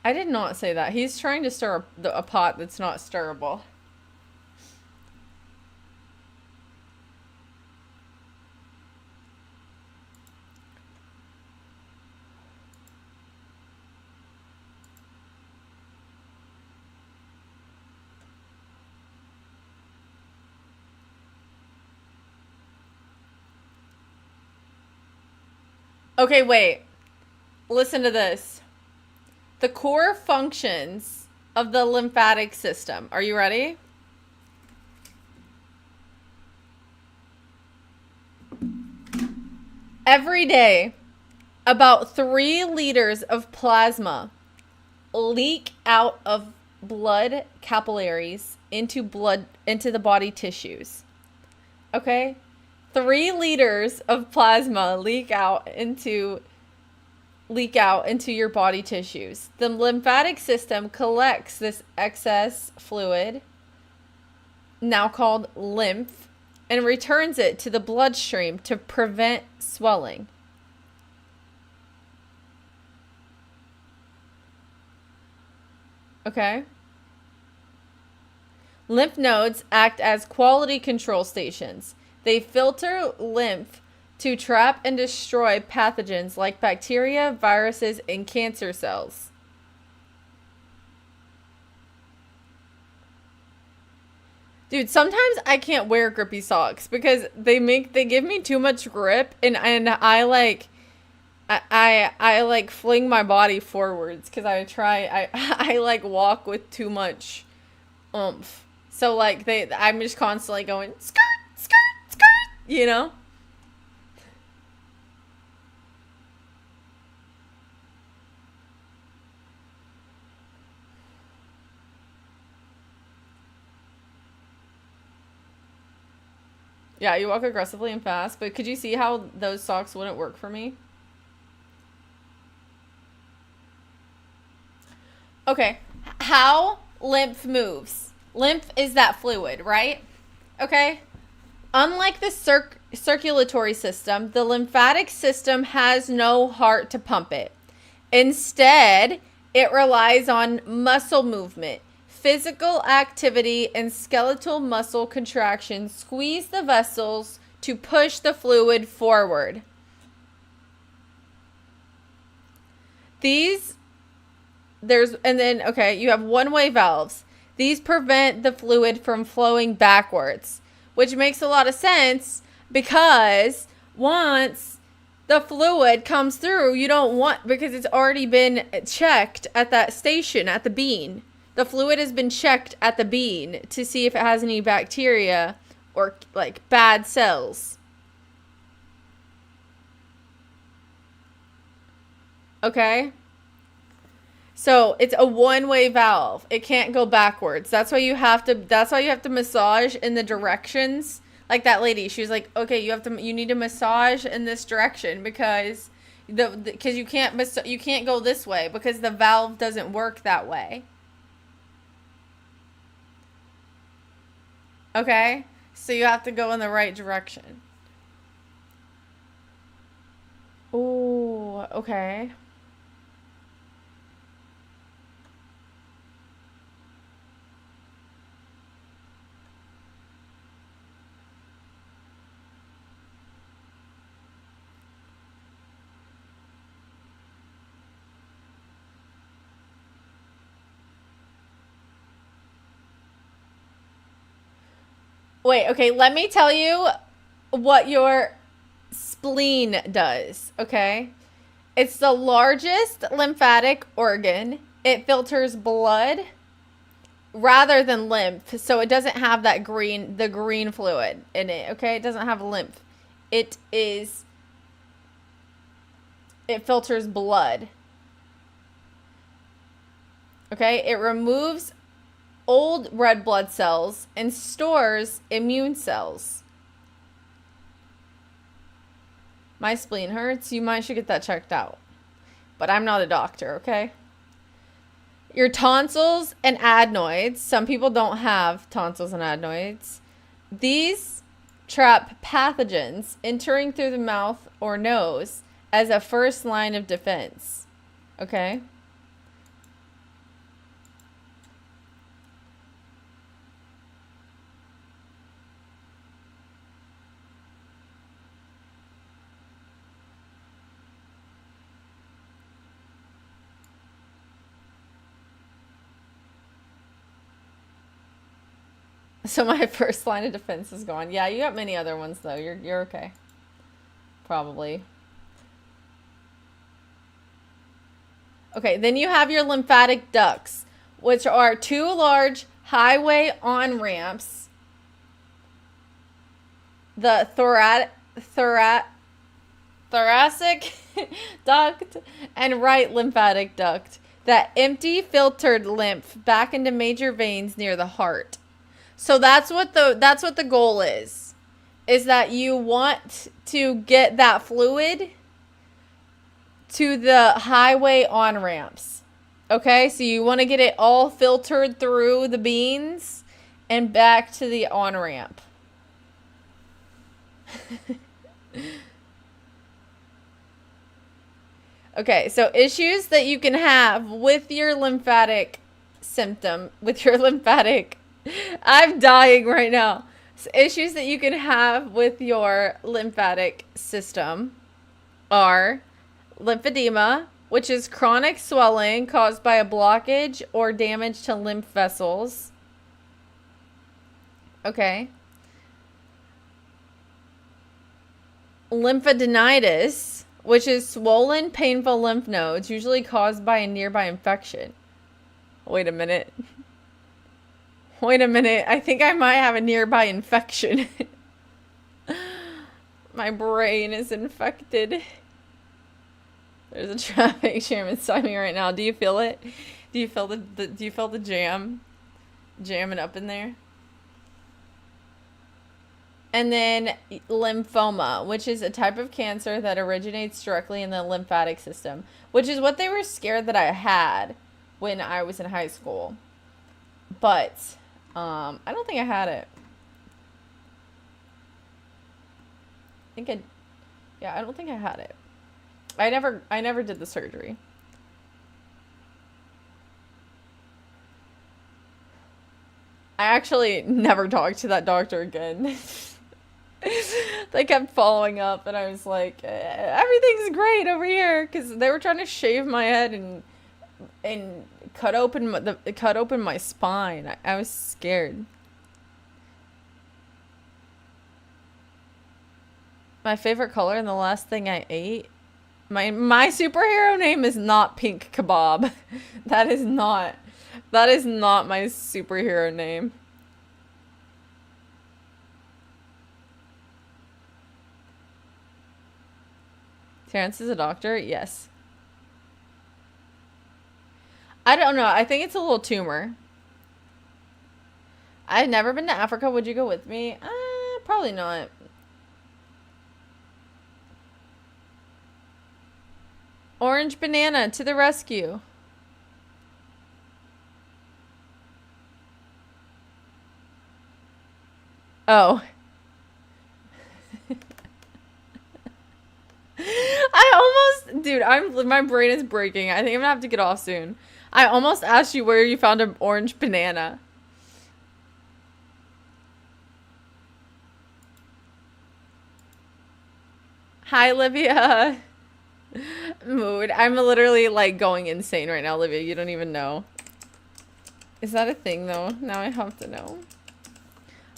I did not say that. He's trying to stir a pot that's not stirrable. Okay, wait. Listen to this. The core functions of the lymphatic system. Are you ready? Every day, about 3 liters of plasma leak out of blood capillaries into the body tissues. Okay? 3 liters of plasma leak out into your body tissues. The lymphatic system collects this excess fluid, now called lymph, and returns it to the bloodstream to prevent swelling. Okay? Lymph nodes act as quality control stations. They filter lymph to trap and destroy pathogens like bacteria, viruses, and cancer cells. Dude, sometimes I can't wear grippy socks because they give me too much grip, and I like fling my body forwards because I like walk with too much oomph. So like I'm just constantly going skirt, skirt, skirt, you know? Yeah, you walk aggressively and fast, but could you see how those socks wouldn't work for me? Okay, how lymph moves. Lymph is that fluid, right? Okay? Unlike the circulatory system, the lymphatic system has no heart to pump it. Instead, it relies on muscle movement. Physical activity and skeletal muscle contraction squeeze the vessels to push the fluid forward. You have one-way valves. These prevent the fluid from flowing backwards, which makes a lot of sense because once the fluid comes through, because it's already been checked at that station at the bean. The fluid has been checked at the bean to see if it has any bacteria or like bad cells. Okay? So it's a one-way valve. It can't go backwards. That's why you have to massage in the directions. Like that lady, she was like, okay, you need to massage in this direction because you can't go this way because the valve doesn't work that way. Okay? So you have to go in the right direction. Ooh, okay. Wait, okay, let me tell you what your spleen does, okay? It's the largest lymphatic organ. It filters blood rather than lymph, so it doesn't have the green fluid in it, okay? It doesn't have lymph. It filters blood. Okay? It removes old red blood cells and stores immune cells. My spleen hurts. You should get that checked out. But I'm not a doctor, okay? Your tonsils and adenoids. Some people don't have tonsils and adenoids. These trap pathogens entering through the mouth or nose as a first line of defense. Okay? So my first line of defense is gone. Yeah, you got many other ones though. You're okay. Probably. Okay, then you have your lymphatic ducts, which are two large highway on-ramps. The thoracic duct and right lymphatic duct that empty filtered lymph back into major veins near the heart. So that's what the goal is that you want to get that fluid to the highway on-ramps. Okay? So you want to get it all filtered through the beans and back to the on-ramp. Okay, so issues that you can have with your lymphatic I'm dying right now. So issues that you can have with your lymphatic system are lymphedema, which is chronic swelling caused by a blockage or damage to lymph vessels. Okay. Lymphadenitis, which is swollen, painful lymph nodes, usually caused by a nearby infection. Wait a minute. I think I might have a nearby infection. My brain is infected. There's a traffic jam inside me right now. Do you feel it? Do you feel the jam jamming up in there? And then lymphoma, which is a type of cancer that originates directly in the lymphatic system, which is what they were scared that I had when I was in high school. But I don't think I had it. think I, yeah, I don't think I had it. I never did the surgery. I actually never talked to that doctor again. They kept following up, and I was like, everything's great over here, because they were trying to shave my head and cut open my spine. I was scared. My favorite color and the last thing I ate. My superhero name is not Pink Kebab. That is not my superhero name. Terrence is a doctor? Yes. I don't know. I think it's a little tumor. I've never been to Africa. Would you go with me? Probably not. Orange banana to the rescue. Oh. Dude, my brain is breaking. I think I'm gonna have to get off soon. I almost asked you where you found an orange banana. Hi, Livia. Mood. I'm literally like going insane right now, Livia. You don't even know. Is that a thing though? Now I have to know.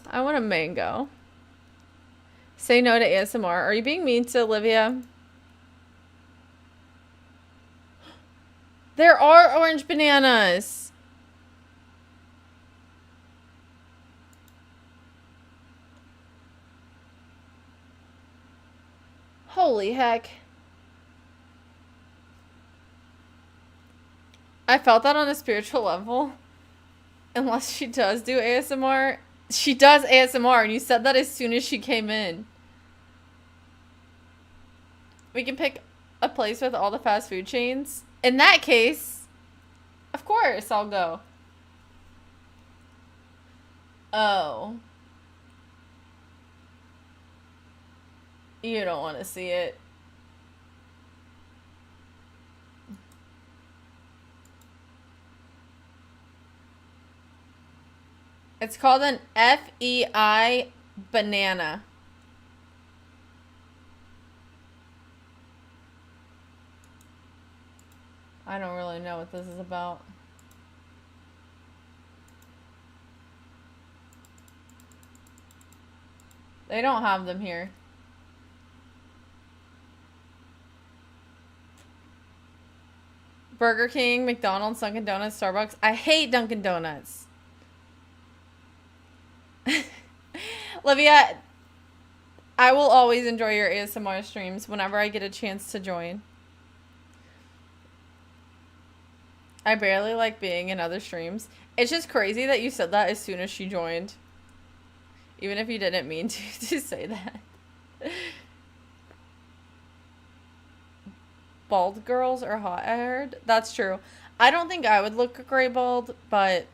I want a mango. Say no to ASMR. Are you being mean to Olivia? There are orange bananas. Holy heck. I felt that on a spiritual level. Unless she does do ASMR. She does ASMR, and you said that as soon as she came in. We can pick a place with all the fast food chains. In that case, of course I'll go. Oh. You don't want to see it. It's called an FEI banana. I don't really know what this is about. They don't have them here. Burger King, McDonald's, Dunkin' Donuts, Starbucks. I hate Dunkin' Donuts. Livia, I will always enjoy your ASMR streams whenever I get a chance to join. I barely like being in other streams. It's just crazy that you said that as soon as she joined. Even if you didn't mean to say that. Bald girls are hot, I heard. That's true. I don't think I would look great bald, but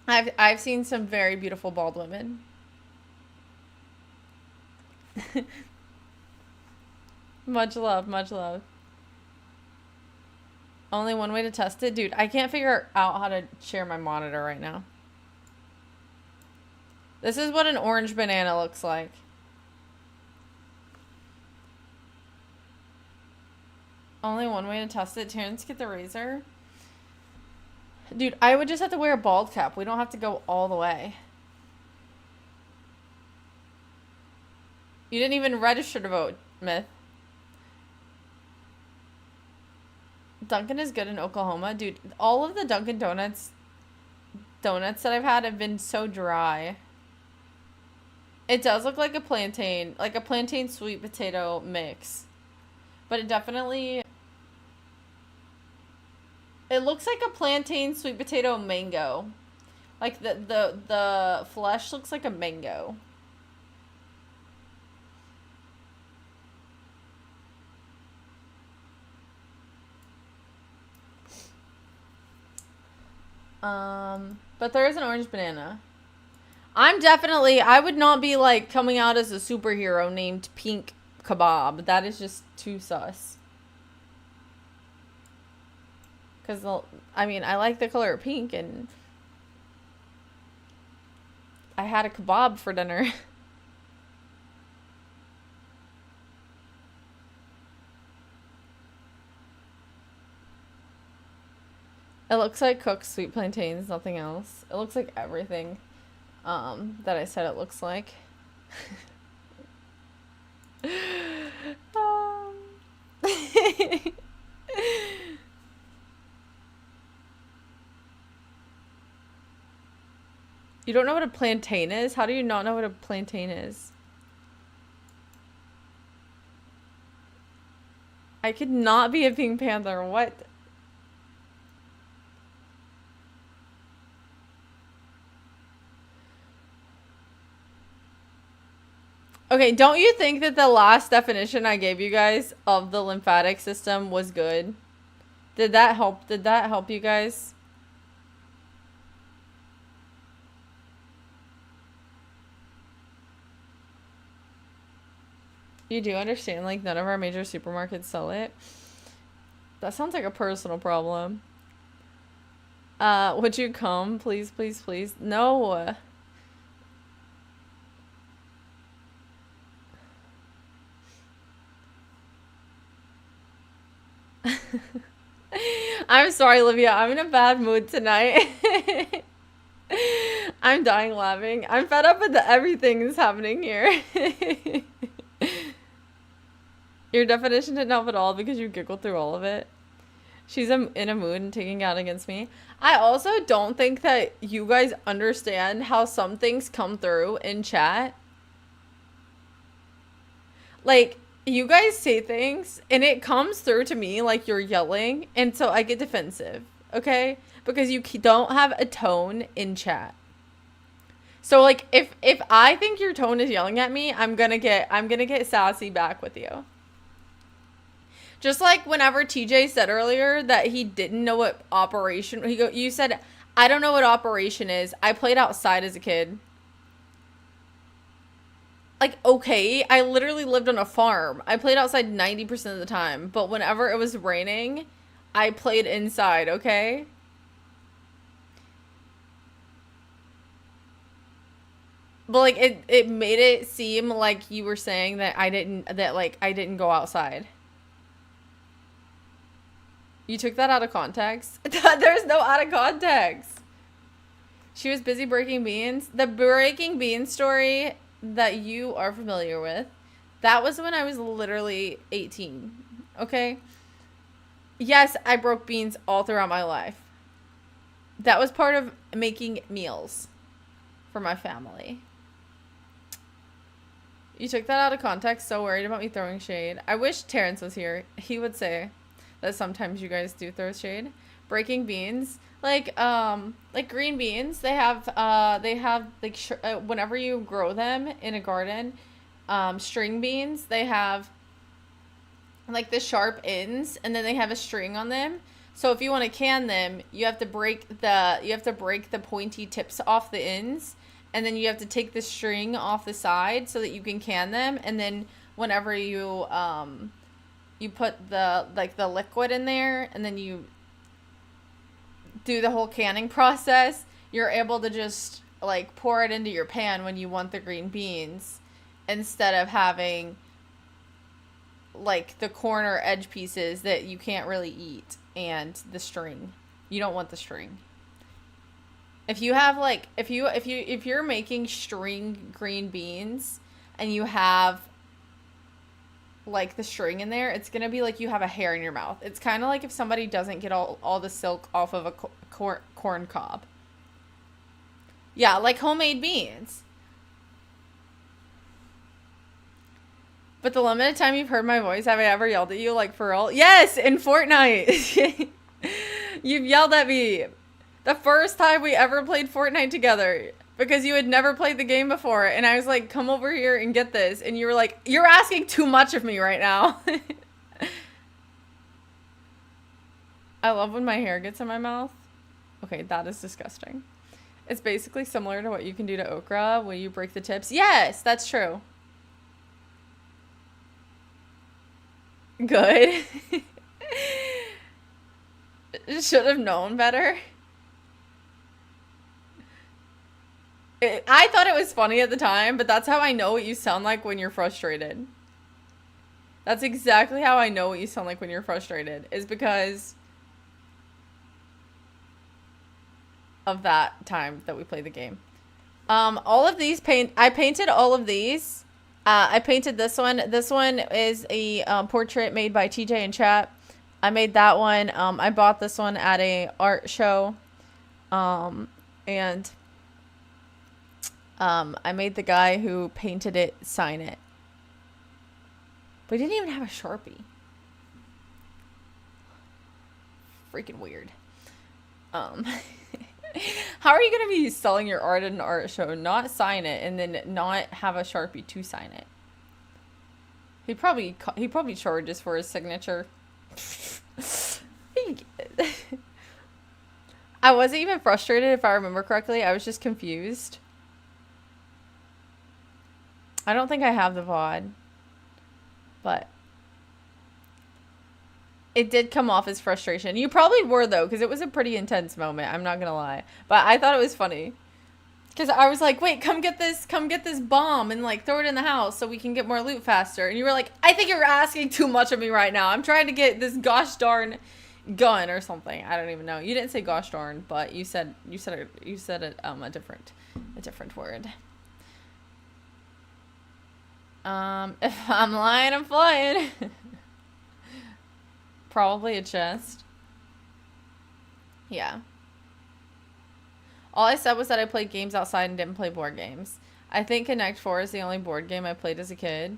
I've seen some very beautiful bald women. Much love, much love. Only one way to test it? Dude, I can't figure out how to share my monitor right now. This is what an orange banana looks like. Only one way to test it. Terrence, get the razor. Dude, I would just have to wear a bald cap. We don't have to go all the way. You didn't even register to vote, Myth. Dunkin' is good in Oklahoma. Dude, all of the Dunkin' Donuts that I've had have been so dry. It does look like a plantain sweet potato mix. But it definitely... It looks like a plantain sweet potato mango. Like the flesh looks like a mango. But there is an orange banana. I would not be like coming out as a superhero named Pink kebab. That is just too sus. Because, I mean, I like the color pink, and I had a kebab for dinner. It looks like cooked sweet plantains, nothing else. It looks like everything that I said it looks like. um. You don't know what a plantain is? How do you not know what a plantain is? I could not be a Pink Panther. What? Okay, don't you think that the last definition I gave you guys of the lymphatic system was good? Did that help? Did that help you guys? You do understand, like, none of our major supermarkets sell it? That sounds like a personal problem. Would you come? Please, please, please. No. I'm sorry, Olivia. I'm in a bad mood tonight. I'm dying laughing. I'm fed up with everything that's happening here. Your definition didn't help at all because you giggled through all of it. She's in a mood and taking out against me. I also don't think that you guys understand how some things come through in chat. Like, you guys say things and it comes through to me like you're yelling, and so I get defensive, okay? Because you don't have a tone in chat. So like if I think your tone is yelling at me, I'm gonna get sassy back with you. Just like whenever TJ said earlier that he didn't know what operation, you said, I don't know what operation is. I played outside as a kid. Like, okay, I literally lived on a farm. I played outside 90% of the time, but whenever it was raining, I played inside, okay? But like it made it seem like you were saying that I didn't go outside. You took that out of context? There's no out of context. She was busy breaking beans. The breaking beans story that you are familiar with, that was when I was literally 18. Okay? Yes, I broke beans all throughout my life. That was part of making meals for my family. You took that out of context, so worried about me throwing shade. I wish Terrence was here. He would say that sometimes you guys do throw shade. Breaking beans, like green beans, they have like whenever you grow them in a garden, string beans, they have like the sharp ends, and then they have a string on them. So if you want to can them, you have to break the pointy tips off the ends, and then you have to take the string off the side so that you can can them. And then whenever you put the liquid in there, and then you do the whole canning process, you're able to just like pour it into your pan when you want the green beans, instead of having like the corner edge pieces that you can't really eat and the string. You don't want the string. If you have like if you're making string green beans and you have like the string in there, it's gonna be like you have a hair in your mouth. It's kind of like if somebody doesn't get all the silk off of a corn cob. Yeah, like homemade beans. But the limited time you've heard my voice, have I ever yelled at you, like, for real? Yes, in Fortnite. You've yelled at me. The first time we ever played Fortnite together. Because you had never played the game before. And I was like, come over here and get this. And you were like, you're asking too much of me right now. I love when my hair gets in my mouth. Okay, that is disgusting. It's basically similar to what you can do to okra when you break the tips. Yes, that's true. Good. Should have known better. I thought it was funny at the time, but that's how I know what you sound like when you're frustrated. That's exactly how I know what you sound like when you're frustrated, is because of that time that we played the game. All of these I painted all of these. I painted this one. This one is a portrait made by TJ in chat. I made that one. I bought this one at a art show. And I made the guy who painted it sign it. We didn't even have a Sharpie. Freaking weird. How are you going to be selling your art at an art show, not sign it, and then not have a Sharpie to sign it? He probably charges for his signature. I wasn't even frustrated, if I remember correctly. I was just confused. I don't think I have the VOD. But it did come off as frustration. You probably were, though, because it was a pretty intense moment. I'm not going to lie. But I thought it was funny. Because I was like, wait, come get this bomb and, like, throw it in the house so we can get more loot faster. And you were like, I think you're asking too much of me right now. I'm trying to get this gosh darn gun or something. I don't even know. You didn't say gosh darn, but you said it a different word. If I'm lying, I'm flying. Probably a chest. Yeah. All I said was that I played games outside and didn't play board games. I think Connect 4 is the only board game I played as a kid.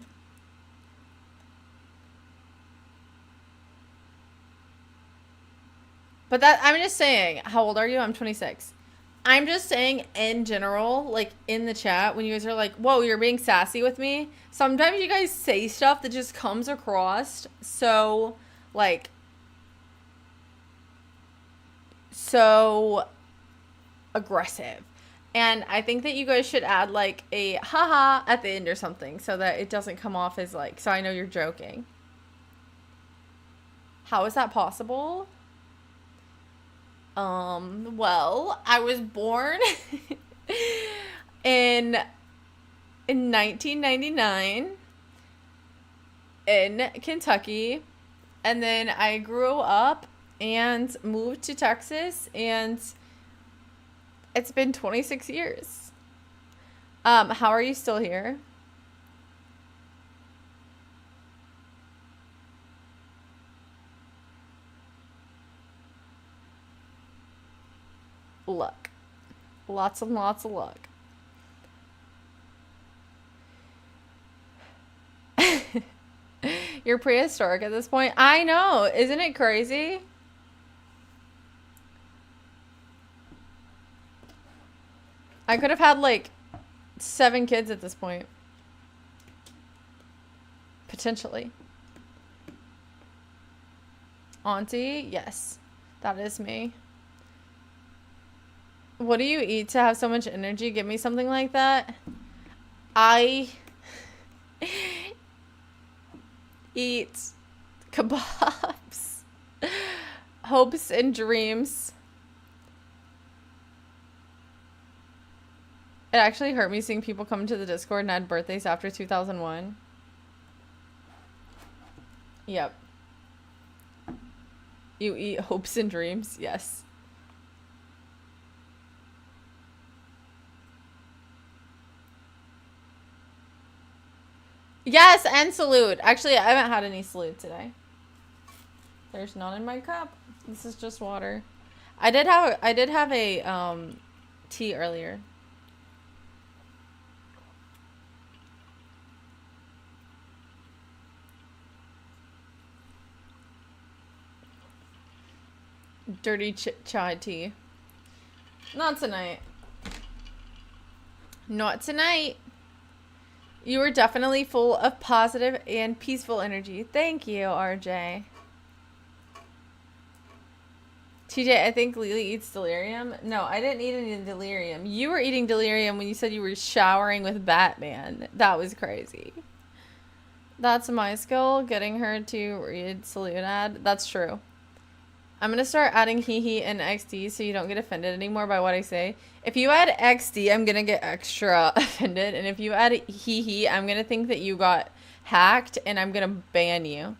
But that, I'm just saying, how old are you? I'm 26. I'm just saying in general, like in the chat, when you guys are like, whoa, you're being sassy with me. Sometimes you guys say stuff that just comes across so, like, so aggressive. And I think that you guys should add like a haha at the end or something so that it doesn't come off as like, so I know you're joking. How is that possible? Well, I was born in 1999 in Kentucky, and then I grew up and moved to Texas, and it's been 26 years. How are you still here? Luck. Lots and lots of luck. You're prehistoric at this point. I know. Isn't it crazy? I could have had like 7 kids at this point. Potentially. Auntie? Yes. That is me. What do you eat to have so much energy? Give me something like that. I eat kebabs, hopes and dreams. It actually hurt me seeing people come to the Discord and add birthdays after 2001. Yep. You eat hopes and dreams? Yes. Yes, and salute. Actually, I haven't had any salute today. There's none in my cup. This is just water. I did have a tea earlier. Dirty chai tea. Not tonight. Not tonight. You were definitely full of positive and peaceful energy. Thank you, RJ. TJ, I think Lily eats delirium. No, I didn't eat any delirium. You were eating delirium when you said you were showering with Batman. That was crazy. That's my skill, getting her to read salute ad. That's true. I'm going to start adding hee and XD so you don't get offended anymore by what I say. If you add XD, I'm going to get extra offended. And if you add hee, I'm going to think that you got hacked and I'm going to ban you.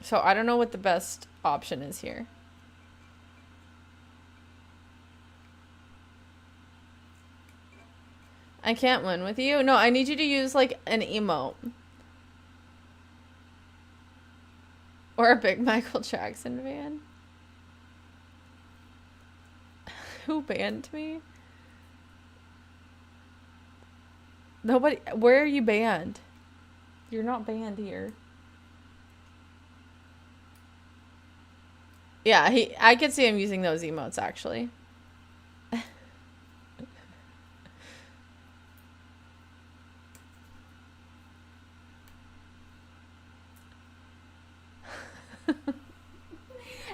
So I don't know what the best option is here. I can't win with you. No, I need you to use like an emote. Or a big Michael Jackson fan. Who banned me? Nobody. Where are you banned? You're not banned here. Yeah, I could see him using those emotes actually.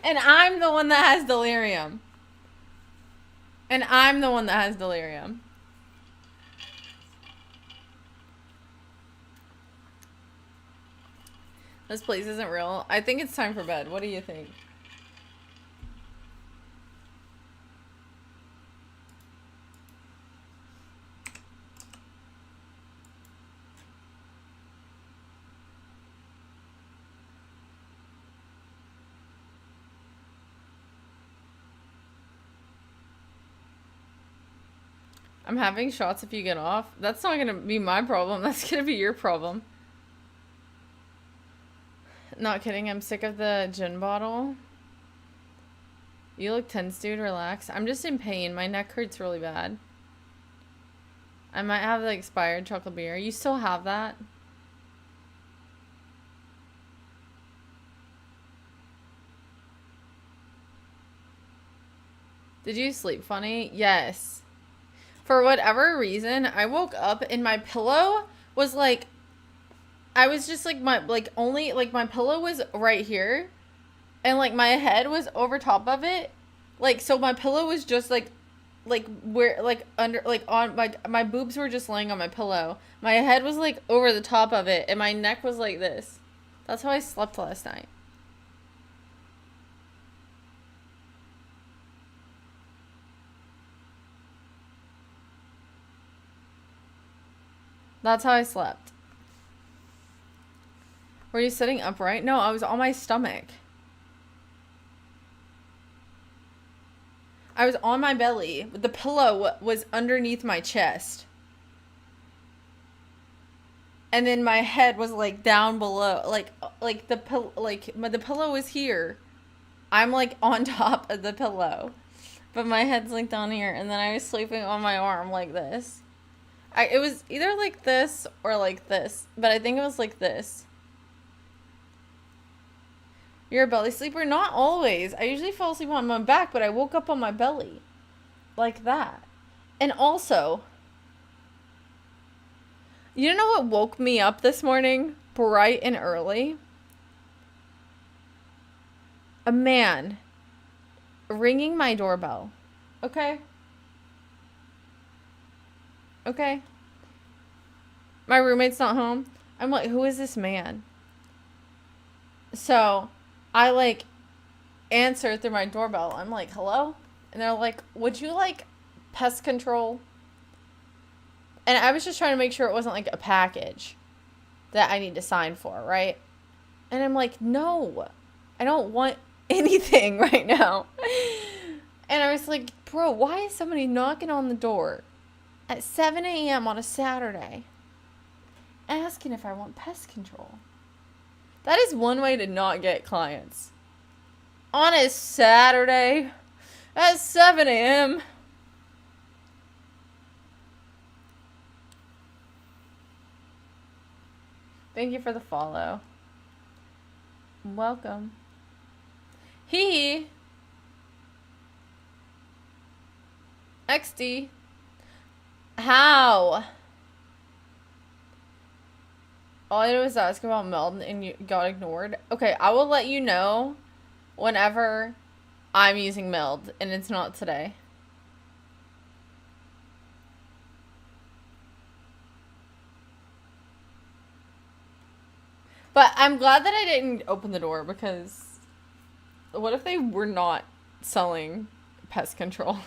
And I'm the one that has delirium. And I'm the one that has delirium. This place isn't real. I think it's time for bed. What do you think? I'm having shots if you get off. That's not gonna be my problem. That's gonna be your problem. Not kidding. I'm sick of the gin bottle. You look tense, dude. Relax. I'm just in pain. My neck hurts really bad. I might have the expired chocolate beer. You still have that? Did you sleep funny? Yes. For whatever reason, I woke up and my pillow was like, I was just like, my pillow was right here. And like my head was over top of it. Like, so my pillow was just like where, like under, like on, my boobs were just laying on my pillow. My head was like over the top of it and my neck was like this. That's how I slept last night. That's how I slept. Were you sitting upright? No, I was on my stomach. I was on my belly. The pillow was underneath my chest. And then my head was like down below. Like the pillow was here. I'm like on top of the pillow. But my head's like down here. And then I was sleeping on my arm like this. It was either like this or like this, but I think it was like this. You're a belly sleeper? Not always. I usually fall asleep on my back, but I woke up on my belly. Like that. And also, you know what woke me up this morning? Bright and early? A man ringing my doorbell. Okay? Okay. My roommate's not home. I'm like, who is this man? So I like answer through my doorbell. I'm like, hello? And they're like, would you like pest control? And I was just trying to make sure it wasn't like a package that I need to sign for, right? And I'm like, no, I don't want anything right now. And I was like, bro, why is somebody knocking on the door at 7 a.m. on a Saturday asking if I want pest control? That is one way to not get clients. On a Saturday at 7 a.m. Thank you for the follow. Welcome. XD. How? All I did was ask about Meld and you got ignored. Okay, I will let you know whenever I'm using Meld, and it's not today. But I'm glad that I didn't open the door, because what if they were not selling pest control?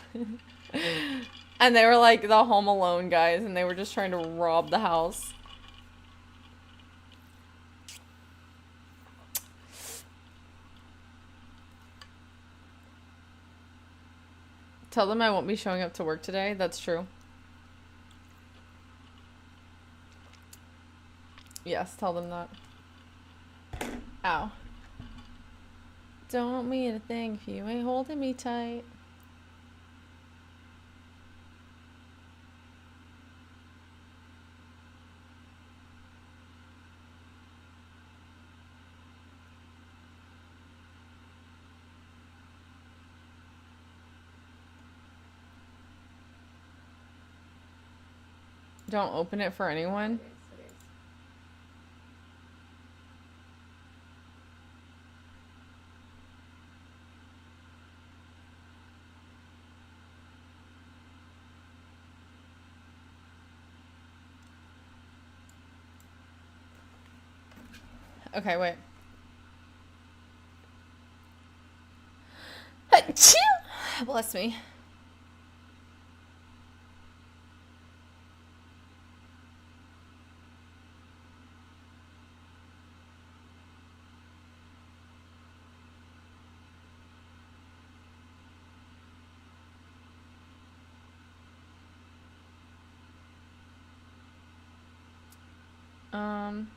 And they were like the Home Alone guys, and they were just trying to rob the house. Tell them I won't be showing up to work today. That's true. Yes, tell them that. Ow. Don't mean a thing if you ain't holding me tight. Don't open it for anyone. It is. Okay, wait. Achoo! Bless me. Um...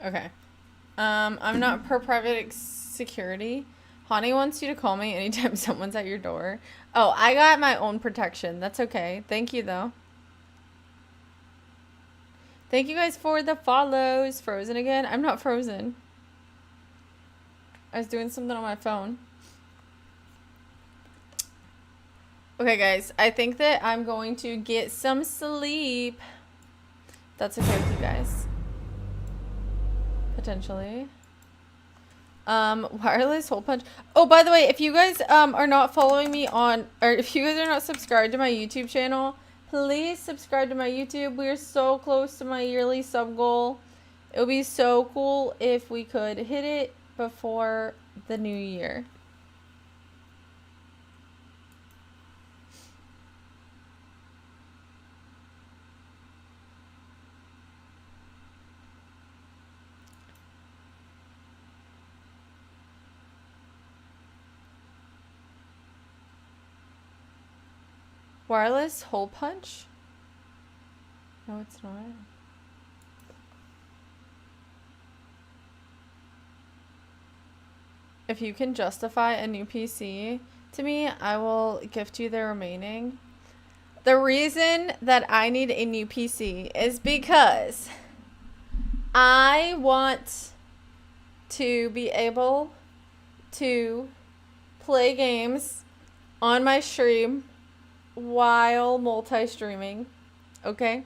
Okay. I'm not per private security. Hani wants you to call me anytime someone's at your door. Oh, I got my own protection. That's okay. Thank you, though. Thank you guys for the follows. Frozen again? I'm not frozen. I was doing something on my phone. Okay, guys. I think that I'm going to get some sleep. That's okay with you guys. Potentially. Wireless hole punch. Oh, by the way, if you guys are not following me on, or if you guys are not subscribed to my YouTube channel, please subscribe to my YouTube. We are so close to my yearly sub goal. It would be so cool if we could hit it before the new year. Wireless hole punch? No, it's not. If you can justify a new PC to me, I will gift you the remaining. The reason that I need a new PC is because I want to be able to play games on my stream while multi-streaming, okay?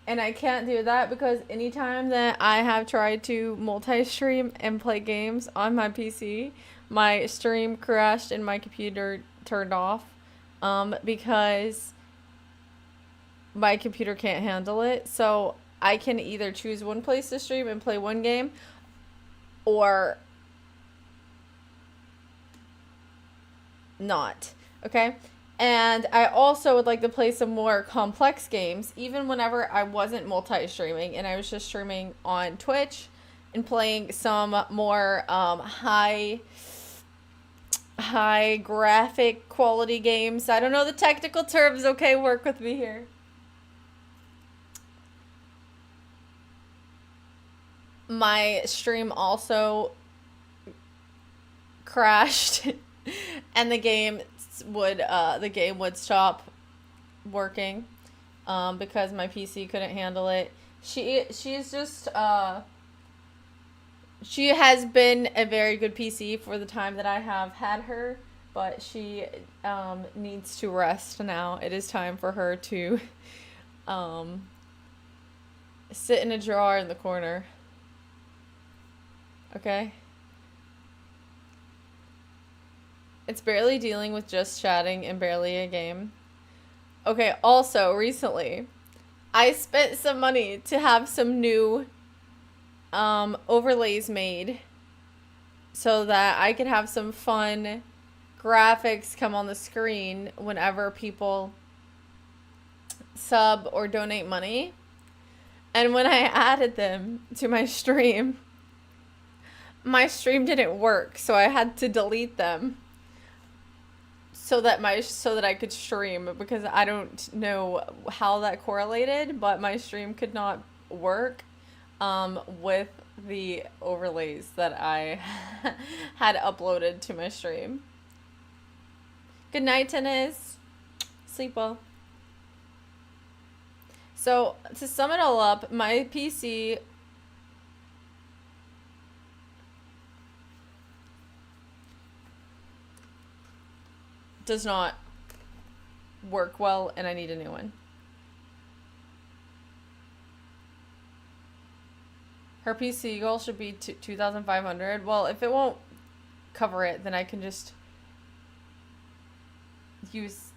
And I can't do that because anytime that I have tried to multi-stream and play games on my PC, my stream crashed and my computer turned off, because my computer can't handle it. So I can either choose one place to stream and play one game, or not. Okay? And I also would like to play some more complex games, even whenever I wasn't multi-streaming and I was just streaming on Twitch and playing some more high graphic quality games. I don't know the technical terms, okay? Work with me here. My stream also crashed and the game would stop working because my PC couldn't handle it. She's just she has been a very good PC for the time that I have had her, but she needs to rest now. It is time for her to sit in a drawer in the corner. Okay? It's barely dealing with just chatting and barely a game. Okay, also, recently, I spent some money to have some new overlays made so that I could have some fun graphics come on the screen whenever people sub or donate money. And when I added them to my stream didn't work, so I had to delete them so that I could stream, because I don't know how that correlated, but my stream could not work with the overlays that I had uploaded to my stream. Good night, Tennis. Sleep well. So, to sum it all up, my PC does not work well, and I need a new one. Her PC goal should be 2,500. Well, if it won't cover it, then I can just use.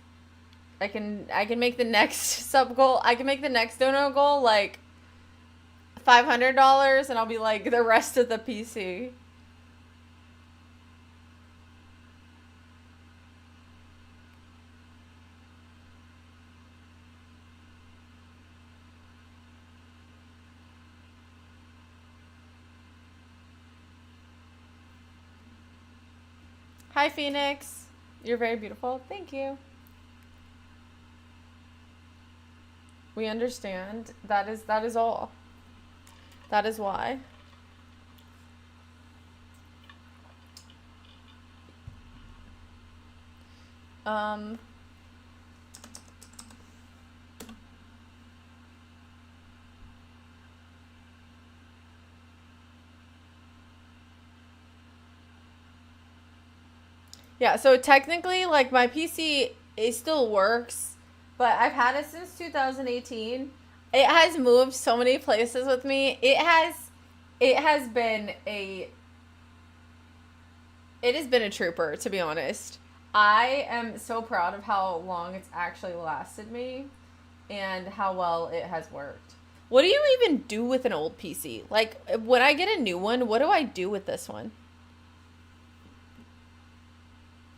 I can make the next sub goal. I can make the next dono goal like $500, and I'll be like the rest of the PC. Hi, Phoenix. You're very beautiful. Thank you. We understand. That is all. That is why. Yeah, so technically, like, my PC, it still works, but I've had it since 2018. It has moved so many places with me. It has been a trooper, to be honest. I am so proud of how long it's actually lasted me and how well it has worked. What do you even do with an old PC? Like, when I get a new one, what do I do with this one?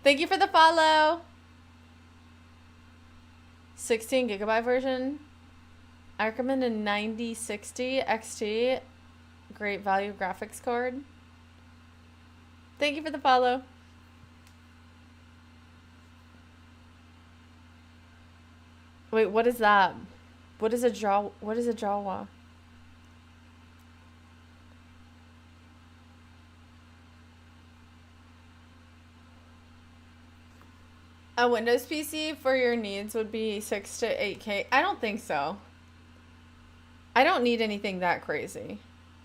Thank you for the follow. 16 gigabyte version. I recommend a 9060 XT. Great value graphics card. Thank you for the follow. Wait, what is that? What is a Jawa? A Windows PC for your needs would be 6 to 8K. I don't think so. I don't need anything that crazy.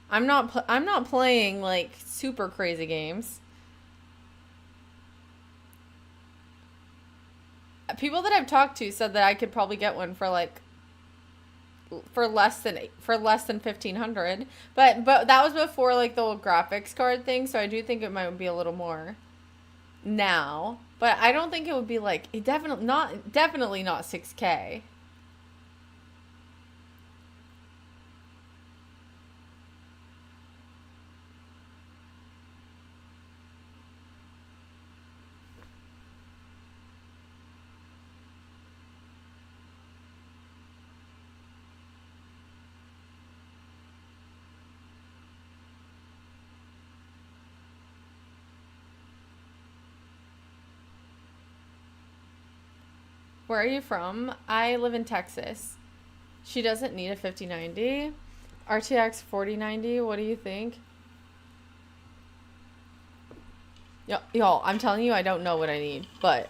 I'm not playing like super crazy games. People that I've talked to said that I could probably get one for like less than 1,500. But that was before like the old graphics card thing, so I do think it might be a little more now. But I don't think it would be like definitely not 6K. Where are you from? I live in Texas. She doesn't need a 5090. RTX 4090, what do you think? Y'all, I'm telling you, I don't know what I need, but...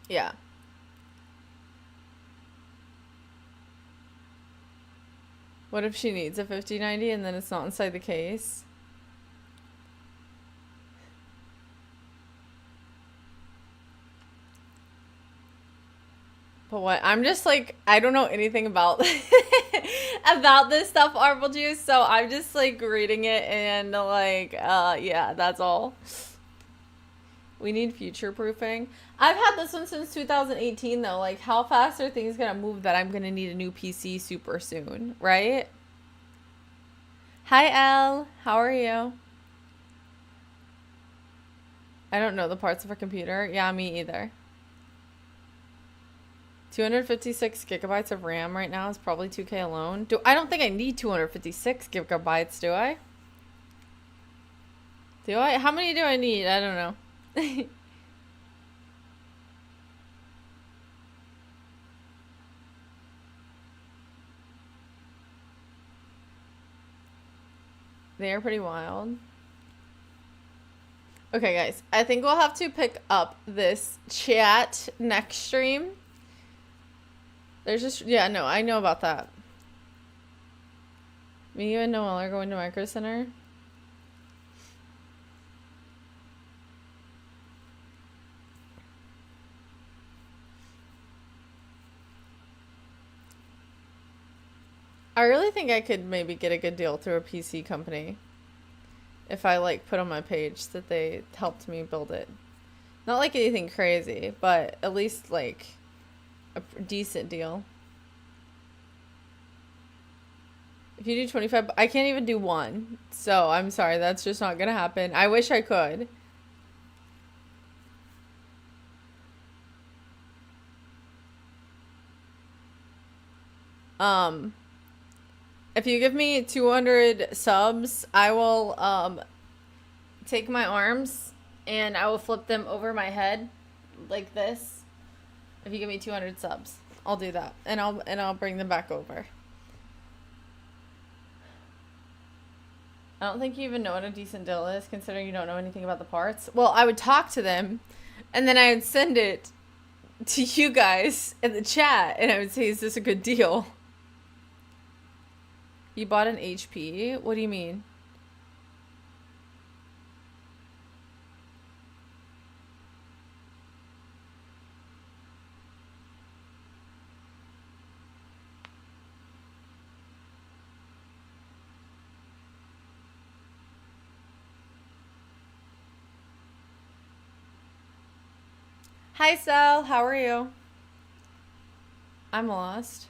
yeah. What if she needs a 5090 and then it's not inside the case? But what? I'm just like, I don't know anything about about this stuff, Arbol Juice, so I'm just like reading it and like, yeah, that's all. We need future proofing. I've had this one since 2018 though. Like, how fast are things gonna move that I'm gonna need a new PC super soon, right? Hi, Elle. How are you? I don't know the parts of her computer. Yeah, me either. 256 gigabytes of RAM right now is probably 2K alone. I don't think I need 256 gigabytes, do I? Do I? How many do I need? I don't know. They are pretty wild. Okay, guys. I think we'll have to pick up this chat next stream. There's just... yeah, no, I know about that. Me, you, and Noelle are going to Micro Center. I really think I could maybe get a good deal through a PC company. If I, like, put on my page that they helped me build it. Not like anything crazy, but at least, like, a decent deal. If you do 25, I can't even do one. So, I'm sorry, that's just not gonna happen. I wish I could. If you give me 200 subs, I will, take my arms and I will flip them over my head like this. If you give me 200 subs, I'll do that. And I'll bring them back over. I don't think you even know what a decent deal is, considering you don't know anything about the parts. Well, I would talk to them, and then I would send it to you guys in the chat, and I would say, is this a good deal? You bought an HP? What do you mean? Hi, Sal. How are you? I'm lost.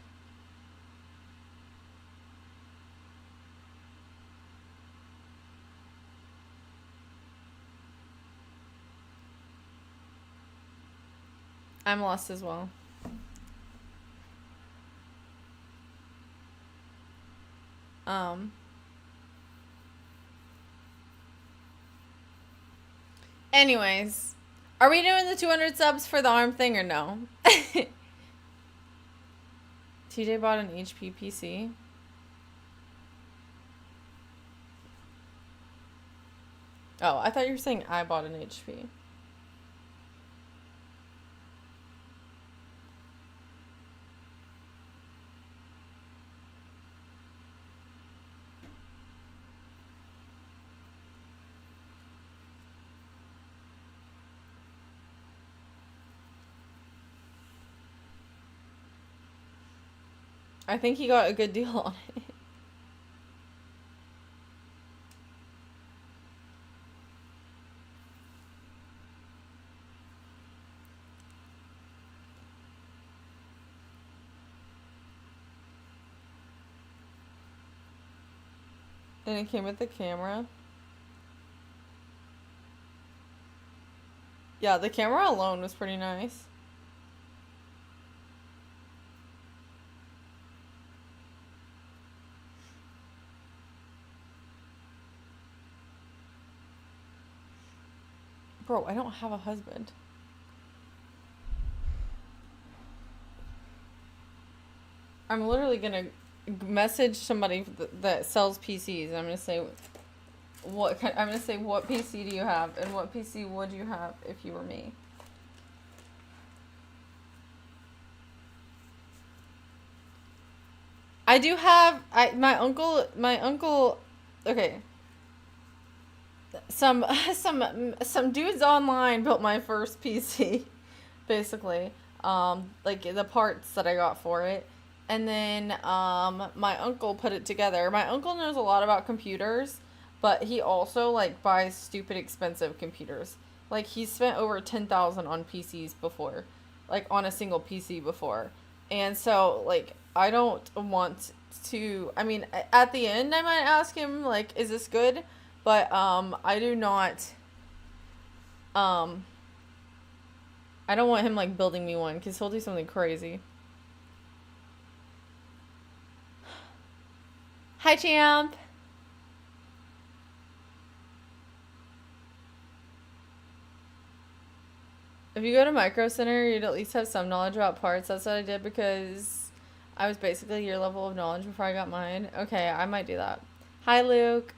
I'm lost as well. Anyways, are we doing the 200 subs for the arm thing or no? TJ bought an HP PC. Oh, I thought you were saying I bought an HP. I think he got a good deal on it. And it came with the camera. Yeah, the camera alone was pretty nice. Bro, I don't have a husband. I'm literally gonna message somebody that sells PCs. And I'm gonna say, what PC do you have, and what PC would you have if you were me? I do have my uncle. Okay. Some dudes online built my first PC, basically. Like the parts that I got for it. And then my uncle put it together. My uncle knows a lot about computers, but he also like buys stupid expensive computers. Like he's spent over 10,000 on PCs before, like on a single PC before. And so like I don't want to, I mean, at the end I might ask him like, is this good? But I do not I don't want him like building me one cuz he'll do something crazy. Hi, champ. If you go to Micro Center, you'd at least have some knowledge about parts. That's what I did because I was basically your level of knowledge before I got mine. Okay, I might do that. Hi, Luke.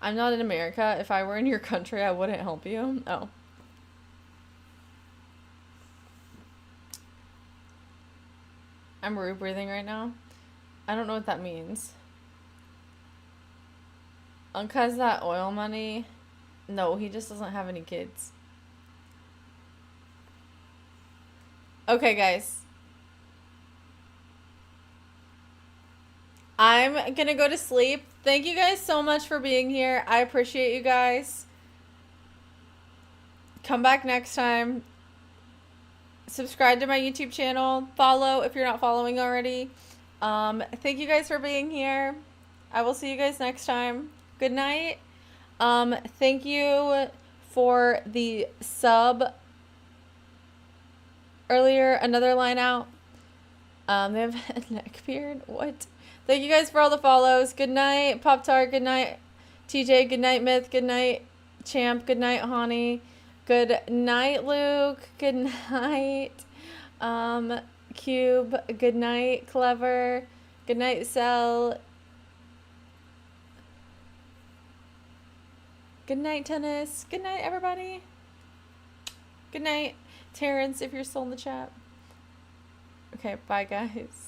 I'm not in America. If I were in your country, I wouldn't help you. Oh. I'm root breathing right now. I don't know what that means. Unc has that oil money. No, he just doesn't have any kids. Okay, guys. I'm gonna go to sleep. Thank you guys so much for being here. I appreciate you guys. Come back next time. Subscribe to my YouTube channel. Follow if you're not following already. Thank you guys for being here. I will see you guys next time. Good night. Thank you for the sub earlier. Another line out. They have a neck beard. What? Thank you guys for all the follows. Good night, Pop Tart. Good night, TJ. Good night, Myth. Good night, Champ. Good night, Honey. Good night, Luke. Good night, Cube. Good night, Clever. Good night, Cell. Good night, Tennis. Good night, everybody. Good night, Terrence, if you're still in the chat. Okay, bye, guys.